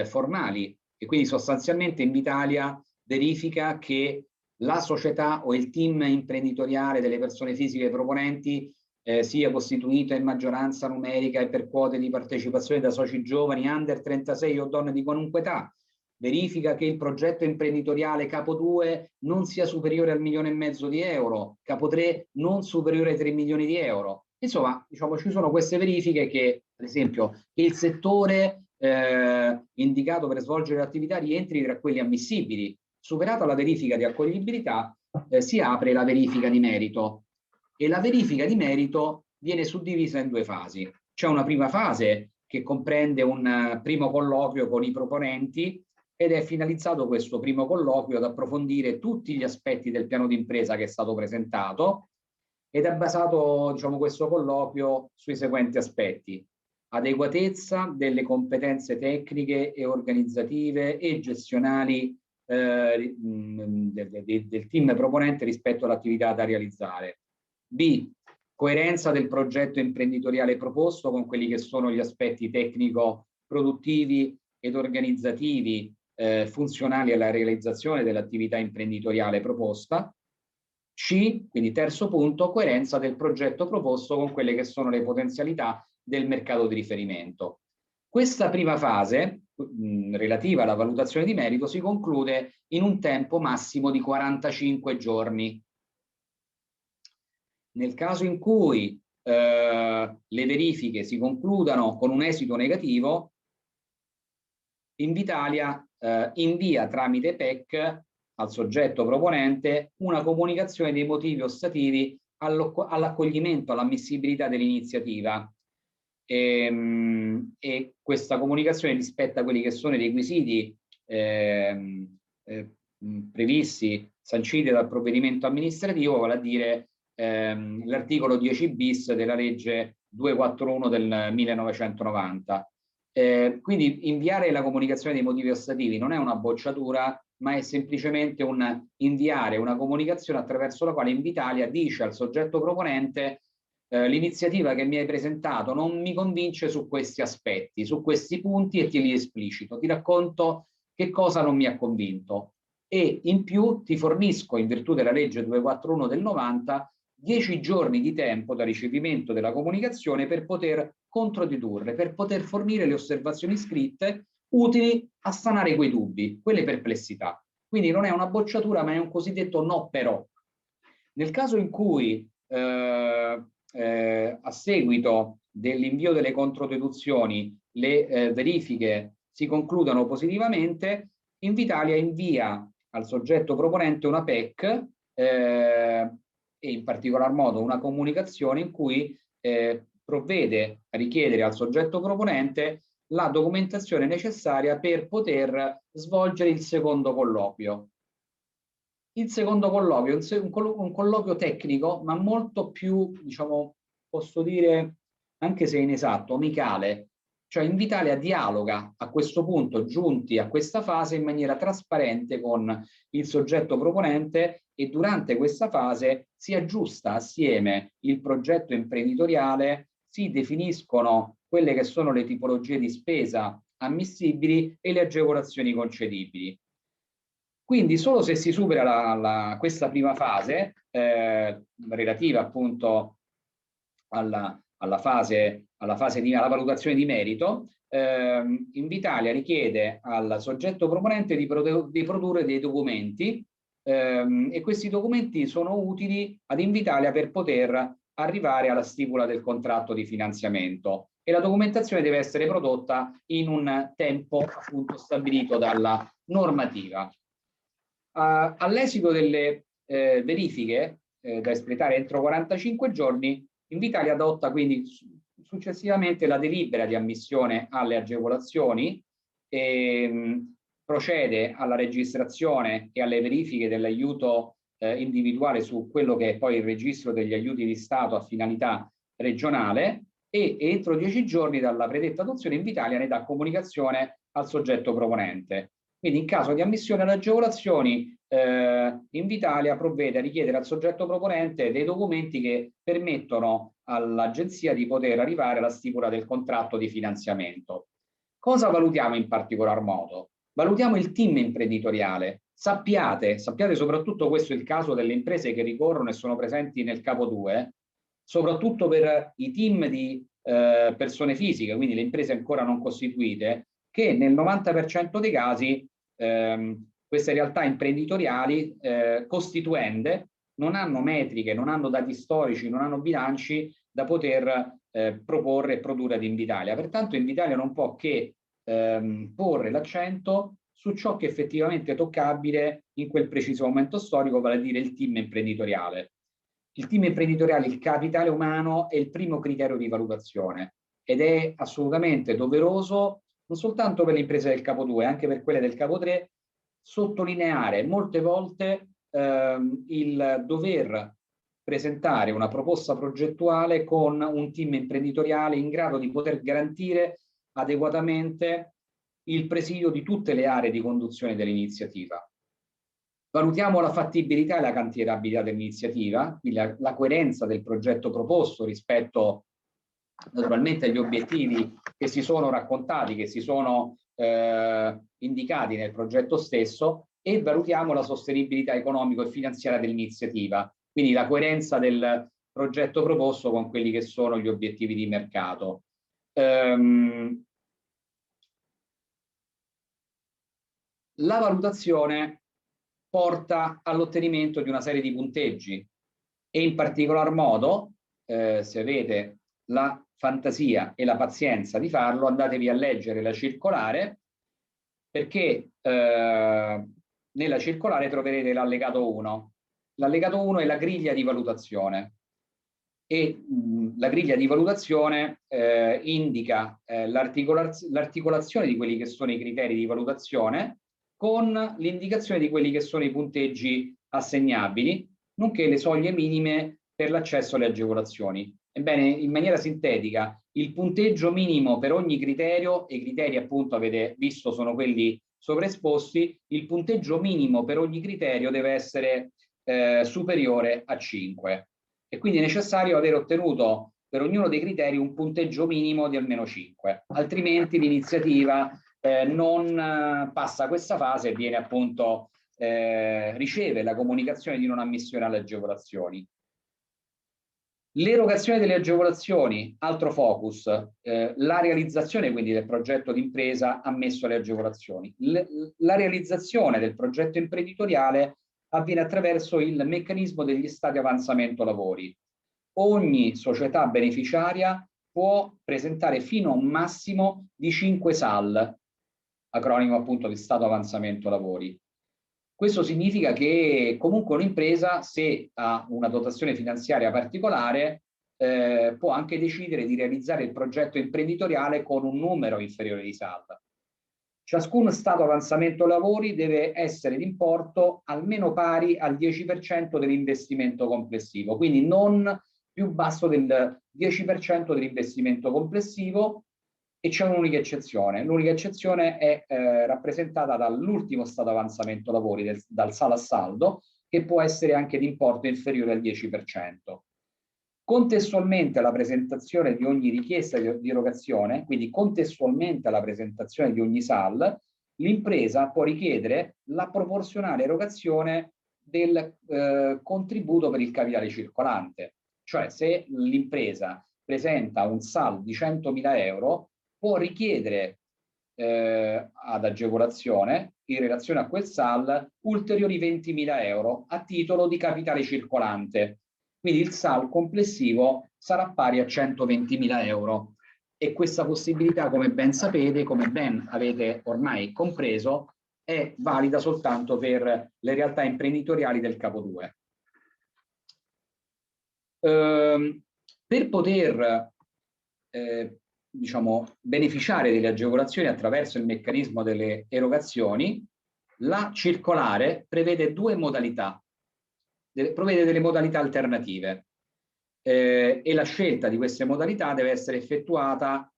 formali e quindi sostanzialmente Invitalia verifica che la società o il team imprenditoriale delle persone fisiche proponenti sia costituito in maggioranza numerica e per quote di partecipazione da soci giovani, under 36 o donne di qualunque età. Verifica che il progetto imprenditoriale capo 2 non sia superiore al 1,5 milioni di euro, capo 3 non superiore ai 3 milioni di euro. Insomma, diciamo, ci sono queste verifiche che, ad esempio, il settore indicato per svolgere l'attività rientri tra quelli ammissibili. Superata la verifica di accoglibilità, si apre la verifica di merito. E la verifica di merito viene suddivisa in due fasi. C'è una prima fase che comprende un primo colloquio con i proponenti ed è finalizzato questo primo colloquio ad approfondire tutti gli aspetti del piano d'impresa che è stato presentato ed è basato, diciamo, questo colloquio sui seguenti aspetti: adeguatezza delle competenze tecniche e organizzative e gestionali del team proponente rispetto all'attività da realizzare. B. Coerenza del progetto imprenditoriale proposto con quelli che sono gli aspetti tecnico-produttivi ed organizzativi funzionali alla realizzazione dell'attività imprenditoriale proposta. C, quindi terzo punto, coerenza del progetto proposto con quelle che sono le potenzialità del mercato di riferimento. Questa prima fase, relativa alla valutazione di merito, si conclude in un tempo massimo di 45 giorni. Nel caso in cui le verifiche si concludano con un esito negativo, Invitalia invia tramite PEC al soggetto proponente una comunicazione dei motivi ostativi all'accoglimento, all'ammissibilità dell'iniziativa. E questa comunicazione rispetta quelli che sono i requisiti previsti, sanciti dal provvedimento amministrativo, vale a dire l'articolo 10 bis della legge 241 del 1990. Quindi inviare la comunicazione dei motivi ostativi non è una bocciatura, ma è semplicemente un inviare una comunicazione attraverso la quale Invitalia dice al soggetto proponente l'iniziativa che mi hai presentato non mi convince su questi aspetti, su questi punti, e ti li esplicito, ti racconto che cosa non mi ha convinto e in più ti fornisco, in virtù della legge 241 del 90, 10 giorni di tempo da ricevimento della comunicazione per poter controdedurre, per poter fornire le osservazioni scritte utili a sanare quei dubbi, quelle perplessità. Quindi non è una bocciatura, ma è un cosiddetto no però. Nel caso in cui a seguito dell'invio delle controdeduzioni le verifiche si concludano positivamente, Invitalia invia al soggetto proponente una PEC e in particolar modo una comunicazione in cui provvede a richiedere al soggetto proponente la documentazione necessaria per poter svolgere il secondo colloquio. Il secondo colloquio è un colloquio tecnico, ma molto più, diciamo, posso dire, anche se inesatto, amicale. Cioè Invitalia dialoga a questo punto, giunti a questa fase, in maniera trasparente con il soggetto proponente, e durante questa fase si aggiusta assieme il progetto imprenditoriale, si definiscono quelle che sono le tipologie di spesa ammissibili e le agevolazioni concedibili. Quindi solo se si supera questa prima fase, relativa appunto alla valutazione di merito, Invitalia richiede al soggetto proponente di produrre dei documenti, e questi documenti sono utili ad Invitalia per poter arrivare alla stipula del contratto di finanziamento, e la documentazione deve essere prodotta in un tempo appunto stabilito dalla normativa. All'esito delle verifiche da espletare entro 45 giorni, Invitalia adotta quindi successivamente la delibera di ammissione alle agevolazioni e procede alla registrazione e alle verifiche dell'aiuto individuale su quello che è poi il registro degli aiuti di Stato a finalità regionale, e entro 10 giorni dalla predetta adozione Invitalia ne dà comunicazione al soggetto proponente. Quindi in caso di ammissione alle agevolazioni, Invitalia provvede a richiedere al soggetto proponente dei documenti che permettono all'agenzia di poter arrivare alla stipula del contratto di finanziamento. Cosa valutiamo in particolar modo? Valutiamo il team imprenditoriale. Sappiate soprattutto, questo è il caso delle imprese che ricorrono e sono presenti nel capo 2, soprattutto per i team di persone fisiche, quindi le imprese ancora non costituite, che nel 90% dei casi queste realtà imprenditoriali costituende non hanno metriche, non hanno dati storici, non hanno bilanci da poter proporre e produrre ad Invitalia. Pertanto Invitalia non può che porre l'accento su ciò che è effettivamente toccabile in quel preciso momento storico, vale a dire il team imprenditoriale. Il team imprenditoriale, il capitale umano, è il primo criterio di valutazione, ed è assolutamente doveroso non soltanto per le imprese del capo 2, anche per quelle del capo 3, sottolineare molte volte il dover presentare una proposta progettuale con un team imprenditoriale in grado di poter garantire adeguatamente il presidio di tutte le aree di conduzione dell'iniziativa. Valutiamo la fattibilità e la cantierabilità dell'iniziativa, quindi la coerenza del progetto proposto rispetto naturalmente agli obiettivi che si sono raccontati, che si sono indicati nel progetto stesso, e valutiamo la sostenibilità economico e finanziaria dell'iniziativa, quindi la coerenza del progetto proposto con quelli che sono gli obiettivi di mercato. La valutazione porta all'ottenimento di una serie di punteggi, e in particolar modo, se avete la fantasia e la pazienza di farlo, andatevi a leggere la circolare, perché nella circolare troverete l'allegato 1. L'allegato 1 è la griglia di valutazione, e la griglia di valutazione indica l'articolazione di quelli che sono i criteri di valutazione con l'indicazione di quelli che sono i punteggi assegnabili, nonché le soglie minime per l'accesso alle agevolazioni. Ebbene, in maniera sintetica, il punteggio minimo per ogni criterio, e i criteri appunto avete visto sono quelli sovraesposti, il punteggio minimo per ogni criterio deve essere superiore a 5, e quindi è necessario aver ottenuto per ognuno dei criteri un punteggio minimo di almeno 5, altrimenti l'iniziativa non passa questa fase e viene appunto riceve la comunicazione di non ammissione alle agevolazioni. L'erogazione delle agevolazioni, altro focus, la realizzazione quindi del progetto d'impresa ammesso alle agevolazioni. La realizzazione del progetto imprenditoriale avviene attraverso il meccanismo degli stati avanzamento lavori. Ogni società beneficiaria può presentare fino a un massimo di 5 SAL, acronimo appunto di stato avanzamento lavori. Questo significa che comunque un'impresa, se ha una dotazione finanziaria particolare, può anche decidere di realizzare il progetto imprenditoriale con un numero inferiore di SAL. Ciascun stato avanzamento lavori deve essere d'importo almeno pari al 10% dell'investimento complessivo, quindi non più basso del 10% dell'investimento complessivo, e c'è un'unica eccezione. L'unica eccezione è rappresentata dall'ultimo stato avanzamento lavori, dal SAL a saldo, che può essere anche di importo inferiore al 10%. Contestualmente alla presentazione di ogni richiesta di erogazione, quindi contestualmente alla presentazione di ogni SAL, l'impresa può richiedere la proporzionale erogazione del contributo per il capitale circolante. Cioè, se l'impresa presenta un SAL di 100.000 euro, può richiedere ad agevolazione, in relazione a quel SAL, ulteriori 20.000 euro a titolo di capitale circolante. Quindi il SAL complessivo sarà pari a 120.000 euro. E questa possibilità, come ben sapete, come ben avete ormai compreso, è valida soltanto per le realtà imprenditoriali del capo 2. Per poter diciamo, beneficiare delle agevolazioni attraverso il meccanismo delle erogazioni, la circolare prevede due modalità, prevede delle modalità alternative e la scelta di queste modalità deve essere effettuata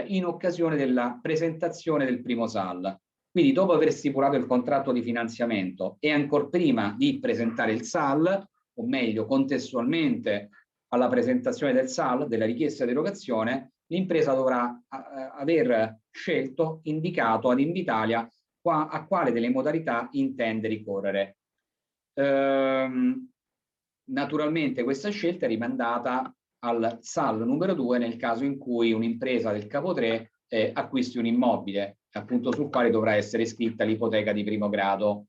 in occasione della presentazione del primo SAL. Quindi dopo aver stipulato il contratto di finanziamento e ancor prima di presentare il SAL, o meglio contestualmente alla presentazione del SAL, della richiesta di erogazione, l'impresa dovrà aver scelto, indicato ad Invitalia a quale delle modalità intende ricorrere. Naturalmente questa scelta è rimandata al SAL numero 2 nel caso in cui un'impresa del capo 3 acquisti un immobile, appunto sul quale dovrà essere iscritta l'ipoteca di primo grado.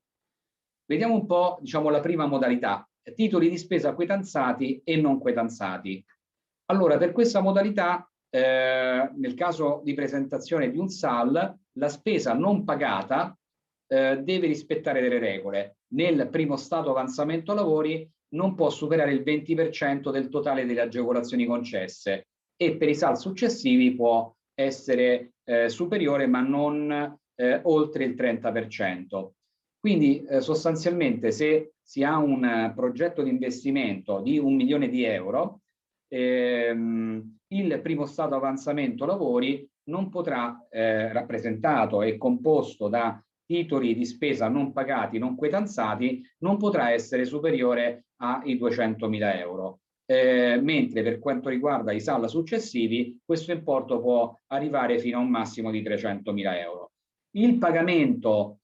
Vediamo un po', diciamo, la prima modalità, titoli di spesa quetanzati e non quetanzati. Allora, per questa modalità, nel caso di presentazione di un SAL, la spesa non pagata deve rispettare delle regole. Nel primo stato avanzamento lavori non può superare il 20% del totale delle agevolazioni concesse e per i SAL successivi può essere superiore ma non oltre il 30%. Quindi sostanzialmente se si ha un progetto di investimento di 1 milione di euro, il primo stato avanzamento lavori non potrà, rappresentato e composto da titoli di spesa non pagati, non quetanzati, non potrà essere superiore ai 200.000 euro. Mentre per quanto riguarda i SAL successivi, questo importo può arrivare fino a un massimo di 300.000 euro. Il pagamento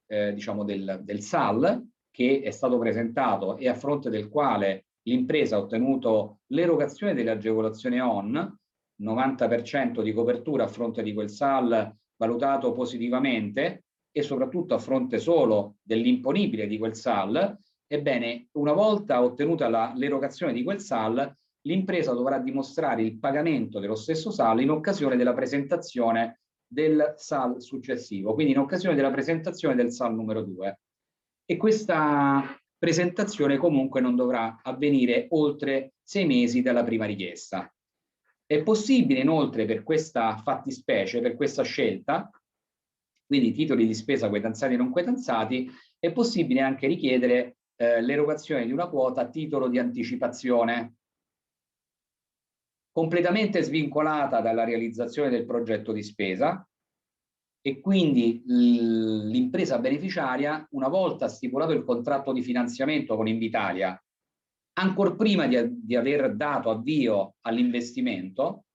diciamo del SAL che è stato presentato e a fronte del quale l'impresa ha ottenuto l'erogazione delle agevolazioni ON, 90% di copertura a fronte di quel SAL valutato positivamente e soprattutto a fronte solo dell'imponibile di quel SAL, ebbene, una volta ottenuta l'erogazione di quel SAL, l'impresa dovrà dimostrare il pagamento dello stesso SAL in occasione della presentazione del SAL successivo, quindi in occasione della presentazione del SAL numero 2. E questa presentazione comunque non dovrà avvenire oltre 6 mesi dalla prima richiesta. È possibile inoltre per questa fattispecie, per questa scelta, quindi titoli di spesa quetanzati e non quetanzati, è possibile anche richiedere l'erogazione di una quota a titolo di anticipazione, completamente svincolata dalla realizzazione del progetto di spesa, e quindi l'impresa beneficiaria, una volta stipulato il contratto di finanziamento con Invitalia, ancor prima di aver dato avvio all'investimento,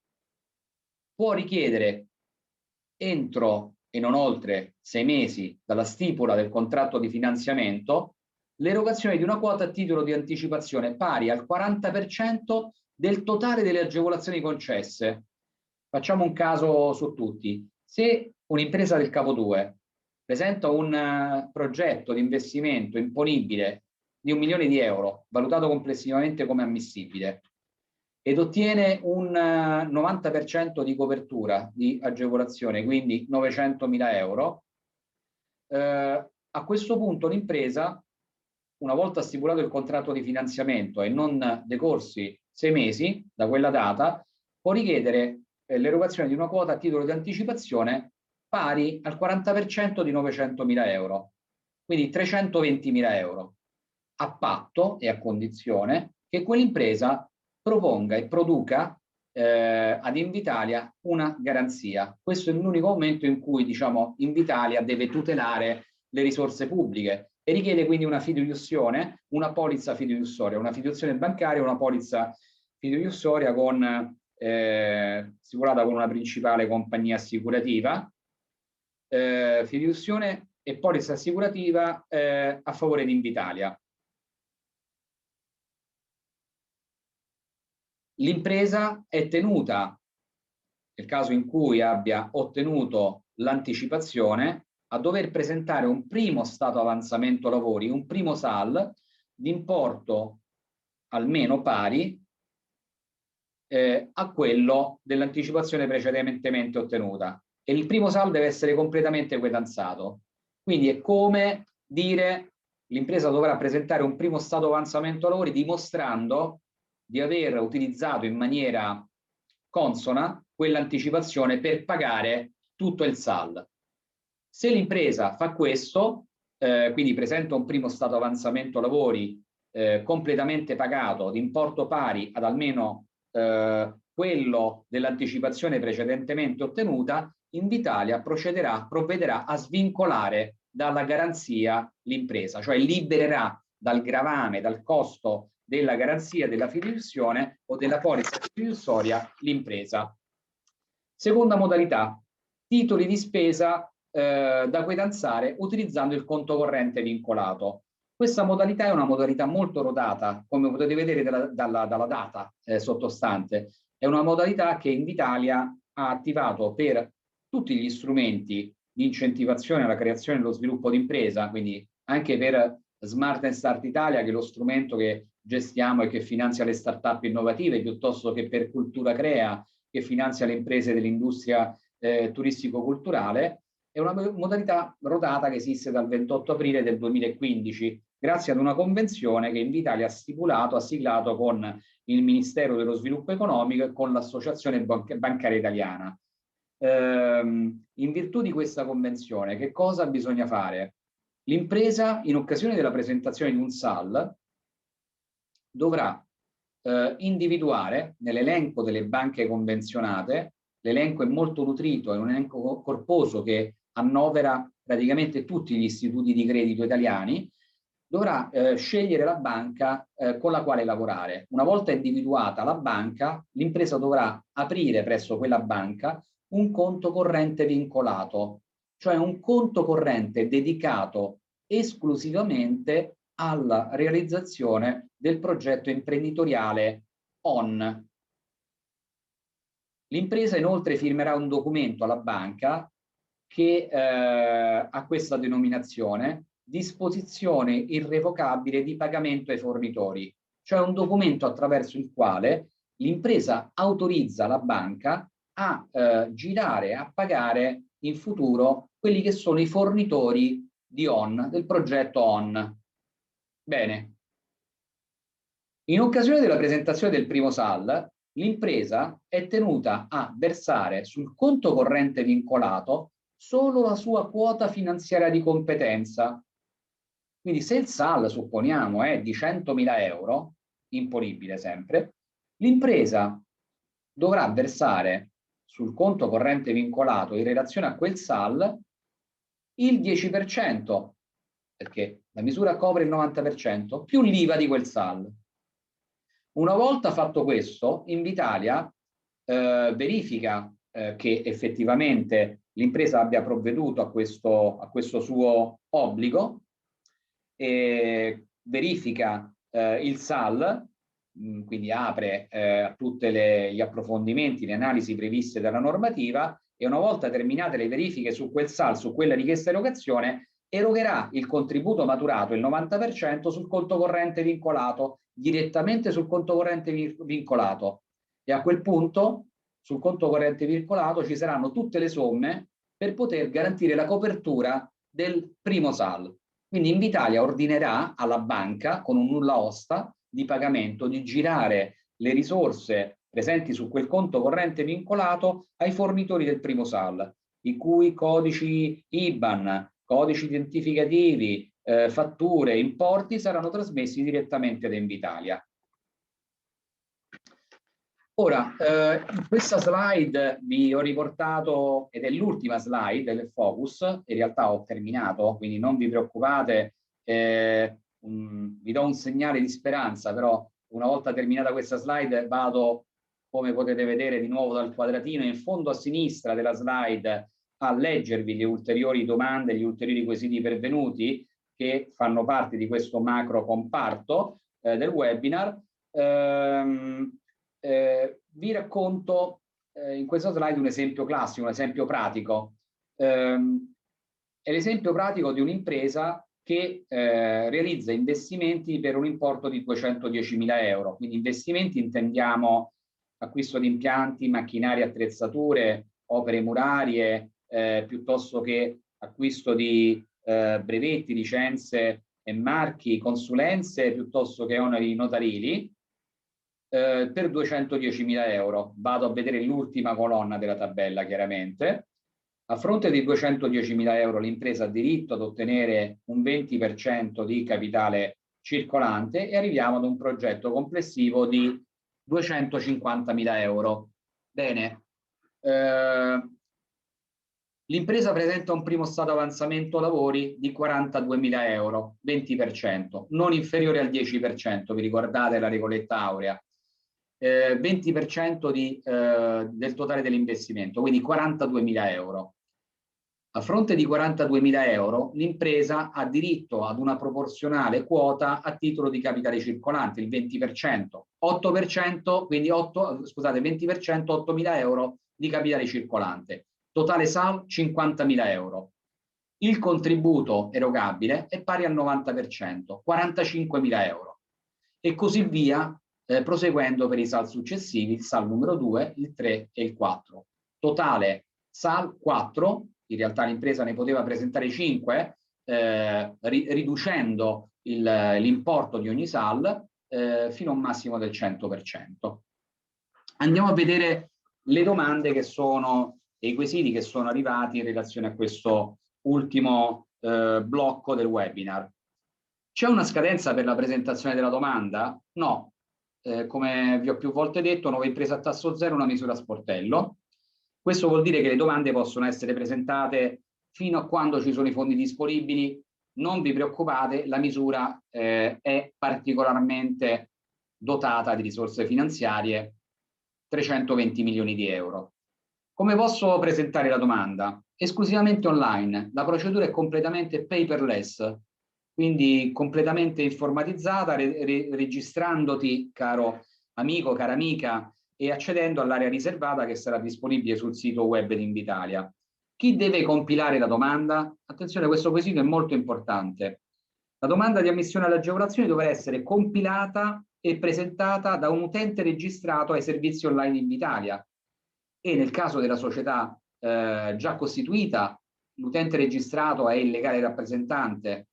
può richiedere entro e non oltre 6 mesi dalla stipula del contratto di finanziamento l'erogazione di una quota a titolo di anticipazione pari al 40% del totale delle agevolazioni concesse. Facciamo un caso su tutti. Se un'impresa del capo 2 presenta un progetto di investimento imponibile di 1 milione di euro, valutato complessivamente come ammissibile, ed ottiene un 90% di copertura di agevolazione, quindi 900.000 euro, a questo punto l'impresa, una volta stipulato il contratto di finanziamento e non decorsi 6 mesi da quella data, può richiedere l'erogazione di una quota a titolo di anticipazione pari al 40% di 900.000 euro, quindi 320.000 euro, a patto e a condizione che quell'impresa proponga e produca ad Invitalia una garanzia. Questo è l'unico momento in cui, diciamo, Invitalia deve tutelare le risorse pubbliche e richiede quindi una fideiussione, una polizza fideiussoria, una fiduzione bancaria, una polizza fideiussoria assicurata con una principale compagnia assicurativa, fideiussione e polizza assicurativa a favore di Invitalia. L'impresa è tenuta, nel caso in cui abbia ottenuto l'anticipazione, a dover presentare un primo stato avanzamento lavori, un primo SAL, di importo almeno pari a quello dell'anticipazione precedentemente ottenuta. E il primo SAL deve essere completamente quetanzato. Quindi è come dire l'impresa dovrà presentare un primo stato avanzamento lavori dimostrando di aver utilizzato in maniera consona quell'anticipazione per pagare tutto il SAL. Se l'impresa fa questo, quindi presenta un primo stato avanzamento lavori completamente pagato di importo pari ad almeno quello dell'anticipazione precedentemente ottenuta, Invitalia provvederà a svincolare dalla garanzia l'impresa, cioè libererà dal gravame, dal costo della garanzia della fideiussione o della polizza fideiussoria l'impresa. Seconda modalità, titoli di spesa da quetanzare utilizzando il conto corrente vincolato. Questa modalità è una modalità molto rodata, come potete vedere dalla data sottostante. È una modalità che Invitalia ha attivato per tutti gli strumenti di incentivazione alla creazione e allo sviluppo di impresa, quindi anche per Smart and Start Italia, che è lo strumento che gestiamo e che finanzia le start-up innovative, piuttosto che per Cultura Crea, che finanzia le imprese dell'industria turistico-culturale. È una modalità rodata che esiste dal 28 aprile del 2015, grazie ad una convenzione che Invitalia ha siglato con il Ministero dello Sviluppo Economico e con l'Associazione Bancaria Italiana. In virtù di questa convenzione, che cosa bisogna fare? L'impresa, in occasione della presentazione di un SAL, dovrà individuare nell'elenco delle banche convenzionate, l'elenco è molto nutrito, è un elenco corposo che annovera praticamente tutti gli istituti di credito italiani, dovrà scegliere la banca con la quale lavorare. Una volta individuata la banca, l'impresa dovrà aprire presso quella banca un conto corrente vincolato, cioè un conto corrente dedicato esclusivamente alla realizzazione del progetto imprenditoriale ON. L'impresa inoltre firmerà un documento alla banca che ha questa denominazione: disposizione irrevocabile di pagamento ai fornitori, cioè un documento attraverso il quale l'impresa autorizza la banca a girare, a pagare in futuro quelli che sono i fornitori di ON, del progetto ON. Bene. In occasione della presentazione del primo SAL, l'impresa è tenuta a versare sul conto corrente vincolato solo la sua quota finanziaria di competenza. Quindi se il SAL, supponiamo, è di 100.000 euro, imponibile sempre, l'impresa dovrà versare sul conto corrente vincolato in relazione a quel SAL il 10%, perché la misura copre il 90%, più l'IVA di quel SAL. Una volta fatto questo, Invitalia verifica che effettivamente l'impresa abbia provveduto a questo suo obbligo, e verifica il SAL, quindi apre a tutti gli approfondimenti, le analisi previste dalla normativa, e una volta terminate le verifiche su quel SAL, su quella richiesta erogazione, erogherà il contributo maturato, il 90%, sul conto corrente vincolato, direttamente sul conto corrente vincolato. E a quel punto, sul conto corrente vincolato, ci saranno tutte le somme per poter garantire la copertura del primo SAL. Quindi Invitalia ordinerà alla banca, con un nulla osta di pagamento, di girare le risorse presenti su quel conto corrente vincolato ai fornitori del primo SAL, i cui codici IBAN, codici identificativi, fatture, importi saranno trasmessi direttamente da Invitalia. Ora, in questa slide vi ho riportato, ed è l'ultima slide del focus, in realtà ho terminato, quindi non vi preoccupate, vi do un segnale di speranza, però una volta terminata questa slide vado, come potete vedere di nuovo dal quadratino, in fondo a sinistra della slide a leggervi le ulteriori domande, gli ulteriori quesiti pervenuti che fanno parte di questo macro comparto del webinar. Vi racconto in questa slide un esempio classico, un esempio pratico. È l'esempio pratico di un'impresa che realizza investimenti per un importo di 210.000 euro. Quindi investimenti intendiamo acquisto di impianti, macchinari, attrezzature, opere murarie, piuttosto che acquisto di brevetti, licenze e marchi, consulenze, piuttosto che oneri notarili, per 210.000 euro. Vado a vedere l'ultima colonna della tabella, chiaramente. A fronte di 210.000 euro l'impresa ha diritto ad ottenere un 20% di capitale circolante e arriviamo ad un progetto complessivo di 250.000 euro. Bene. L'impresa presenta un primo stato avanzamento lavori di 42.000 euro, 20%, non inferiore al 10%, vi ricordate la regoletta aurea. 20% del totale dell'investimento, quindi 42.000 euro. A fronte di 42.000 euro, l'impresa ha diritto ad una proporzionale quota a titolo di capitale circolante, il 20%, 8%, quindi 20%, 8.000 euro di capitale circolante. Totale SAL 50.000 euro. Il contributo erogabile è pari al 90%, 45.000 euro. E così via, proseguendo per i SAL successivi, il SAL numero 2, il 3 e il 4. Totale SAL 4, in realtà l'impresa ne poteva presentare 5, riducendo l'importo di ogni SAL fino a un massimo del 100%. Andiamo a vedere le domande che sono e i quesiti che sono arrivati in relazione a questo ultimo blocco del webinar. C'è una scadenza per la presentazione della domanda? No. Come vi ho più volte detto, nuova impresa a tasso zero, una misura sportello. Questo vuol dire che le domande possono essere presentate fino a quando ci sono i fondi disponibili. Non vi preoccupate, la misura è particolarmente dotata di risorse finanziarie, 320 milioni di euro. Come posso presentare la domanda? Esclusivamente online. La procedura è completamente paperless, quindi completamente informatizzata, registrandoti, caro amico, cara amica, e accedendo all'area riservata che sarà disponibile sul sito web di Invitalia. Chi deve compilare la domanda? Attenzione, questo quesito è molto importante. La domanda di ammissione all'agevolazione dovrà essere compilata e presentata da un utente registrato ai servizi online Invitalia. E nel caso della società già costituita, l'utente registrato è il legale rappresentante.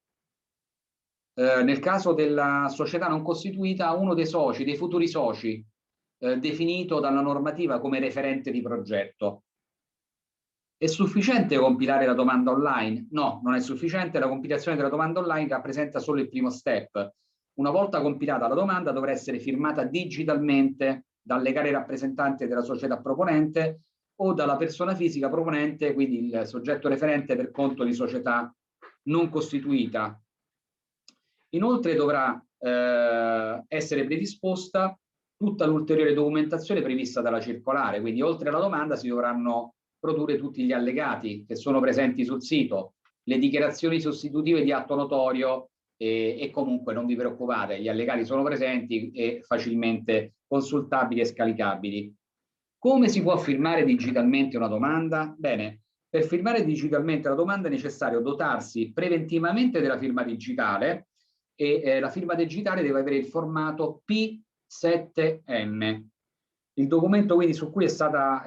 Nel caso della società non costituita, uno dei soci, dei futuri soci, definito dalla normativa come referente di progetto. È sufficiente compilare la domanda online? No, non è sufficiente. La compilazione della domanda online rappresenta solo il primo step. Una volta compilata la domanda dovrà essere firmata digitalmente dal legale rappresentante della società proponente o dalla persona fisica proponente, quindi il soggetto referente per conto di società non costituita. Inoltre dovrà essere predisposta tutta l'ulteriore documentazione prevista dalla circolare, quindi oltre alla domanda si dovranno produrre tutti gli allegati che sono presenti sul sito, le dichiarazioni sostitutive di atto notorio e comunque non vi preoccupate, gli allegati sono presenti e facilmente consultabili e scaricabili. Come si può firmare digitalmente una domanda? Bene, per firmare digitalmente la domanda è necessario dotarsi preventivamente della firma digitale e la firma digitale deve avere il formato P7M. Il documento quindi su cui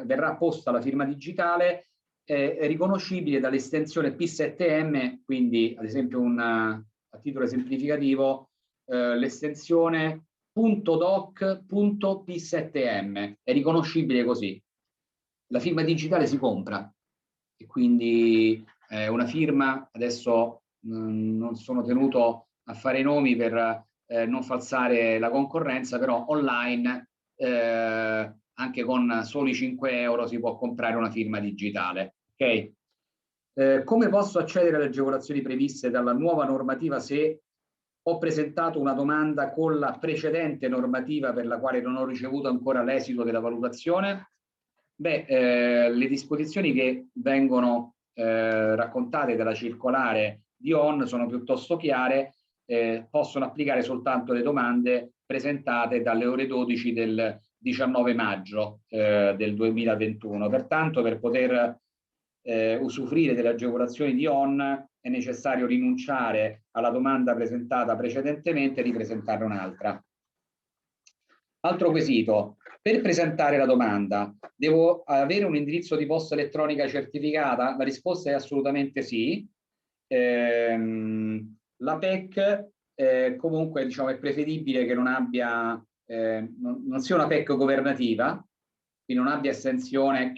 verrà posta la firma digitale è riconoscibile dall'estensione P7M, quindi ad esempio a titolo esemplificativo l'estensione .doc.p7m è riconoscibile così. La firma digitale si compra e quindi una firma, adesso non sono tenuto a fare i nomi per non falsare la concorrenza, però online anche con soli 5 euro si può comprare una firma digitale. Okay? Come posso accedere alle agevolazioni previste dalla nuova normativa se ho presentato una domanda con la precedente normativa per la quale non ho ricevuto ancora l'esito della valutazione? Beh, le disposizioni che vengono raccontate dalla circolare di ON sono piuttosto chiare, possono applicare soltanto le domande presentate dalle ore 12 del 19 maggio del 2021. Pertanto, per poter usufruire delle agevolazioni di ON è necessario rinunciare alla domanda presentata precedentemente e ripresentarne un'altra. Altro quesito: per presentare la domanda devo avere un indirizzo di posta elettronica certificata? La risposta è assolutamente sì. La PEC comunque, diciamo, è preferibile che non abbia non sia una PEC governativa, quindi non abbia estensione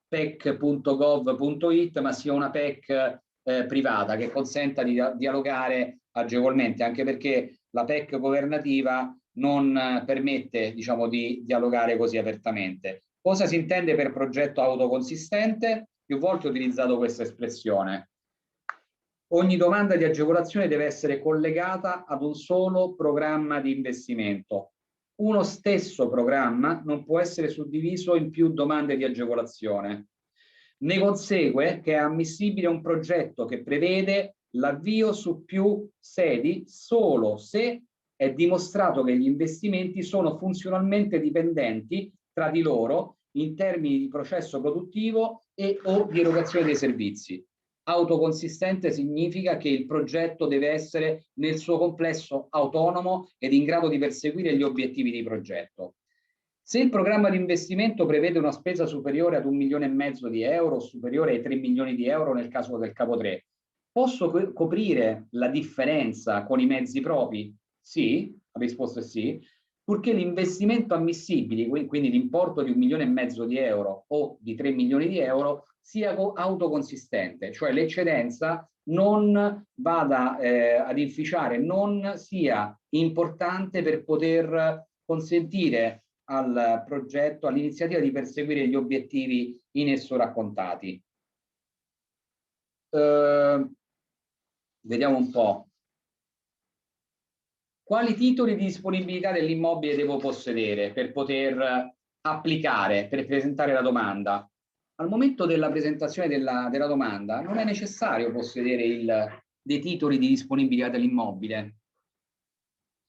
@pec.gov.it, ma sia una PEC privata che consenta di dialogare agevolmente, anche perché la PEC governativa non permette, diciamo, di dialogare così apertamente. Cosa si intende per progetto autoconsistente? Più volte ho utilizzato questa espressione. Ogni domanda di agevolazione deve essere collegata ad un solo programma di investimento. Uno stesso programma non può essere suddiviso in più domande di agevolazione. Ne consegue che è ammissibile un progetto che prevede l'avvio su più sedi solo se è dimostrato che gli investimenti sono funzionalmente dipendenti tra di loro in termini di processo produttivo e o di erogazione dei servizi. Autoconsistente significa che il progetto deve essere nel suo complesso autonomo ed in grado di perseguire gli obiettivi di progetto. Se il programma di investimento prevede una spesa superiore ad 1,5 milioni di euro o superiore ai 3 milioni di euro nel caso del capo 3, posso coprire la differenza con i mezzi propri? Sì, la risposta è sì, purché l'investimento ammissibile, quindi l'importo di 1,5 milioni di euro o di 3 milioni di euro, sia autoconsistente, cioè l'eccedenza non vada ad inficiare, non sia importante per poter consentire al progetto, all'iniziativa di perseguire gli obiettivi in esso raccontati. Vediamo un po'. Quali titoli di disponibilità dell'immobile devo possedere per poter applicare, per presentare la domanda? Al momento della presentazione della domanda non è necessario possedere dei titoli di disponibilità dell'immobile.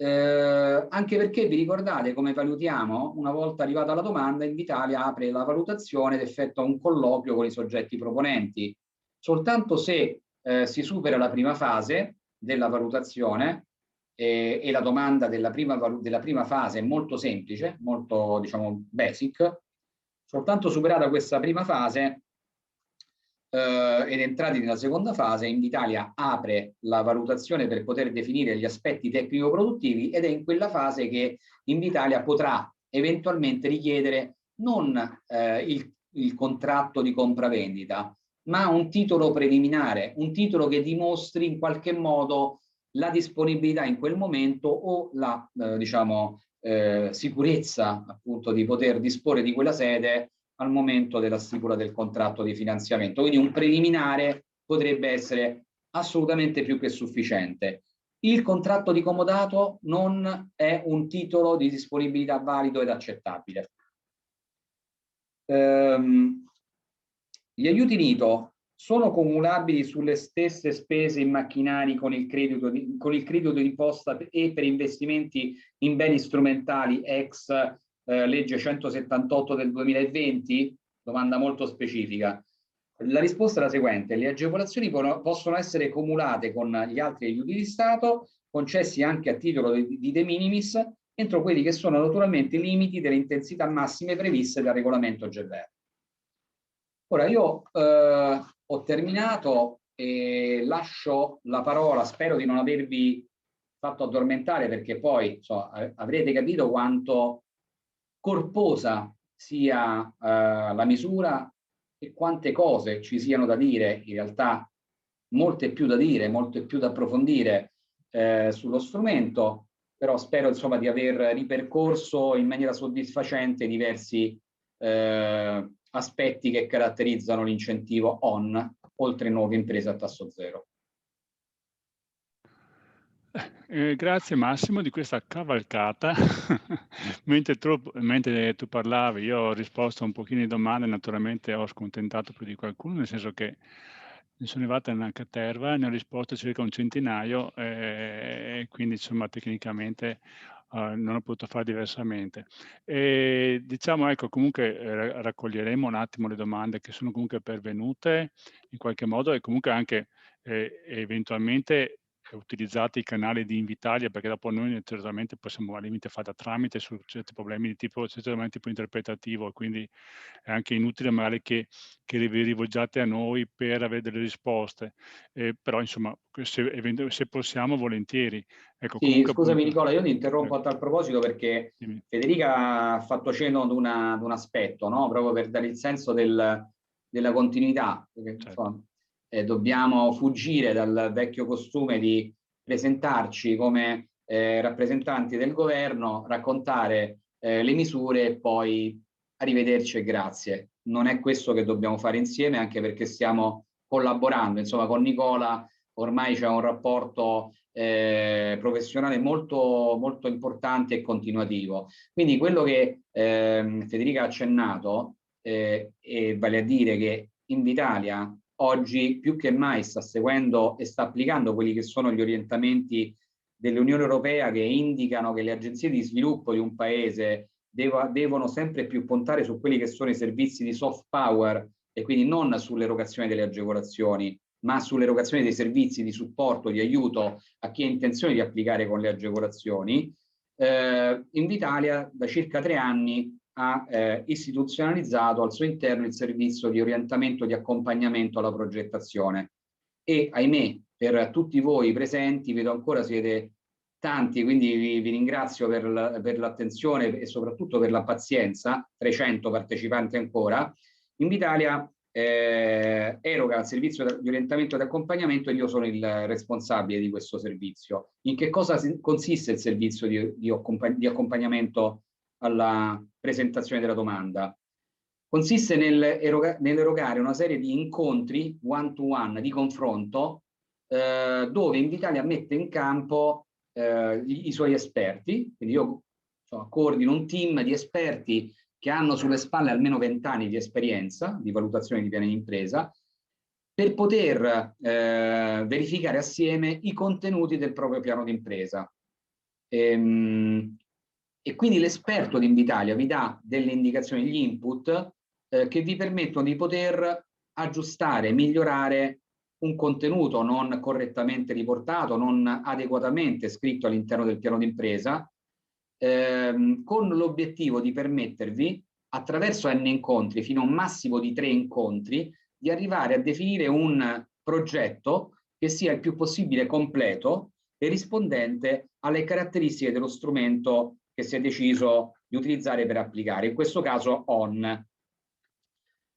Anche perché vi ricordate come valutiamo? Una volta arrivata la domanda, Invitalia apre la valutazione ed effettua un colloquio con i soggetti proponenti. Soltanto se si supera la prima fase della valutazione e la domanda della prima fase è molto semplice, molto, diciamo, basic, soltanto superata questa prima fase ed entrati nella seconda fase, Invitalia apre la valutazione per poter definire gli aspetti tecnico-produttivi ed è in quella fase che Invitalia potrà eventualmente richiedere non il contratto di compravendita, ma un titolo preliminare, un titolo che dimostri in qualche modo la disponibilità in quel momento o la diciamo, sicurezza appunto di poter disporre di quella sede al momento della stipula del contratto di finanziamento. Quindi un preliminare potrebbe essere assolutamente più che sufficiente. Il contratto di comodato non è un titolo di disponibilità valido ed accettabile. Gli aiuti NITO sono cumulabili sulle stesse spese in macchinari con il credito di imposta e per investimenti in beni strumentali ex legge 178 del 2020? Domanda molto specifica. La risposta è la seguente: le agevolazioni possono essere cumulate con gli altri aiuti di Stato, concessi anche a titolo di de minimis, entro quelli che sono naturalmente i limiti delle intensità massime previste dal regolamento GEVER. Ora io ho terminato e lascio la parola, spero di non avervi fatto addormentare, perché poi avrete capito quanto corposa sia la misura e quante cose ci siano da dire, in realtà molte più da dire, molte più da approfondire sullo strumento. però spero insomma di aver ripercorso in maniera soddisfacente diversi aspetti che caratterizzano l'incentivo ON, oltre nuove imprese a tasso zero. Grazie Massimo di questa cavalcata. mentre tu parlavi io ho risposto un pochino di domande, naturalmente ho scontentato più di qualcuno, nel senso che ne sono arrivata una caterva, ne ho risposto circa un centinaio e quindi insomma tecnicamente non ho potuto fare diversamente. E, diciamo, ecco, comunque raccoglieremo un attimo le domande che sono comunque pervenute in qualche modo e comunque anche eventualmente utilizzate i canali di Invitalia, perché dopo noi certamente possiamo al limite fare da tramite su certi problemi di tipo interpretativo, quindi è anche inutile magari che vi rivolgiate a noi per avere delle risposte, però insomma se possiamo volentieri. Ecco, sì, comunque, scusami appunto, Nicola, io ti interrompo a tal proposito perché dimmi. Federica ha fatto cenno ad un aspetto, no? Proprio per dare il senso della continuità, perché Certo. insomma, dobbiamo fuggire dal vecchio costume di presentarci come rappresentanti del governo, raccontare le misure e poi arrivederci e grazie. Non è questo che dobbiamo fare insieme, anche perché stiamo collaborando, insomma, con Nicola ormai c'è un rapporto professionale molto, molto importante e continuativo. Quindi quello che Federica ha accennato, e vale a dire che Invitalia oggi più che mai sta seguendo e sta applicando quelli che sono gli orientamenti dell'Unione Europea, che indicano che le agenzie di sviluppo di un paese devono sempre più puntare su quelli che sono i servizi di soft power e quindi non sull'erogazione delle agevolazioni, ma sull'erogazione dei servizi di supporto, di aiuto a chi ha intenzione di applicare con le agevolazioni. Invitalia da circa 3 anni ha istituzionalizzato al suo interno il servizio di orientamento di accompagnamento alla progettazione e ahimè per tutti voi presenti, vedo ancora siete tanti, quindi vi ringrazio per l'attenzione e soprattutto per la pazienza, 300 partecipanti ancora. Invitalia eroga il servizio di orientamento e accompagnamento e io sono il responsabile di questo servizio. In che cosa consiste il servizio di accompagnamento alla presentazione della domanda? Consiste nell'erogare una serie di incontri one-to-one di confronto dove Invitalia mette in campo i suoi esperti, quindi io coordino un team di esperti che hanno sulle spalle almeno 20 anni di esperienza di valutazione di piani di impresa, per poter verificare assieme i contenuti del proprio piano di impresa. E quindi l'esperto di Invitalia vi dà delle indicazioni, gli input, che vi permettono di poter aggiustare, migliorare un contenuto non correttamente riportato, non adeguatamente scritto all'interno del piano di impresa, con l'obiettivo di permettervi, attraverso n incontri, fino a un massimo di 3 incontri, di arrivare a definire un progetto che sia il più possibile completo e rispondente alle caratteristiche dello strumento che si è deciso di utilizzare per applicare, in questo caso ON.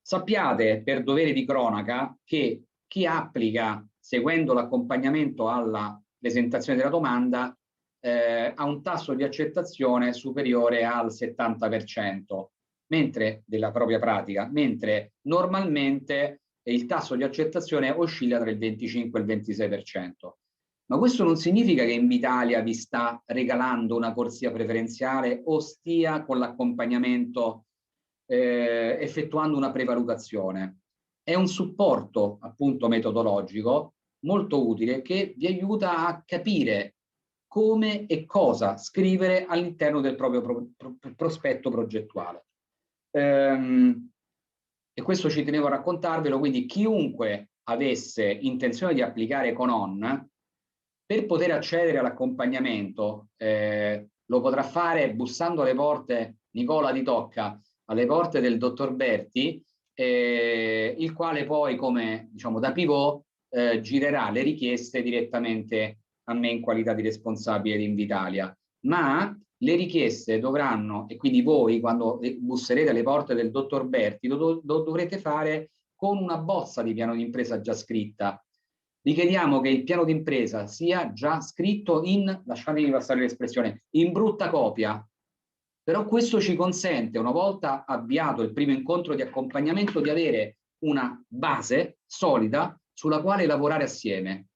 Sappiate per dovere di cronaca che chi applica seguendo l'accompagnamento alla presentazione della domanda ha un tasso di accettazione superiore al 70%, mentre della propria pratica, mentre normalmente il tasso di accettazione oscilla tra il 25 e il 26%. Ma questo non significa che Invitalia vi sta regalando una corsia preferenziale o stia con l'accompagnamento effettuando una prevalutazione. È un supporto appunto metodologico molto utile che vi aiuta a capire come e cosa scrivere all'interno del proprio prospetto progettuale. E questo ci tenevo a raccontarvelo, quindi chiunque avesse intenzione di applicare con ON, per poter accedere all'accompagnamento lo potrà fare bussando alle porte, Nicola ti tocca, alle porte del dottor Berti, il quale poi come diciamo da pivot girerà le richieste direttamente a me in qualità di responsabile di Invitalia, ma le richieste dovranno, e quindi voi quando busserete alle porte del dottor Berti lo dovrete fare con una bozza di piano di impresa già scritta, richiediamo che il piano d'impresa sia già scritto in, lasciatemi passare l'espressione, in brutta copia. Però questo ci consente, una volta avviato il primo incontro di accompagnamento, di avere una base solida sulla quale lavorare assieme.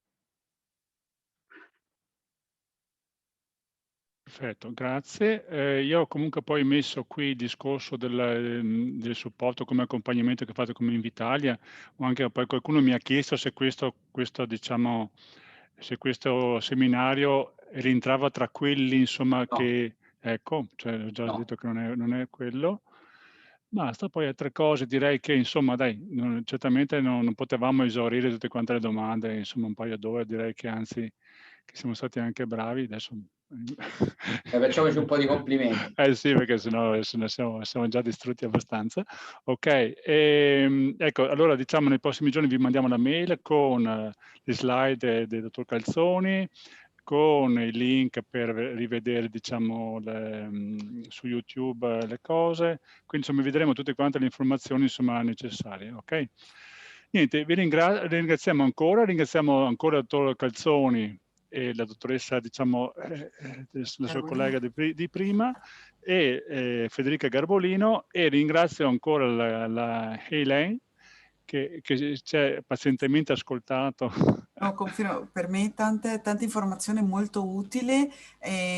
Perfetto, grazie. Io ho comunque poi messo qui il discorso del supporto come accompagnamento che fate come Invitalia, o anche poi qualcuno mi ha chiesto se questo diciamo, se questo seminario rientrava tra quelli, insomma, No. che, ecco, cioè ho già No. detto che non è quello. Basta, poi altre cose direi che, insomma, dai, certamente non potevamo esaurire tutte quante le domande, insomma, un paio d'ore, direi che anzi che siamo stati anche bravi, adesso facciamoci un po' di complimenti. Sì, perché sennò siamo già distrutti abbastanza. Ok, ecco, allora diciamo nei prossimi giorni vi mandiamo la mail con le slide del dottor Calzoni, con i link per rivedere, diciamo, su YouTube le cose, quindi insomma vedremo tutte quante le informazioni, insomma, necessarie, ok? Niente, vi ringraziamo ancora il dottor Calzoni e la dottoressa, diciamo, la sua collega di prima, e Federica Garbolino, e ringrazio ancora la Helen che ci ha pazientemente ascoltato. No, confermo, per me tanta informazione molto utile.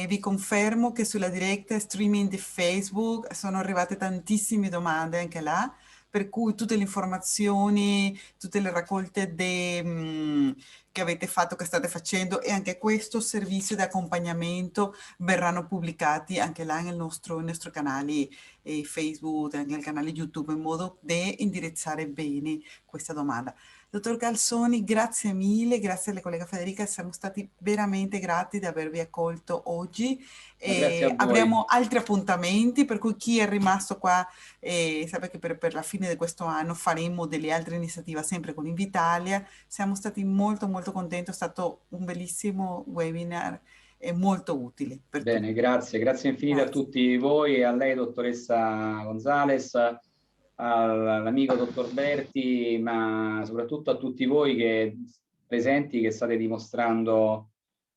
Vi confermo che sulla diretta streaming di Facebook sono arrivate tantissime domande anche là, per cui tutte le informazioni, tutte le raccolte che avete fatto, che state facendo, e anche questo servizio di accompagnamento verranno pubblicati anche là nel nostro canale Facebook, anche nel canale YouTube, in modo da indirizzare bene questa domanda. Dottor Calzoni, grazie mille, grazie alla collega Federica, siamo stati veramente grati di avervi accolto oggi. Grazie a voi. Avremo altri appuntamenti, per cui chi è rimasto qua sapete che per la fine di questo anno faremo delle altre iniziative sempre con Invitalia. Siamo stati molto contenti, è stato un bellissimo webinar e molto utile per Bene, tutti. grazie infinite a tutti voi e a lei, dottoressa Gonzales, all'amico dottor Berti, ma soprattutto a tutti voi presenti che state dimostrando,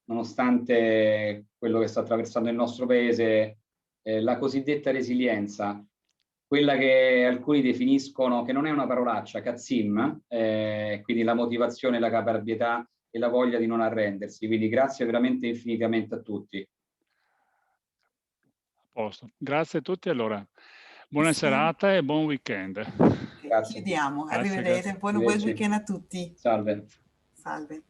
nonostante quello che sta attraversando il nostro paese, la cosiddetta resilienza, quella che alcuni definiscono, che non è una parolaccia, cazzim, quindi la motivazione, la caparbietà e la voglia di non arrendersi. Quindi grazie veramente infinitamente a tutti. A posto. Grazie a tutti allora. Buona serata e buon weekend. Grazie. Chiudiamo, Grazie, arrivederci, grazie. buon weekend a tutti. Salve. Salve.